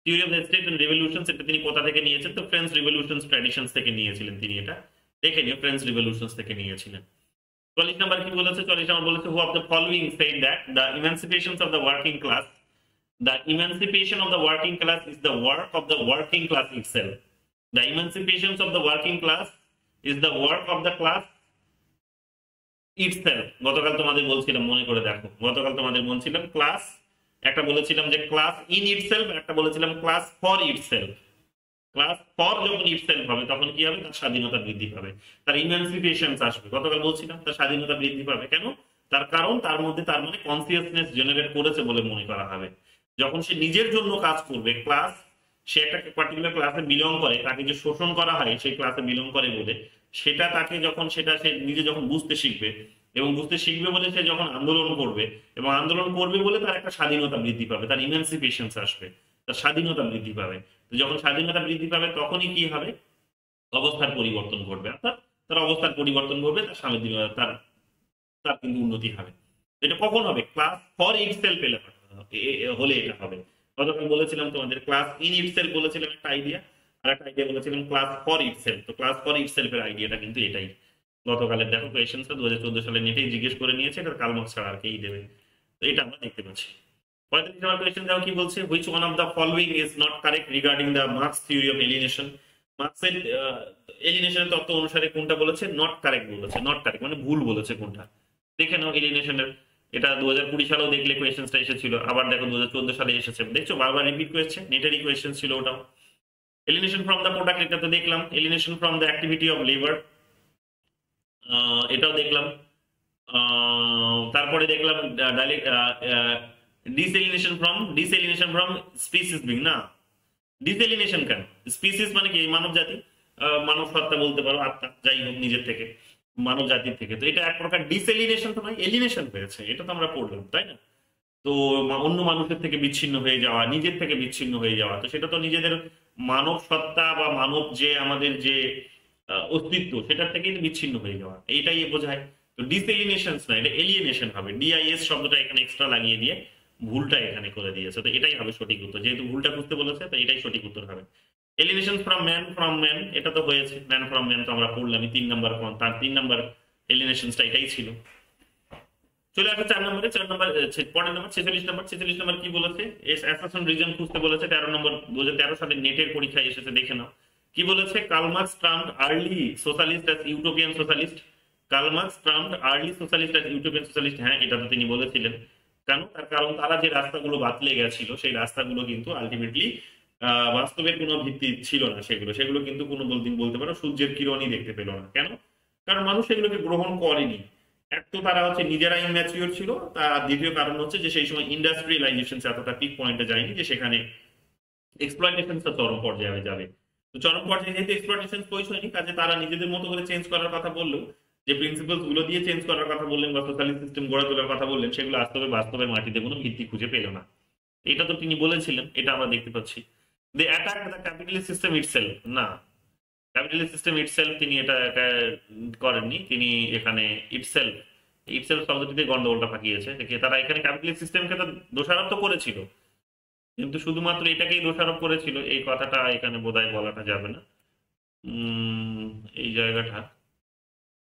theory of the state and revolution এটা তিনি কোথা থেকে নিয়েছেন, তো ফ্রেঞ্চ রিভলিউশনস ট্র্যাডিশনস থেকে নিয়েছিলেন তিনি, এটা দেখে নিও, ফ্রেঞ্চ রিভলিউশনস থেকে নিয়েছিলেন। 44 নম্বর কি বলেছে, 44 নম্বর বলেছে, হু of the following said that the emancipation of the working class, the emancipation of the working class is the work of the working class itself, the emancipation of the working class is the work of the class itself। গতকাল তোমাদের বলছিলাম, মনে করে দেখো, গতকাল তোমাদের বলছিলাম class, একটা বলেছিলাম যে ক্লাস ইন ইটসেলফ, একটা বলেছিলাম class for itself. Class for যখন ইটসেলফ হবে তখন কি হবে, তার স্বাধীনতা বৃদ্ধি পাবে, তার ইমানসিপেশন আসবে, গতকাল বলছিলাম তার স্বাধীনতা বৃদ্ধি পাবে। কেন? তার কারণ তার মধ্যে তার মানে কনসিয়াসনেস জেনারেট করেছে বলে মনে করা হবে, যখন সে নিজের জন্য কাজ করবে, ক্লাস, সে একটা পার্টিকুলার ক্লাসে বিলং করে, তাকে যে শোষণ করা হয় সেই ক্লাসে বিলং করে বলে, সেটা তাকে যখন সেটা সে নিজে যখন বুঝতে শিখবে, এবং বুঝতে শিখবে বলে সে যখন আন্দোলন করবে, এবং আন্দোলন করবে বলে তার একটা স্বাধীনতা বৃদ্ধি পাবে, তার ইমানসিপেশন আসবে, তার স্বাধীনতা বৃদ্ধি পাবে। যখন স্বাধীনতা বৃদ্ধি পাবে তখনই কি হবে, অবস্থার পরিবর্তন ঘটবে, অর্থাৎ তার অবস্থার পরিবর্তন ঘটবে, তার স্বাধীনতা তার তার কিন্তু উন্নতি হবে। এটা কখন হবে, ক্লাস ফর ইটসেলফ হলে এটা হবে। গতকাল বলেছিলাম তোমাদের ক্লাস ইন ইটসেলফ বলেছিলাম একটা আইডিয়া, আর একটা আইডিয়া বলেছিলাম ক্লাস ফর ইটসেলফ, তো ক্লাস ফর ইটসেলফের আইডিয়াটা কিন্তু এটাই, গতকালের দেখো কোয়েশ্চেন্সটা 2014 সালে নেটেই জিজ্ঞেস করে নিয়েছে, এটা কার্ল মার্কস ছাড়া আর কেই দেবে। তো এটা আমরা দেখতে পাচ্ছি। 35 নম্বর কোয়েশ্চেন দেখো কি বলছে, which one of the following is not correct regarding the Marx theory of alienation. মার্কসের এলিনেশনের তত্ত্ব অনুসারে কোনটা বলেছে নট কারেক্ট বলেছে, নট কারেক্ট মানে ভুল বলেছে কোনটা। দেখে নাও এলিনেশনের, এটা 2020 সালেও দেখলে কোয়েশ্চেন্সটা এসেছিল, আবার দেখো 2014 সালে এসেছে, দেখছো বারবার রিপিট করেছে, নেটেরই কোয়েশ্চেন ছিল ওটাও। এলিনেশন ফ্রম দ্য প্রোডাক্ট এটা তো দেখলাম, alienation from the activity of labour এটাও দেখলাম। তারপরে দেখলাম ডিসেলিনেশন ফ্রম স্পিসিস বিং, না ডিসেলিনেশন কেন, স্পিসিস মানে কি মানব জাতি, মানব সত্তা বলতে পারো, আত্মা যাই হোক নিজের থেকে, মানব জাতির থেকে। তো এটা এক প্রকার ডিসেলিনেশন তো নয়, এলিনেশন হয়েছে, এটা তো আমরা পড়লাম তাই না। তো অন্য মানুষের থেকে বিচ্ছিন্ন হয়ে যাওয়া, নিজের থেকে বিচ্ছিন্ন হয়ে যাওয়া, তো সেটা তো নিজেদের মানব সত্তা বা মানব যে আমাদের যে অস্তিত্ব সেটার থেকেই বিচ্ছিন্ন হয়ে যাওয়া, এইটাই বোঝায়। তো ডিসএলিনেশন না, এটা এলিয়েনেশন হবে, ডিআইএস শব্দটা এখানে এক্সট্রা লাগিয়ে দিয়ে ভুলটা এখানে করে দিয়েছে, তো এটাই হবে সঠিক উত্তর, যেহেতু ভুলটা বুঝতে বলেছে তো এটাই সঠিক উত্তর হবে। এলিনেশন ফ্রম ম্যান এটা তো হয়েছে, ম্যান ফ্রম ম্যান তো আমরা পড়লামই, 3 নম্বর, তার 3 নম্বর এলিনেশনটা এটাই ছিল। চলে আসে 4 নম্বরে, 4 নম্বর পরের নম্বর 46 নম্বর। 46 নম্বর কি বলেছে, অ্যাসাসন রিজন খুঁজতে বলেছে। 13 নম্বর 2013 সালে নেটের পরীক্ষায় এসেছে, দেখে নাও কি বলেছে। Karl Marx termed early socialist as utopian socialist. Karl Marx termed early socialist as utopian socialist, হ্যাঁ এটা তো তিনি বলেছিলেন। কেন, তার কারণ তারা যে রাস্তাগুলো বাতলে গেছিল সেই রাস্তাগুলো কিন্তু আলটিমেটলি বাস্তবের কোনো ভিত্তি ছিল না, সেগুলো সেগুলো কিন্তু কোনো দিন বলতে পারো সূর্যের কিরণই দেখতে পেল না। কেন, কারণ মানুষ সেগুলোকে গ্রহণ করেনি। এক তো তারা হচ্ছে নিজেরা ইম্যাচিওর ছিল, তার দ্বিতীয় কারণ হচ্ছে যে সেই সময় ইন্ডাস্ট্রিয়ালাইজেশন এতটা পিক পয়েন্টে যায়নি যে সেখানে এক্সপ্লয়টেশন চরম পর্যায়ে যাবে। তো চরম পর্যায়ে যেহেতু এক্সপ্লয়টেশন পৌঁছয়নি, কাজে তারা নিজেদের মতো করে চেঞ্জ করার কথা বললেও, যে প্রিন্সিপালস গুলো দিয়ে চেঞ্জ করার কথা বললেন বা সোশ্যালিস্ট সিস্টেম গড়ে তোলার কথা বললেন, সেগুলো বাস্তবের মাটিতে কোনো ভিত্তি খুঁজে পেল না। এটা তো তিনি বলেছিলেন, এটা আমরা দেখতে পাচ্ছি। They attack the capitalist system itself, না ক্যাপিটালিস্ট সিস্টেম ইটসেলফ তিনি এটা করেননি, তিনি এখানে ইটসেলফ ইটসেলফ শব্দটিতে গন্ডগোলটা পাকিয়েছে। দেখে তারা এখানে ক্যাপিটালিস্ট সিস্টেমকে তো দোষারোপ তো করেছিল, কিন্তু শুধুমাত্র এটাকেই দোষারোপ করেছিল এই কথাটা এখানে বোধহয় বলাটা যাবে না। এই জায়গাটা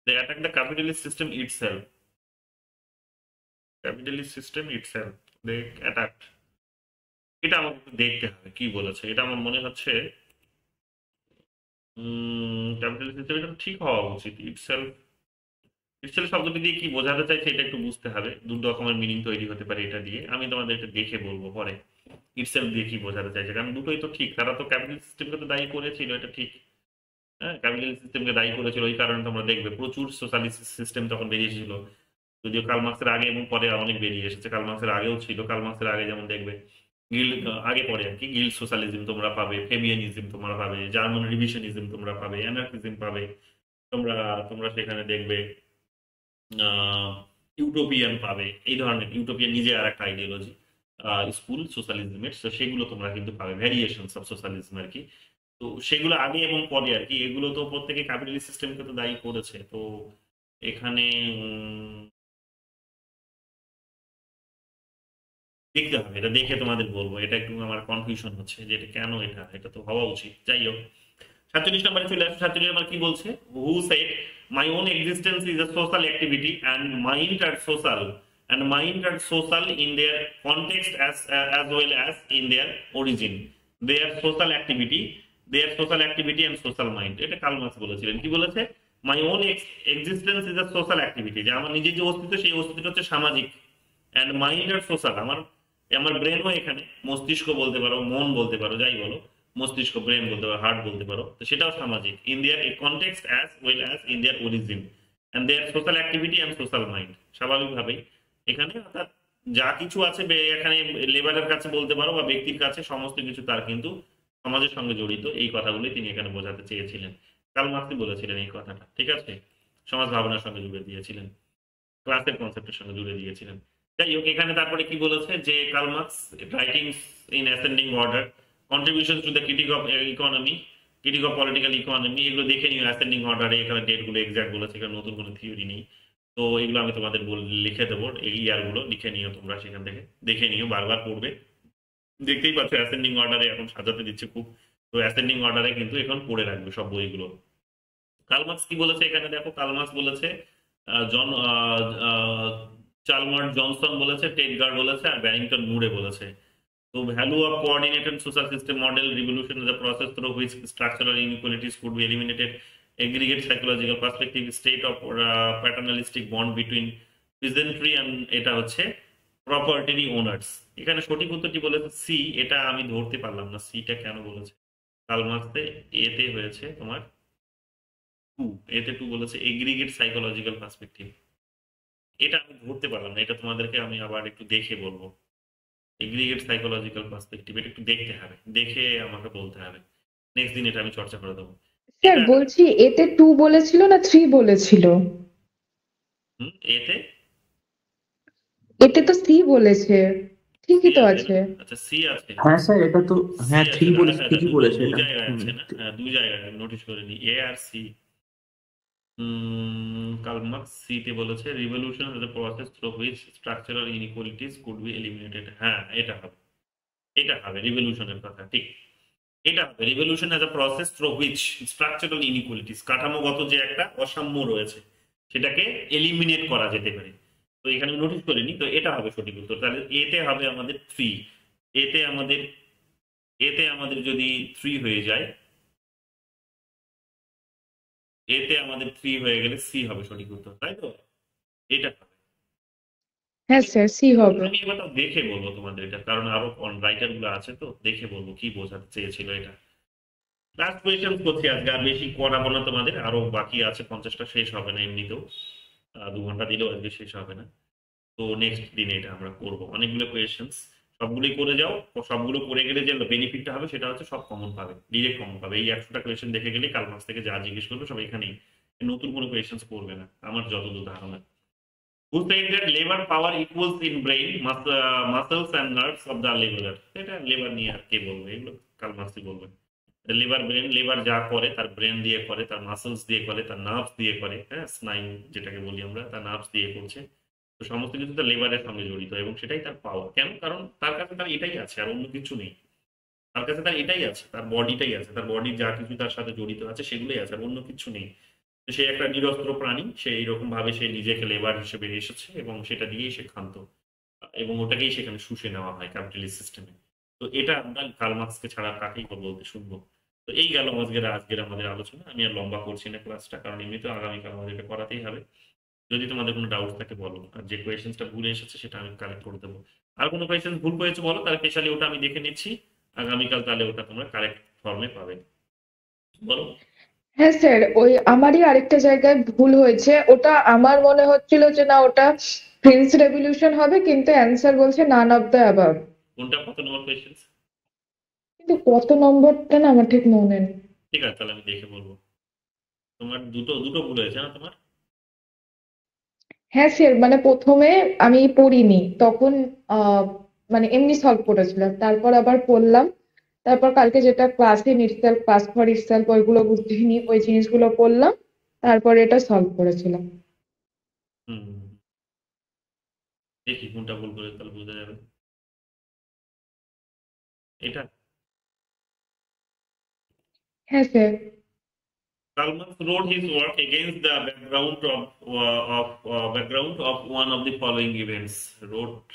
they attack the capitalist system itself, capitalist system itself they attack, এটা আমাকে একটু দেখতে হবে কি বলেছে। এটা আমার মনে হচ্ছে ক্যাপিটালিস্ট সিস্টেম, এটা ঠিক হওয়া উচিত। ইটসেলফ ইটসেলফ শব্দটি দিয়ে কি বোঝাতে চাইছে এটা একটু বুঝতে হবে, দু রকমের মিনিং তৈরি হতে পারে এটা দিয়ে, আমি তোমাদের এটা দেখে বলবো পরে ইটসেলফ দিয়ে কি বোঝাতে চাইছে, কারণ দুটোই তো ঠিক, তারা তো ক্যাপিটালিস্ট সিস্টেমকে তো দায়ী করেছিল, এটা ঠিক। হ্যাঁ, ক্যাপিটালিস্ট সিস্টেমকে দায়ী করেছিল, ওই কারণে তোমরা দেখবে প্রচুর সোশ্যালিস্ট সিস্টেম তখন বেরিয়েছিল, যদিও কার্ল মার্কসের আগে এবং পরে অনেক বেরিয়ে এসেছে। কার্ল মার্কসের আগেও ছিল, কার্ল মার্কসের আগে যেমন দেখবে গিল, আগে পরে আর কি গিল সোশ্যালিজম তোমরা পাবে, ফেবিয়ানিজম তোমরা পাবে, জার্মান রিভিশনিজম তোমরা পাবে, অ্যানার্কিজম পাবে তোমরা, তোমরা সেখানে দেখবে ইউটোপিয়ান পাবে, এই ধরনের ইউটোপিয়ান নিজে আর একটা আইডিওলজি স্কুল সোশ্যালিজমের, তো সেগুলো তোমরা কিন্তু পাবে, ভ্যারিয়েশন অফ সোশ্যালিজম আর কি। তো সেগুলো আগে এবং পরে আর কি, এগুলো তো প্রত্যেকে ক্যাপিটালিস্ট সিস্টেমকে তো দায়ী করেছে। তো এখানে দেখতে হবে, এটা দেখে তোমাদের বলবো, এটা একটু আমার কনফিউশন হচ্ছে যে এটা কেন, এটা তো হওয়া উচিত। যাই হোক 47 নম্বরে চলে আসছে। 47 নম্বর কি বলছে, who said my own existence is a social activity and mind are social in their context as well as in their origin. Their social activity and social mind, এটা কার্ল মার্কস বলেছিলেন। কি বলেছে, my own existence is a social activity, যে আমার নিজের যে অস্তিত্ব সেই অস্তিত্বটা হচ্ছে সামাজিক, অ্যান্ড মাইন্ড আর সোশ্যাল, আমার আমার ব্রেনও এখানে, মস্তিষ্ক বলতে পারো, মন বলতে পারো, যাই বলো, মস্তিষ্ক ব্রেন বলতে পারো, হার্ট বলতে পারো, তো সেটাও সামাজিক, in their context as well as in their origin and there social activity and social mind. স্বাভাবিকভাবেই এখানে অর্থাৎ যা কিছু আছে এখানে লেবারের কাছে বলতে পারো বা ব্যক্তির কাছে, সমস্ত কিছু তার কিন্তু সমাজের সঙ্গে জড়িত, এই কথাগুলোই তিনি এখানে বোঝাতে চেয়েছিলেন। কার্ল মার্কস বলেছিলেন এই কথাটা, ঠিক আছে, সমাজ ভাবনার সঙ্গে জুড়ে দিয়েছিলেন, ক্লাসের কনসেপ্টের সঙ্গে জুড়ে দিয়েছিলেন। যাই হোক এখানে তারপরে কি বলেছে, যে Karl Marx writings in ascending order, contribution to the critic of economy, critic of political economy, এগুলো দেখে নিও অ্যাসেন্ডিং অর্ডারে, এখানে ডেটগুলো এক্সাক্ট বলেছে, এখানে নতুন কোনো থিওরি নেই। তো এগুলো আমি তোমাদের লিখে দেবো, এই ইয়ারগুলো লিখে নিও তোমরা, সেখান থেকে দেখে নিও, বারবার পড়বে। দেখতেই পাচ্ছ অ্যাসেন্ডিং অর্ডারে এখন সাজাতে দিচ্ছে খুব, তো অ্যাসেন্ডিং অর্ডারে কিন্তু এখন পড়ে রাখবে সব বইগুলো। কার্ল মার্কস কি বলেছে এখানে দেখো, কার্ল মার্কস বলেছে জন চালমার্ট জনসন বলেছে, টেডগার বলেছে, আর ব্যারিংটন মুরে বলেছে। তো value of coordinated social system model revolution is a process through which structural inequalities could be eliminated, aggregate psychological perspective, state of paternalistic bond between peasantry and এটা হচ্ছে প্রপার্টি ওনার্স। এখানে সঠিক উত্তরটি বলেছে সি। এটা আমি ধরতে পারলাম না সিটা কেন বলেছে। কার্ল মার্কসে এতে হয়েছে তোমার টু, এতে টু বলেছে এগ্রিগেট সাইকোলজিক্যাল পার্সপেক্টিভ। এটা আমি ধরতে পারলাম না, এটা তোমাদেরকে আমি আবার একটু দেখে বলবো। এগ্রিগেট সাইকোলজিক্যাল পার্সপেক্টিভ এটা একটু দেখতে হবে, দেখে আমাকে বলতে হবে। নেক্সট দিন এটা আমি চর্চা করে দেবো। স্যার এটা বলছি এতে 2 বলেছিল না 3 বলেছিল? এতে এতে তো সি বলেছে, সি ঠিকই তো আছে না? আছে। আচ্ছা সি আছে, হ্যাঁ স্যার, এটা তো সি হ্যাঁ থ্রি আছে না? বলেছে, আচ্ছা আচ্ছা, ঠিকই দুটো বলেছে দু এটা। জায়গায় আছে না? হ্যাঁ দু জায়গায় আমি নোটিস করে নি, এ আর সি। কার্ল মার্কস সি তে বলেছে revolution is the process through which structural inequalities could be eliminated. হ্যাঁ এটা হবে, এটা হবে রিভলিউশনের কথা ঠিক। এটা হবে revolution as a process through which structural inequalities, কাঠামোগত যে একটা অসাম্য রয়েছে সেটাকে এলিমিনেট করা যেতে পারে। তো এখানে নোটিস করিনি, তো এটা হবে সঠিক উত্তর। তাহলে এতে হবে আমাদের থ্রি। এতে আমাদের এতে আমাদের যদি থ্রি হয়ে যায়, এতে আমাদের থ্রি হয়ে গেলে সি হবে সঠিক উত্তর, তাই তো? এটা হবে। হ্যাঁ আমি স্যার, সি হবে। আমি এবার দেখে বলবো তোমাদের এটা, কারণ আরো রাইটার গুলো আছে, তো দেখে বলবো কি বোঝাতে চেয়েছিল এটা। লাস্ট কোয়েশ্চেন করছি আজকে, আর বেশি করাবো না তোমাদের, আরো বাকি আছে 50টা, শেষ হবে না এমনিতেও। 2 ঘন্টা দিলেও আজকে শেষ হবে না। তো নেক্সট দিনে এটা আমরা করব, অনেকগুলো কোয়েশ্চেন্স। সবগুলোই করে যাও, সবগুলো করে গেলে যে বেনিফিটটা হবে সেটা হচ্ছে সব কমন পাবে, ডিরেক্ট কমন পাবে। এই 100টা কোয়েশ্চেন দেখে গেলে কাল মাস থেকে যা জিজ্ঞেস করবে সব এখানেই, নতুন কোনো কোয়েশ্চেন্স করবে না আমার যতদূর ধারণা। Who said that labor power equals in brain muscles and nerves of the laborer? এটা লেবার নিয়ে আর কে বলবে, এগুলো কাল মার্কসই বলবে। লেবার ব্রেন, লেবার যা করে তার ব্রেন দিয়ে করে, তার মাসেলস দিয়ে করে, তার নার্ভস দিয়ে করে, হ্যাঁ স্নায়ু যেটাকে বলি আমরা, তার নার্ভস দিয়ে করছে। তো সমস্ত কিছু তার লেবারের সঙ্গে জড়িত, এবং সেটাই তার পাওয়ার। কেন? কারণ তার কাছে তার এটাই আছে, আর অন্য কিছু নেই। তার কাছে তার এটাই আছে, তার বডিটাই আছে, তার বডির যা কিছু তার সাথে জড়িত আছে সেগুলোই আছে, আর অন্য কিছু নেই। তো সে একটা নিরস্ত্র প্রাণী, সে এইরকম ভাবে সে নিজেকে লেবার হিসেবে এসেছে, এবং সেটা দিয়েই সে ক্ষান্ত, এবং ওটাকেই সেখানে শুষে নেওয়া হয় ক্যাপিটালিস্ট সিস্টেমে। তো এটা আমরা কার্ল মার্কসকে ছাড়া কাকেই বা বলতে শুনবো। তো এই গেল আজকের আমাদের আলোচনা। আমি আর লম্বা করছি না ক্লাসটা, কারণ এমনিতেও আগামীকাল আমাদের এটা করাতেই হবে। যদি তোমাদের কোনো ডাউট থাকে বলো, আর যে কোয়েশ্চেন্সটা ভুল এসেছে সেটা আমি কালেক্ট করে দেবো। আর কোনো কোয়েশ্চেন্স ভুল হয়েছে বলো, তাহলে স্পেশালি ওটা আমি দেখে নিচ্ছি আগামীকাল, তাহলে ওটা তোমরা কারেক্ট ফর্মে পাবে। বলো। হ্যাঁ স্যার, ওই আমারই আরেকটা জায়গায় ভুল হয়েছে। ওটা আমার মনে হচ্ছিল যে না ওটা ফ্রেঞ্চ রেভলিউশন হবে, কিন্তু অ্যান্সার বলছে নান অফ দ্য অ্যাবাভ। কোনটা কত নম্বর কোয়েশ্চেন্স? কিন্তু কত নম্বরটা না আমার ঠিক মনে নেই। ঠিক আছে, তাহলে আমি দেখে বলবো। তোমার দুটো দুটো ভুল হয়েছে না তোমার? হ্যাঁ স্যার, মানে প্রথমে আমি পড়িনি তখন, আহ মানে এমনি সলভ করেছিলাম, তারপর আবার পড়লাম। তারপর কালকে যেটা ক্লাসে ইটসেলফ, পাস ফর ইটসেলফ, ওইগুলো বুঝিনি, ওই জিনিসগুলো পড়লাম, তারপর এটা সলভ করেছিলাম। হুম, দেখি কোনটা ভুল করে, তাহলে বোঝা যাবে। এটা হ্যাঁ sir. Kalman wrote his work against the background of one of the following events. Wrote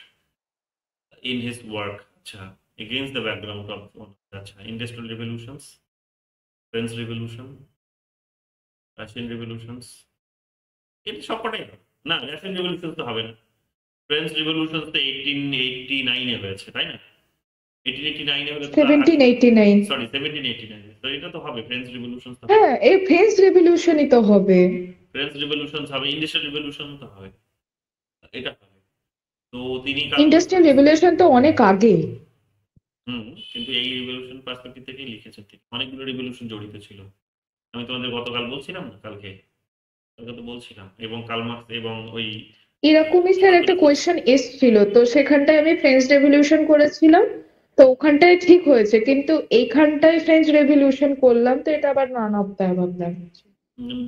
in his work, अच्छा, against the background of one, अच्छा, industrial revolutions, French Revolution, Russian revolutions. এটা সবকটাই হবে না, রাশিয়ান রিভলিউশন তো হবে না। French revolution তো 1889 হয়েছে, তাই না? 1889 হলে তো তার আগে, 1789। সরি 1789, তো এটা তো হবে, ফ্রেঞ্চ রিভলিউশন তো হবে। হ্যাঁ, এই ফ্রেঞ্চ রেভলিউশনই তো হবে। ফ্রেঞ্চ রিভলিউশন হবে, ইন্ডাস্ট্রিয়াল রিভলিউশন তো হবে, এটা হবে। তো তিনি কাল ইন্ডাস্ট্রিয়াল রেভলিউশন তো অনেক আগে। হুম, কিন্তু এই রিভলিউশন পার্সপেক্টিভ থেকেই লিখেছেন তিনি। অনেকগুলো রিভলিউশন জড়িত ছিল, আমি তোমাদের গতকাল বলছিলাম না, কালকে কালকে তো বলছিলাম। এবং কার্ল মার্কস এবং ওই এরকমই স্যার একটা সরকারি, কোয়েশ্চেন এসছিল, তো সেখানটায় আমি ফ্রেঞ্চ রেভলিউশন করেছিলাম, তো ওখানটায় ঠিক হয়েছে, কিন্তু এইখানটায় ফ্রেঞ্চ রেভলিউশন করলাম, তো এটা আবার নান অফ দ্য অ্যাবাভ দেখাচ্ছে।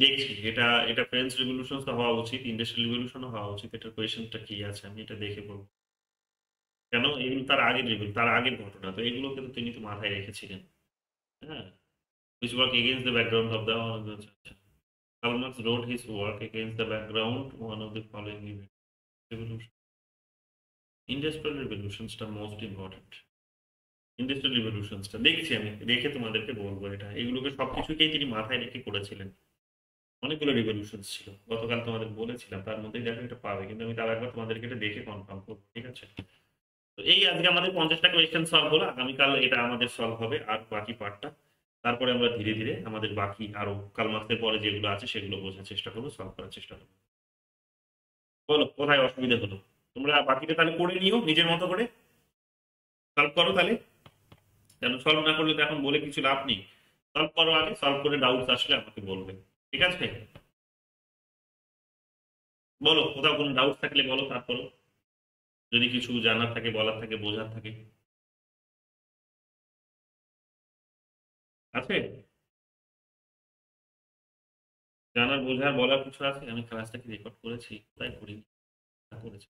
দেখছি এটা, এটা ফ্রেঞ্চ রিভলিউশন তো হওয়া উচিত, ইন্ডাস্ট্রিয়াল রিভলিউশনও হওয়া উচিত। এটার কোয়েশ্চেনটা কি আছে আমি এটা দেখে বলবো। কেন এগুলো তার আগের রিভিল, তার আগের ঘটনা, তো এগুলোকে তো তিনি তো মাথায় রেখেছিলেন। হ্যাঁ, which work against the background of the, আচ্ছা, আচ্ছা। Karl Marx wrote his work against the background one of the following events. Revolution. Industrial revolutionsটা মোস্ট ইম্পর্টেন্ট। ইন্ডাস্ট্রিয়াল রিভলিউশনসটা দেখছি, আমি দেখে তোমাদেরকে বলবো। এটা এগুলোকে সবকিছুকেই তিনি মাথায় রেখে করেছিলেন। অনেকগুলো রিভলিউশনস ছিল, গতকাল তোমাদের বলেছিলাম, তার মধ্যেই দেখো এটা পাবে, কিন্তু আমি তার একবার তোমাদেরকে এটা দেখে কনফার্ম করবো, ঠিক আছে? তো এই আজকে আমাদের 50টা কোয়েশ্চেন সলভ হলো, আগামীকাল এটা আমাদের সলভ হবে আর বাকি পার্টটা। তারপরে আমরা ধীরে ধীরে আমাদের বাকি আরো কাল মার্ক্সের পরে যেগুলো আছে সেগুলো বোঝার চেষ্টা করবো, সলভ করার চেষ্টা করবো। বলো কোথায় অসুবিধা হলো? তোমরা বাকিটা তাহলে করে নিও নিজের মতো করে, সলভ করো তাহলে। কেন সলভ না করলে তো এখন বলে কিছু লাভ নেই। সলভ করো আগে, সলভ করে ডাউটস আসলে আমাকে বলবে, ঠিক আছে? বলো কোথাও কোনো ডাউট থাকলে বলো, তারপরও যদি কিছু জানার থাকে, বলার থাকে, বোঝার থাকে। আছে জানার, বোঝার, বলার কিছু আছে? আমি ক্লাসটাকে রেকর্ড করেছি, কোথায় করিনি, করেছি।